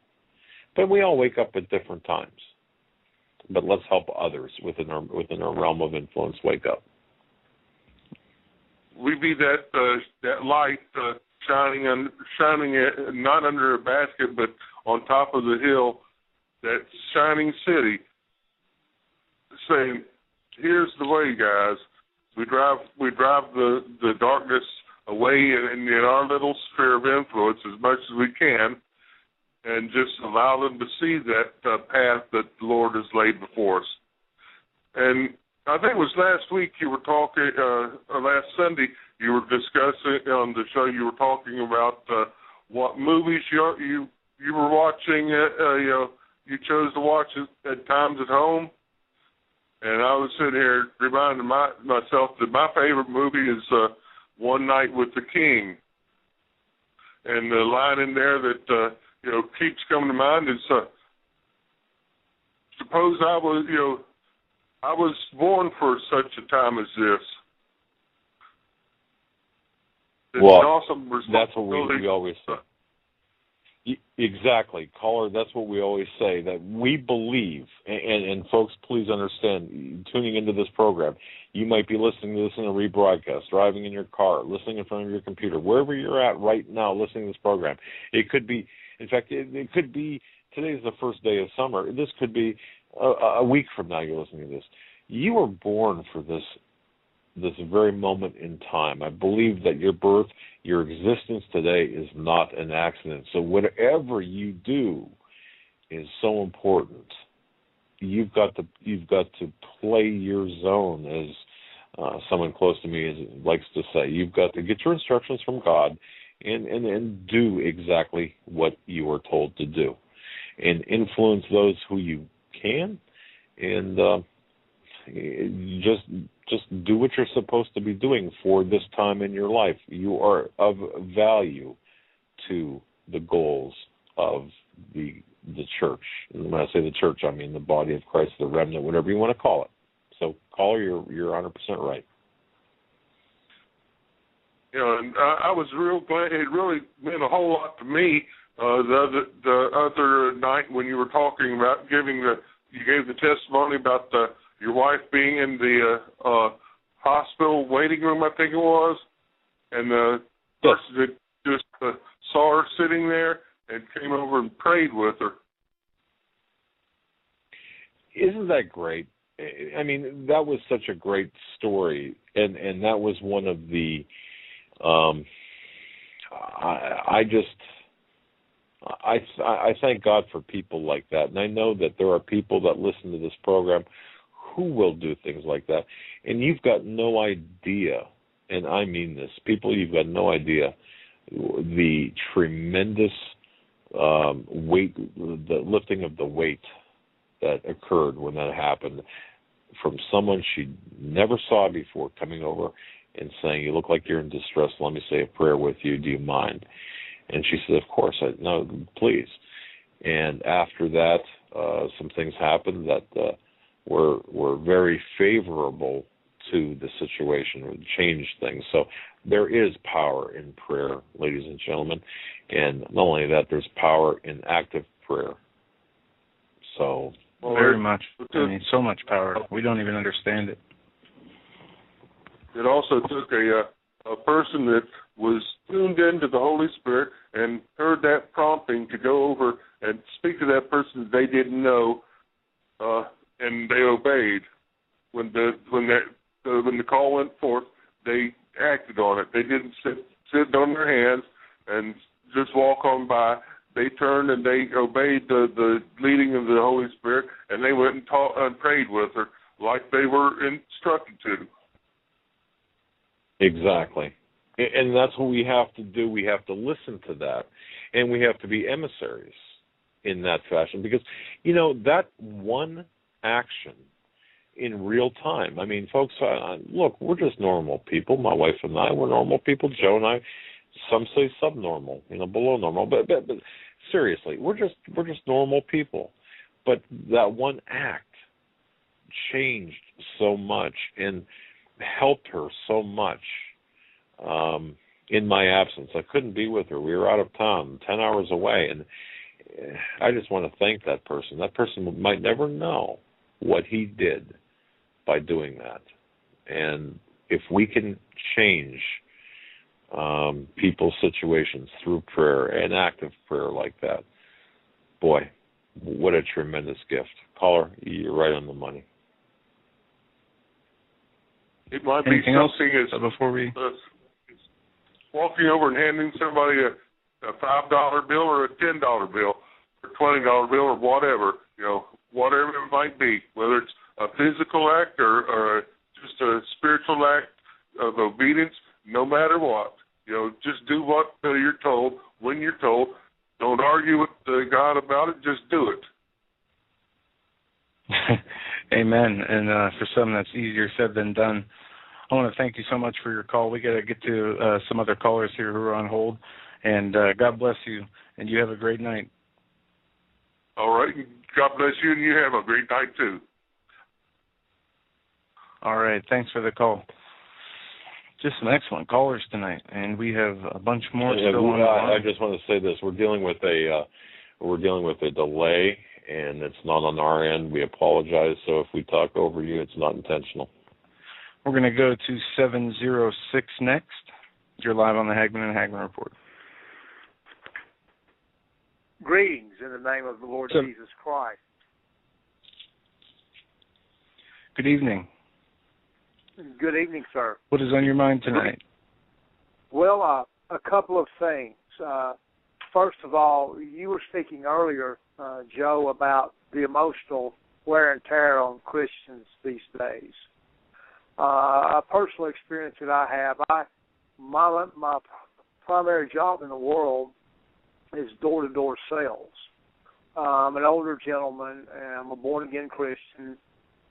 But we all wake up at different times. But let's help others within our realm of influence wake up. We be that light shining not under a basket, but on top of the hill, that shining city, saying, "Here's the way, guys. We drive the darkness away in our little sphere of influence as much as we can, and just allow them to see that path that the Lord has laid before us." And I think it was last week you were talking, or last Sunday you were discussing on the show. You were talking about what movies you were watching. You chose to watch at times at home. And I was sitting here reminding myself that my favorite movie is One Night with the King. And the line in there that keeps coming to mind is, suppose I was born for such a time as this. That's what we always say. Exactly, caller, that's what we always say, that we believe, and folks, please understand, tuning into this program, you might be listening to this in a rebroadcast, driving in your car, listening in front of your computer, wherever you're at right now listening to this program. It could be, in fact, it could be, today's the first day of summer, this could be a week from now you're listening to this. You were born for this this very moment in time. I believe that your birth, your existence today is not an accident. So whatever you do is so important. You've got to play your zone, as someone close to me likes to say. You've got to get your instructions from God and do exactly what you are told to do, and influence those who you can, and just do what you're supposed to be doing for this time in your life. You are of value to the goals of the church. And when I say the church, I mean the body of Christ, the remnant, whatever you want to call it. So, caller, you're 100% right. You know, and I was real glad. It really meant a whole lot to me the other night when you were talking about you gave the testimony about your wife being in the hospital waiting room, I think it was, and the person that just saw her sitting there and came over and prayed with her. Isn't that great? I mean, that was such a great story, and that was one of the. I thank God for people like that, and I know that there are people that listen to this program who will do things like that, and you've got no idea, and I mean this, people, you've got no idea the tremendous weight, the lifting of the weight that occurred when that happened from someone she never saw before coming over and saying, "You look like you're in distress. Let me say a prayer with you. Do you mind?" And she said, "Of course." I said, "No, please." And after that, some things happened that were very favorable to the situation, or changed things. So there is power in prayer, ladies and gentlemen. And not only that, there's power in active prayer. So very much. I mean, so much power. We don't even understand it. It also took a person that was tuned into the Holy Spirit and heard that prompting to go over and speak to that person that they didn't know, and they obeyed. When the call went forth, they acted on it. They didn't sit on their hands and just walk on by. They turned and they obeyed the leading of the Holy Spirit, and they went and taught and prayed with her like they were instructed to. Exactly. And that's what we have to do. We have to listen to that, and we have to be emissaries in that fashion, because, you know, that one action in real time. I mean, folks, look, we're just normal people. My wife and I, we're normal people. Joe and I, some say subnormal, below normal. But seriously, we're just normal people. But that one act changed so much and helped her so much in my absence. I couldn't be with her. We were out of town, 10 hours away, and I just want to thank that person. That person might never know what he did by doing that. And if we can change people's situations through prayer and active prayer like that, boy, what a tremendous gift. Caller, you're right on the money. It might be Anything something else as before we walking over and handing somebody a $5 bill or a $10 bill or $20 bill or whatever, whatever it might be, whether it's a physical act or just a spiritual act of obedience, no matter what. Just do what you're told when you're told. Don't argue with God about it. Just do it. Amen. And for some, that's easier said than done. I want to thank you so much for your call. We got to get to some other callers here who are on hold. And God bless you, and you have a great night. All right. God bless you, and you have a great night, too. All right. Thanks for the call. Just some excellent callers tonight, and we have a bunch more still on the line. I just want to say this: we're dealing with a delay, and it's not on our end. We apologize. So if we talk over you, it's not intentional. We're going to go to 706 next. You're live on the Hagmann and Hagmann Report. Greetings in the name of the Lord Jesus Christ. Good evening. Good evening, sir. What is on your mind tonight? Well, a couple of things. First of all, you were speaking earlier, Joe, about the emotional wear and tear on Christians these days. A personal experience that I have, my primary job in the world is door-to-door sales. I'm an older gentleman, and I'm a born-again Christian,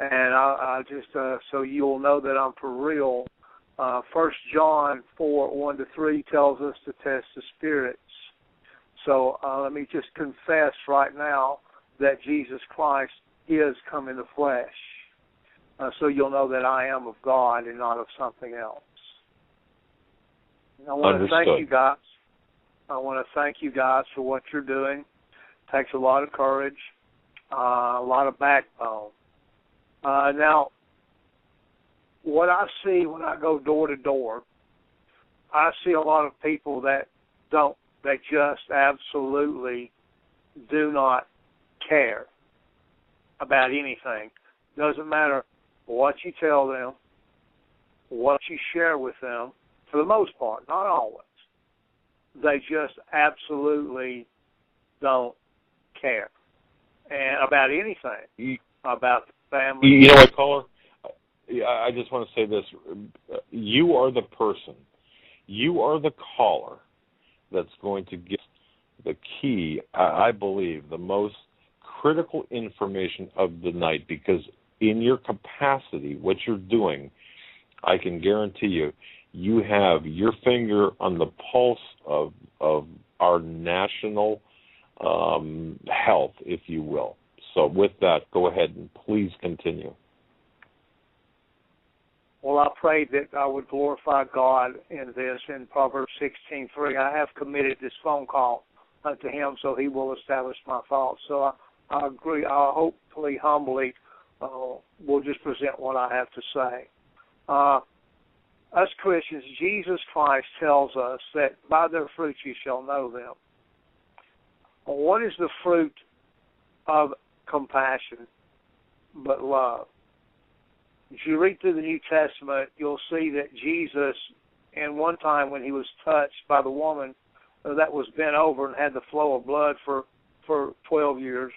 and I just, so you'll know that I'm for real, 1 John 4:1-3 tells us to test the spirits. So let me just confess right now that Jesus Christ is come in the flesh. So you'll know that I am of God and not of something else. And I want to thank you guys. I want to thank you guys for what you're doing. It takes a lot of courage, a lot of backbone. Now, what I see when I go door to door, I see a lot of people that just absolutely do not care about anything. Doesn't matter what you tell them, what you share with them, for the most part, not always. They just absolutely don't care and about anything, about the family. You know what, caller? I just want to say this. You are the person, you are the caller that's going to get the key, I believe, the most critical information of the night, because in your capacity, what you're doing, I can guarantee you, you have your finger on the pulse of our national health, if you will. So with that, go ahead and please continue. Well, I prayed that I would glorify God in this in Proverbs 16:3. I have committed this phone call unto him, so he will establish my thoughts. So I agree. I hopefully, humbly, will just present what I have to say. Us Christians, Jesus Christ tells us that by their fruits you shall know them. Well, what is the fruit of compassion but love? If you read through the New Testament, you'll see that Jesus, in one time when he was touched by the woman that was bent over and had the flow of blood for 12 years,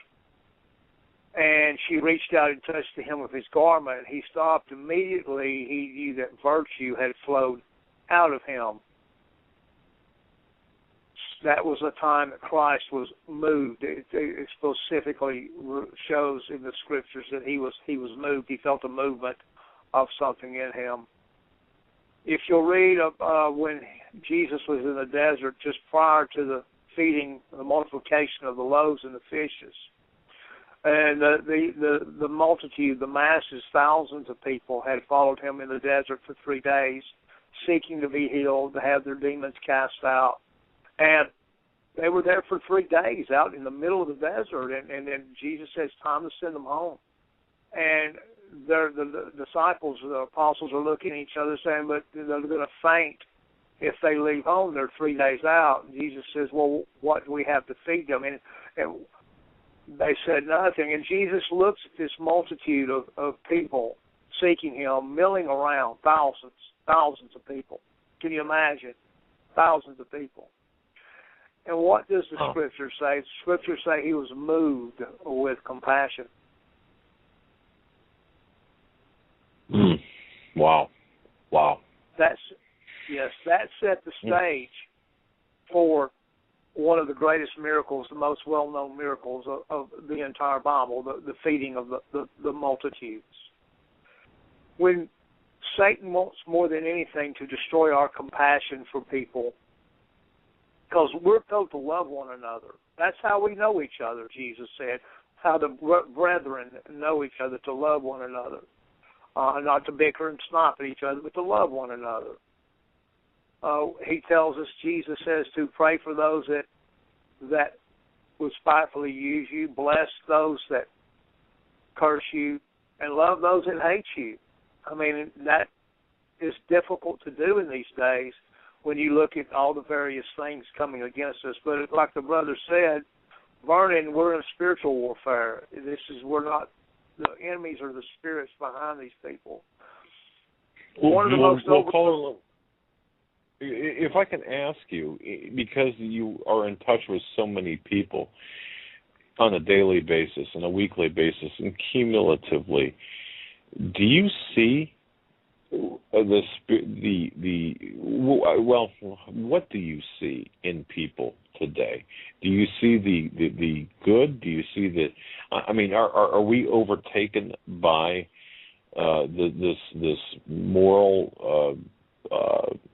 and she reached out and touched the hem of his garment, he stopped immediately. He knew that virtue had flowed out of him. That was a time that Christ was moved. It specifically shows in the scriptures that he was moved. He felt a movement of something in him. If you'll read when Jesus was in the desert, just prior to the feeding, the multiplication of the loaves and the fishes, and the multitude, the masses, thousands of people had followed him in the desert for 3 days, seeking to be healed, to have their demons cast out. And they were there for 3 days out in the middle of the desert, and then Jesus says, time to send them home. And the disciples, the apostles are looking at each other saying, but they're going to faint if they leave home. They're 3 days out. And Jesus says, well, what do we have to feed them? And they said nothing. And Jesus looks at this multitude of people seeking him, milling around, thousands of people. Can you imagine? Thousands of people. And what does the Scripture say? The Scripture say he was moved with compassion. Wow. That set the stage for one of the greatest miracles, the most well-known miracles of the entire Bible, the feeding of the multitudes. When Satan wants more than anything to destroy our compassion for people, because we're told to love one another. That's how we know each other, Jesus said, how the brethren know each other, to love one another. Not to bicker and snap at each other, but to love one another. He tells us, Jesus says, to pray for those that would spitefully use you, bless those that curse you, and love those that hate you. I mean, that is difficult to do in these days when you look at all the various things coming against us. But like the brother said, Vernon, we're in spiritual warfare. We're not, the enemies are the spirits behind these people. One of the most caller, if I can ask you, because you are in touch with so many people on a daily basis and a weekly basis and cumulatively, do you see what do you see in people today? Do you see the good? Do you see the? I mean, are we overtaken by this moral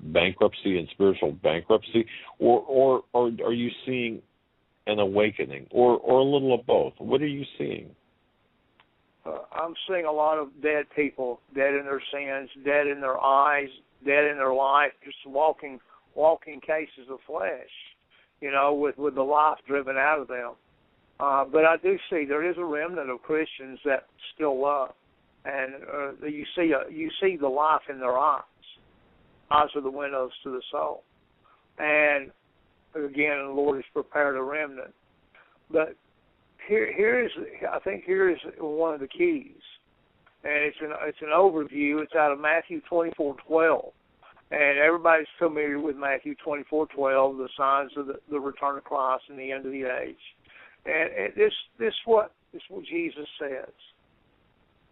bankruptcy and spiritual bankruptcy, or are you seeing an awakening, or a little of both? What are you seeing? I'm seeing a lot of dead people, dead in their sins, dead in their eyes, dead in their life, just walking cases of flesh, with the life driven out of them. But I do see there is a remnant of Christians that still love, and you see the life in their eyes. Eyes are the windows to the soul, and again, the Lord has prepared a remnant. But here is one of the keys, and it's an overview. It's out of Matthew 24:12, and everybody's familiar with Matthew 24:12, the signs of the return of Christ and the end of the age. And this is what Jesus says: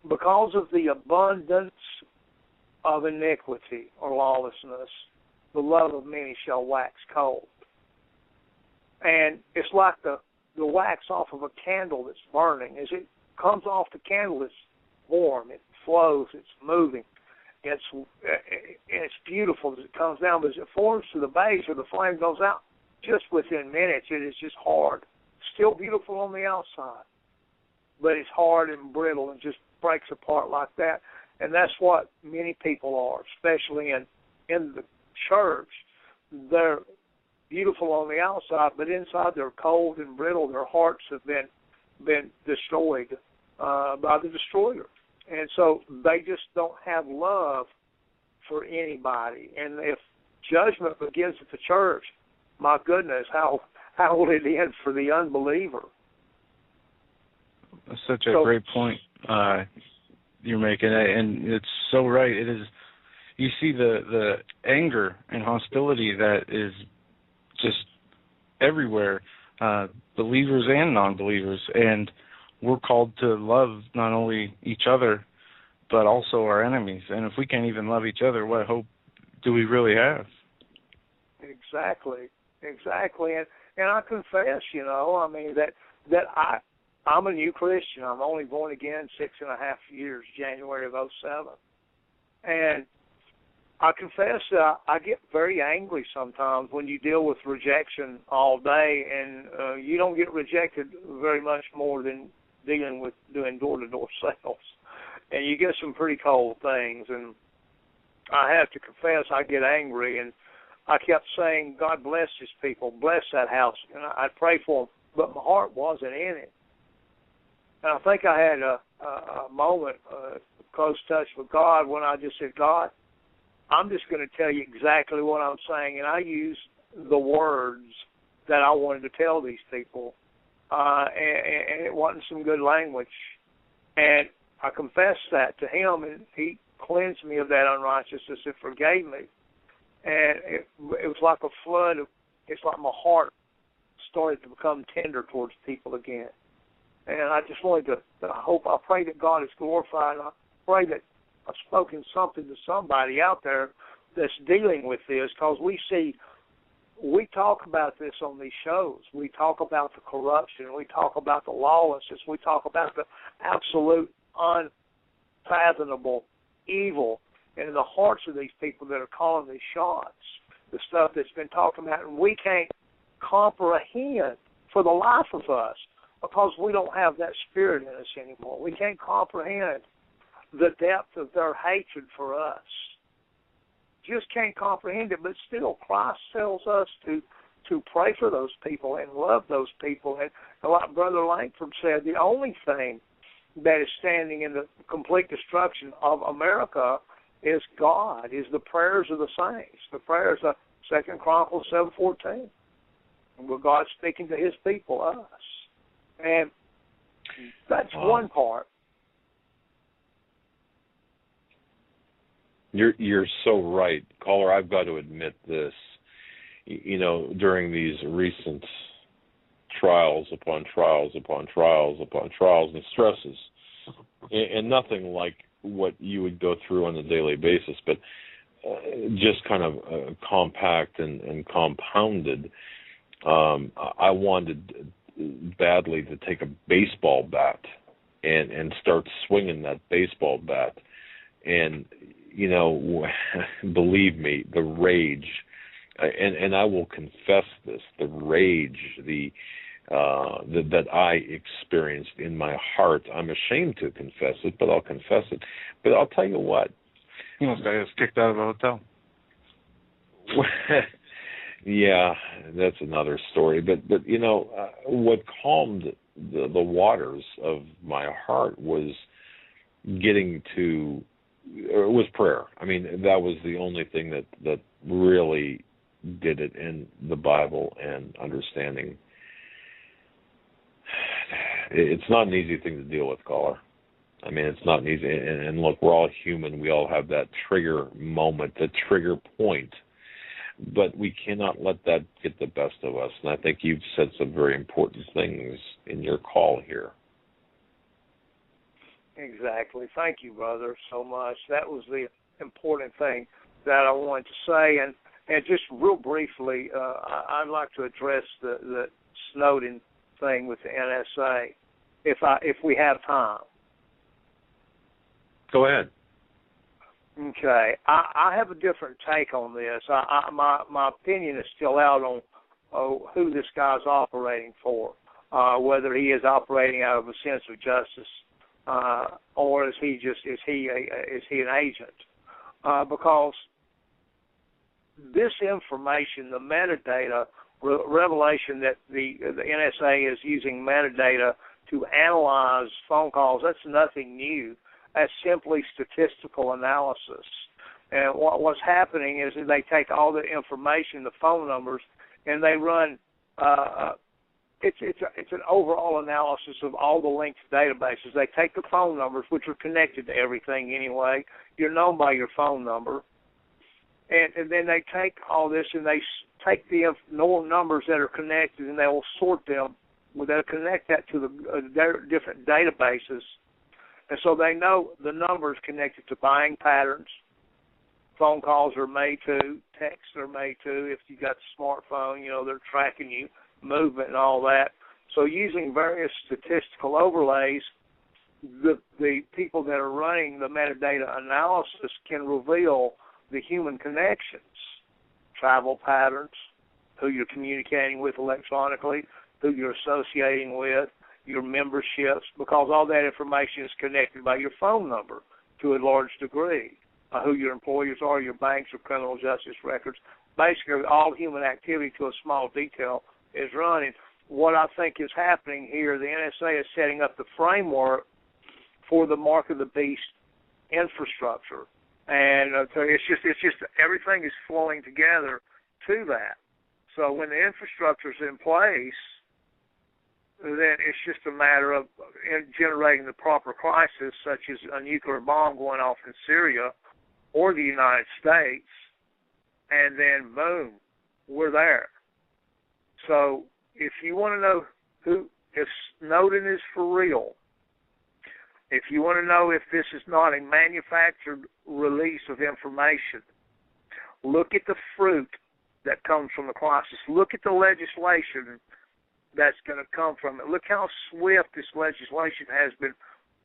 because of the abundance of iniquity or lawlessness, the love of many shall wax cold. And it's like the wax off of a candle that's burning. As it comes off the candle, it's warm, it flows, it's moving. It's beautiful as it comes down, but as it forms to the base or the flame goes out, just within minutes, it is just hard. Still beautiful on the outside, but it's hard and brittle and just breaks apart like that. And that's what many people are, especially in the church. They're beautiful on the outside, but inside they're cold and brittle. Their hearts have been destroyed by the destroyer. And so they just don't have love for anybody. And if judgment begins at the church, my goodness, how will it end for the unbeliever? That's such a great point you're making, and it's so right. It is. You see the anger and hostility that is just everywhere, believers and non-believers, and we're called to love not only each other but also our enemies. And if we can't even love each other, what hope do we really have? Exactly. And I confess, that I'm a new Christian. I'm only born again 6.5 years, January of 2007. And I confess that I get very angry sometimes when you deal with rejection all day, and you don't get rejected very much more than dealing with doing door-to-door sales. And you get some pretty cold things, and I have to confess I get angry, and I kept saying, God bless these people, bless that house, and I'd pray for them, but my heart wasn't in it. And I think I had a moment, close touch with God, when I just said, God, I'm just going to tell you exactly what I'm saying, and I used the words that I wanted to tell these people, and it wasn't some good language. And I confessed that to him, and he cleansed me of that unrighteousness and forgave me. And it was like a flood. It's like my heart started to become tender towards people again. And I just wanted to, I pray that God is glorified. I pray that I've spoken something to somebody out there that's dealing with this, because we talk about this on these shows. We talk about the corruption. We talk about the lawlessness. We talk about the absolute unfathomable evil in the hearts of these people that are calling these shots, the stuff that's been talked about, and we can't comprehend for the life of us, because we don't have that spirit in us anymore. We can't comprehend the depth of their hatred for us. Just can't comprehend it, but still Christ tells us to pray for those people and love those people. And like Brother Langford said, the only thing that is standing in the complete destruction of America is God, is the prayers of the saints, the prayers of 2 Chronicles 7:14, where God's speaking to his people, us. And that's one part. You're so right, caller. I've got to admit this. You know, during these recent trials upon trials upon trials upon trials and stresses, and nothing like what you would go through on a daily basis, but just kind of compact and compounded. I wanted badly to take a baseball bat and start swinging that baseball bat, and you know, believe me, the rage, and I will confess this, the rage, that I experienced in my heart. I'm ashamed to confess it, but I'll confess it. But I'll tell you what. You almost got us kicked out of the hotel. Yeah, that's another story. But you know, what calmed the waters of my heart was was prayer. I mean, that was the only thing that really did it, in the Bible and understanding. It's not an easy thing to deal with, caller. I mean, it's not an easy. And look, we're all human. We all have that trigger moment, that trigger point. But we cannot let that get the best of us. And I think you've said some very important things in your call here. Exactly. Thank you, brother, so much. That was the important thing that I wanted to say. And just real briefly, I'd like to address the Snowden thing with the NSA, if we have time. Go ahead. Okay. I have a different take on this. My opinion is still out on who this guy's operating for, whether he is operating out of a sense of justice, or is he an agent? Because this information, the metadata, revelation that the NSA is using metadata to analyze phone calls, that's nothing new. That's simply statistical analysis. And what's happening is that they take all the information, the phone numbers, and they run. It's an overall analysis of all the linked databases. They take the phone numbers, which are connected to everything anyway. You're known by your phone number. And then they take all this and they take the numbers that are connected and they will sort them. They'll connect that to the different databases. And so they know the numbers connected to buying patterns. Phone calls are made to, texts are made to. If you got a smartphone, you know, they're tracking you, movement and all that. So using various statistical overlays, the people that are running the metadata analysis can reveal the human connections, travel patterns, who you're communicating with electronically, who you're associating with, your memberships, because all that information is connected by your phone number to a large degree, who your employers are, your banks or criminal justice records. Basically, all human activity to a small detail is running. What I think is happening here, the NSA is setting up the framework for the mark of the beast infrastructure. And so it's just everything is flowing together to that. So when the infrastructure is in place, then it's just a matter of generating the proper crisis, such as a nuclear bomb going off in Syria or the United States, and then boom, we're there. So if you want to know if Snowden is for real, if you want to know if this is not a manufactured release of information, look at the fruit that comes from the crisis. Look at the legislation that's going to come from it. Look how swift this legislation has been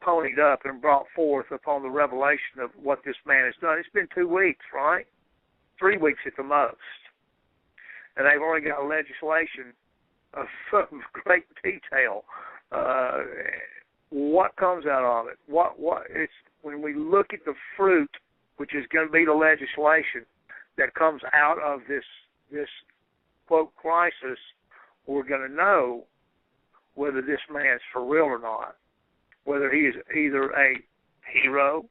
ponied up and brought forth upon the revelation of what this man has done. It's been 2 weeks, right? 3 weeks at the most. And they've already got legislation of great detail. What comes out of it? It's when we look at the fruit, which is going to be the legislation that comes out of this quote crisis, we're going to know whether this man's for real or not, whether he is either a hero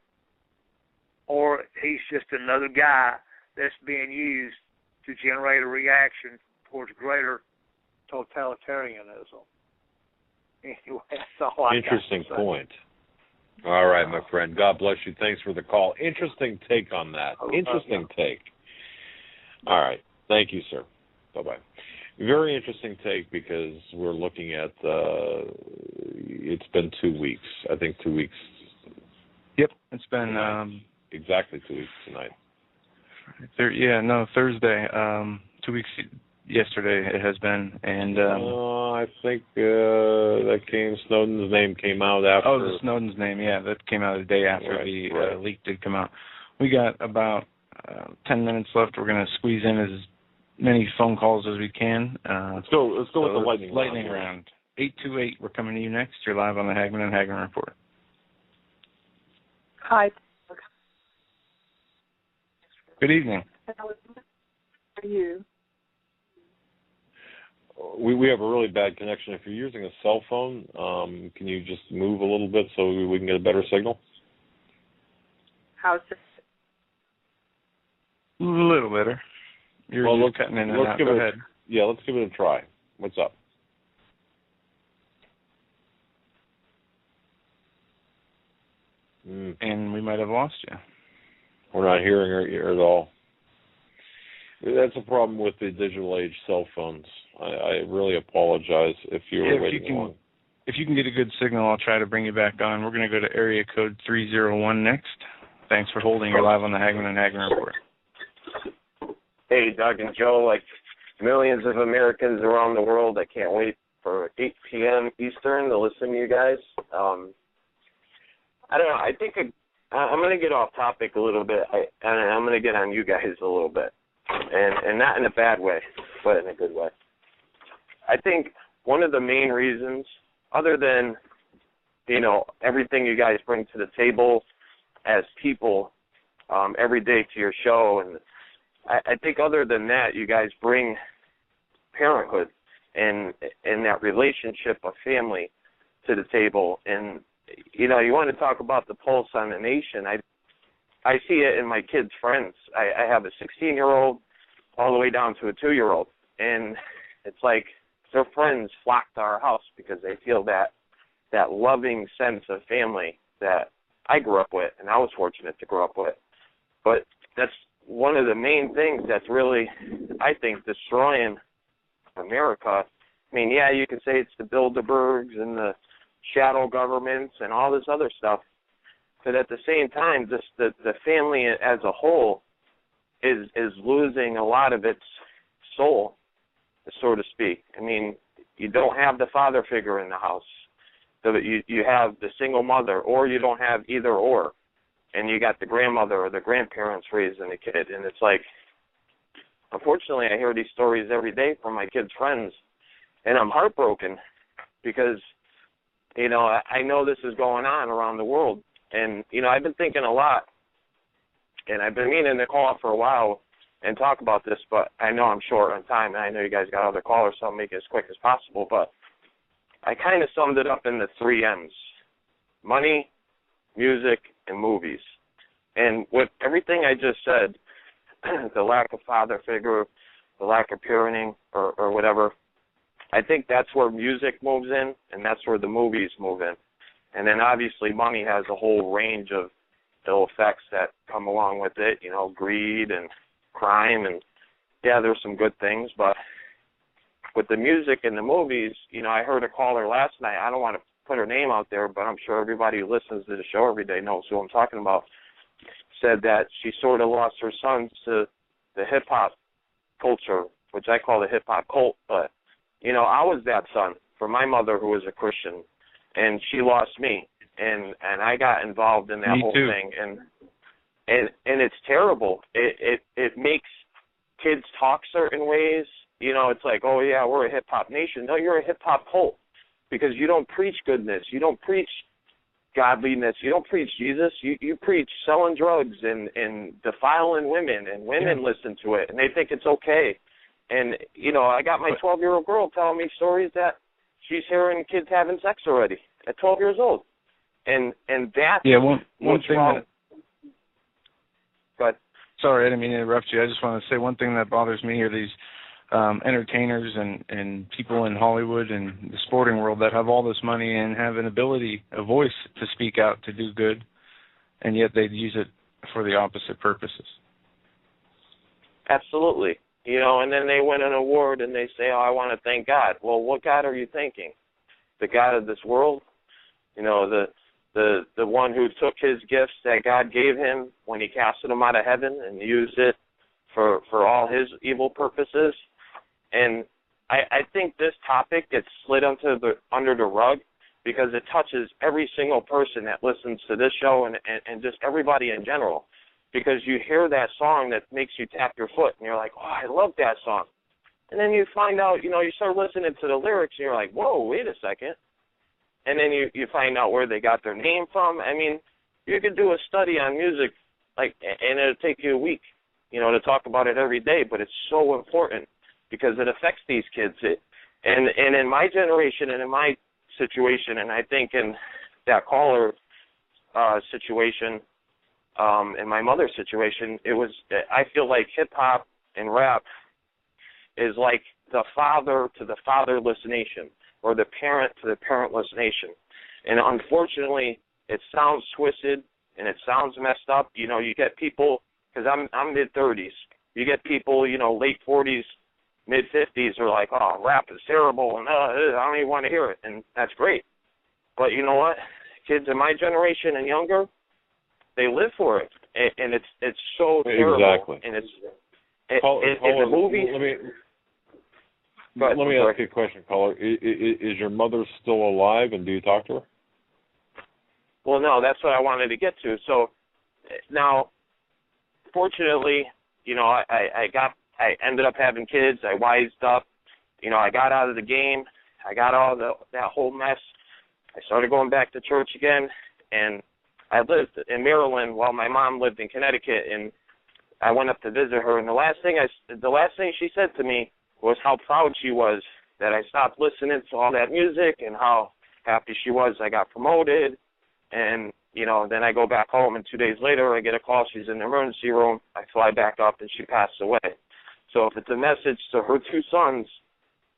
or he's just another guy that's being used to generate a reaction towards greater totalitarianism. Anyway, that's all I Interesting got to say. point. All right, my friend. God bless you. Thanks for the call. Interesting take on that. Interesting take. All right. Thank you, sir. Bye-bye. Very interesting take because we're looking at, it's been 2 weeks. I think 2 weeks. Yep, it's been... exactly 2 weeks tonight. Thursday. 2 weeks yesterday it has been. And I think Snowden's name came out after. Oh, the Snowden's name, yeah, that came out the day after the leak did come out. We got about 10 minutes left. We're going to squeeze in as many phone calls as we can. Let's go with the lightning round. 828, we're coming to you next. You're live on the Hagmann and Hagmann Report. Hi. Good evening. How are you? We have a really bad connection. If you're using a cell phone, can you just move a little bit so we can get a better signal? How's it? A little better. You're cutting in and out. Go ahead. Let's give it a try. What's up? And we might have lost you. We're not hearing her at all. That's a problem with the digital age cell phones. I really apologize if you were waiting long. If you can get a good signal, I'll try to bring you back on. We're going to go to area code 301 next. Thanks for holding. You're live on the Hagmann and Hagmann Report. Hey, Doug and Joe, like millions of Americans around the world, I can't wait for 8 p.m. Eastern to listen to you guys. I don't know. I think I'm going to get off topic a little bit, and I'm going to get on you guys a little bit, and not in a bad way, but in a good way. I think one of the main reasons, other than, everything you guys bring to the table as people every day to your show, and I think other than that, you guys bring parenthood and that relationship of family to the table. And, you want to talk about the pulse on the nation. I see it in my kids' friends. I have a 16-year-old all the way down to a 2-year-old. And it's like their friends flock to our house because they feel that loving sense of family that I grew up with, and I was fortunate to grow up with. But that's one of the main things that's really, I think, destroying America. I mean, yeah, you can say it's the Bilderbergs and the shadow governments and all this other stuff, but at the same time, just the family as a whole is losing a lot of its soul, so to speak. I mean, you don't have the father figure in the house. So that you have the single mother, or you don't have either or, and you got the grandmother or the grandparents raising the kid. And it's like, unfortunately, I hear these stories every day from my kids' friends, and I'm heartbroken because, I know this is going on around the world. And, I've been thinking a lot, and I've been meaning to call for a while and talk about this, but I know I'm short on time, and I know you guys got other callers, so I'll make it as quick as possible. But I kind of summed it up in the 3 M's: money, music, and movies. And with everything I just said, the lack of father figure, the lack of parenting, or whatever, I think that's where music moves in, and that's where the movies move in. And then obviously money has a whole range of ill effects that come along with it, greed and crime, and yeah, there's some good things, but with the music and the movies, I heard a caller last night. I don't want to put her name out there, but I'm sure everybody who listens to the show every day knows who I'm talking about, said that she sort of lost her sons to the hip-hop culture, which I call the hip-hop cult. But, I was that son for my mother, who was a Christian, and she lost me, and I got involved in that whole thing. And it's terrible. It makes kids talk certain ways. It's like, oh, yeah, we're a hip-hop nation. No, you're a hip-hop cult because you don't preach goodness. You don't preach godliness. You don't preach Jesus. You preach selling drugs and defiling women, and women listen to it, and they think it's okay. And, I got my 12-year-old girl telling me stories that she's hearing kids having sex already at 12 years old. And that's one thing wrong. But sorry, I didn't mean to interrupt you. I just want to say one thing that bothers me are these entertainers and people in Hollywood and the sporting world that have all this money and have an ability, a voice to speak out to do good, and yet they'd use it for the opposite purposes. Absolutely. You know, and then they win an award and they say, oh, I want to thank God. Well, what God are you thanking? The God of this world? You know, the one who took his gifts that God gave him when he casted them out of heaven and used it for all his evil purposes. And I think this topic gets slid under the rug because it touches every single person that listens to this show and just everybody in general. Because you hear that song that makes you tap your foot, and you're like, oh, I love that song. And then you find out, you know, you start listening to the lyrics, and you're like, whoa, wait a second. And then you find out where they got their name from. I mean, you could do a study on music, and it'll take you a week, you know, to talk about it every day. But it's so important because it affects these kids. And in my generation and in my situation, and I think in that caller situation, in my mother's situation, I feel like hip-hop and rap is like the father to the fatherless nation or the parent to the parentless nation. And unfortunately, it sounds twisted and it sounds messed up. You know, you get people, because I'm mid-30s, you get people, you know, late 40s, mid-50s are like, oh, rap is terrible, and I don't even want to hear it, and that's great. But you know what? Kids in my generation and younger, they live for it, and it's so terrible. Exactly. And it's a movie. Let me ask you a question, caller. Is your mother still alive, and do you talk to her? Well, no, that's what I wanted to get to. So now, fortunately, you know, I ended up having kids. I wised up. You know, I got out of the game. I got all that whole mess. I started going back to church again, and I lived in Maryland while my mom lived in Connecticut, and I went up to visit her. And the last thing she said to me was how proud she was that I stopped listening to all that music, and how happy she was I got promoted. And you know, then I go back home, and 2 days later I get a call. She's in the emergency room. I fly back up, and she passed away. So if it's a message to her two sons,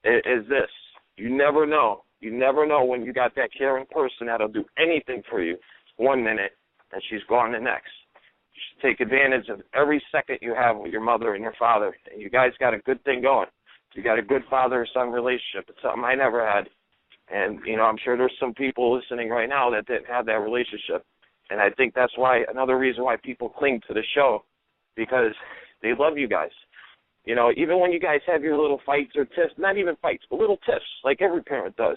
it is this: you never know. You never know when you got that caring person that'll do anything for you 1 minute, and she's gone the next. You should take advantage of every second you have with your mother and your father. And you guys got a good thing going. You got a good father-son relationship. It's something I never had. And, you know, I'm sure there's some people listening right now that didn't have that relationship. And I think that's why, another reason why people cling to the show, because they love you guys. You know, even when you guys have your little fights or tiffs, not even fights, but little tiffs, like every parent does,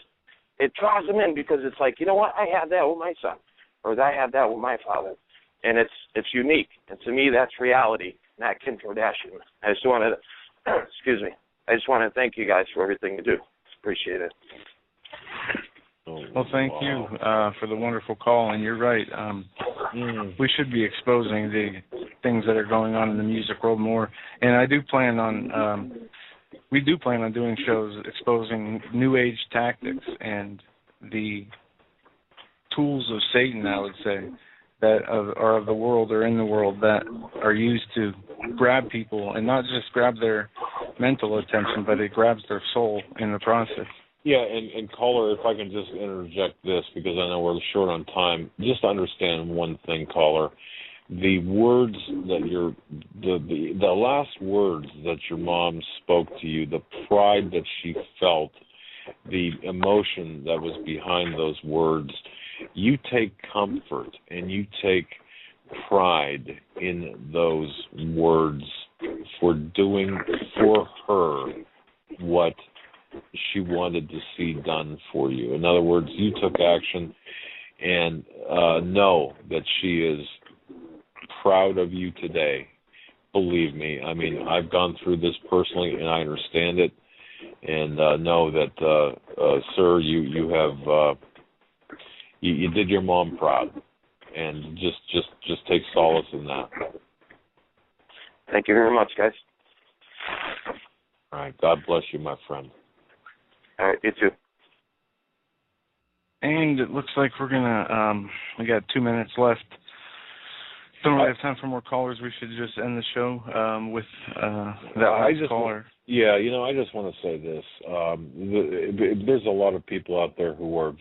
it draws them in because it's like, you know what, I had that with my son, or I had that with my father. And it's unique. And to me, that's reality, not Kim Kardashian. I just wanted to, excuse me, I just want to thank you guys for everything you do. Appreciate it. Well, thank you for the wonderful call, and you're right. We should be exposing the things that are going on in the music world more. And I do plan on, we do plan on doing shows exposing New Age tactics and the tools of Satan, I would say, that are of the world or in the world that are used to grab people, and not just grab their mental attention, but it grabs their soul in the process. Yeah, and caller, if I can just interject this, because I know we're short on time, just understand one thing, caller. The words that the last words that your mom spoke to you, the pride that she felt, the emotion that was behind those words, you take comfort and you take pride in those words for doing for her what she wanted to see done for you. In other words, you took action, and know that she is proud of you today. Believe me. I mean, I've gone through this personally, and I understand it. And know that, sir, you have you did your mom proud, and just take solace in that. Thank you very much, guys. All right. God bless you, my friend. All right, you too. And it looks like we're going to, we got 2 minutes left Don't really have time for more callers. We should just end the show with that last caller. Yeah, I just want to say this. There's a lot of people out there who are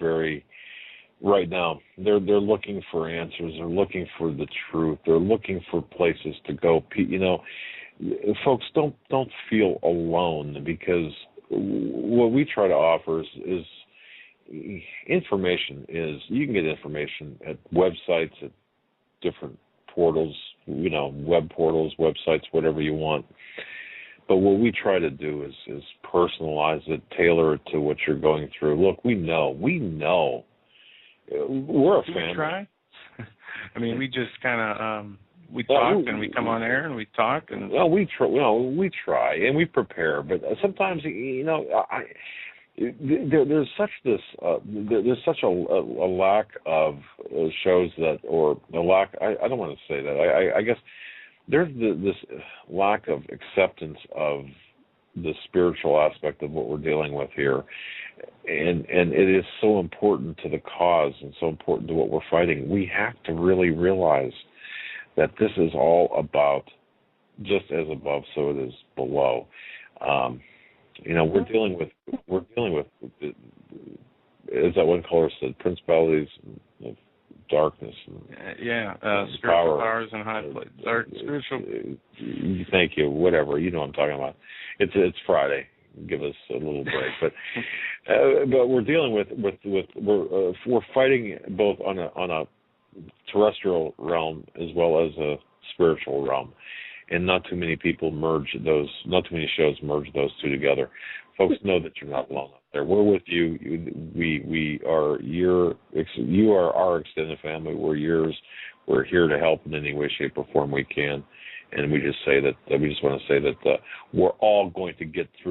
right now, they're looking for answers. They're looking for the truth. They're looking for places to go. Folks, don't feel alone, because what we try to offer is information. You can get information at websites, at different portals, web portals, websites, whatever you want. But what we try to do is personalize it, tailor it to what you're going through. Look, we know. We're a family. We try? I mean, we just kind of we talk and we come on air and we talk and. Well, we try and we prepare, but sometimes there's such a lack of shows I don't want to say that. I guess there's this lack of acceptance of the spiritual aspect of what we're dealing with here, and it is so important to the cause and so important to what we're fighting. We have to really realize that this is all about just as above, so it is below. We're dealing with as that one caller said, principalities of darkness. Spiritual powers and high places. Spiritual. Thank you. Whatever, what I'm talking about. It's Friday. Give us a little break, but we're dealing with we're fighting both on a terrestrial realm as well as a spiritual realm, and not too many people merge those. Not too many shows merge those two together. Folks, know that you're not alone out there. We're with you. You are our extended family. We're yours. We're here to help in any way, shape, or form we can. And we just want to say that we're all going to get through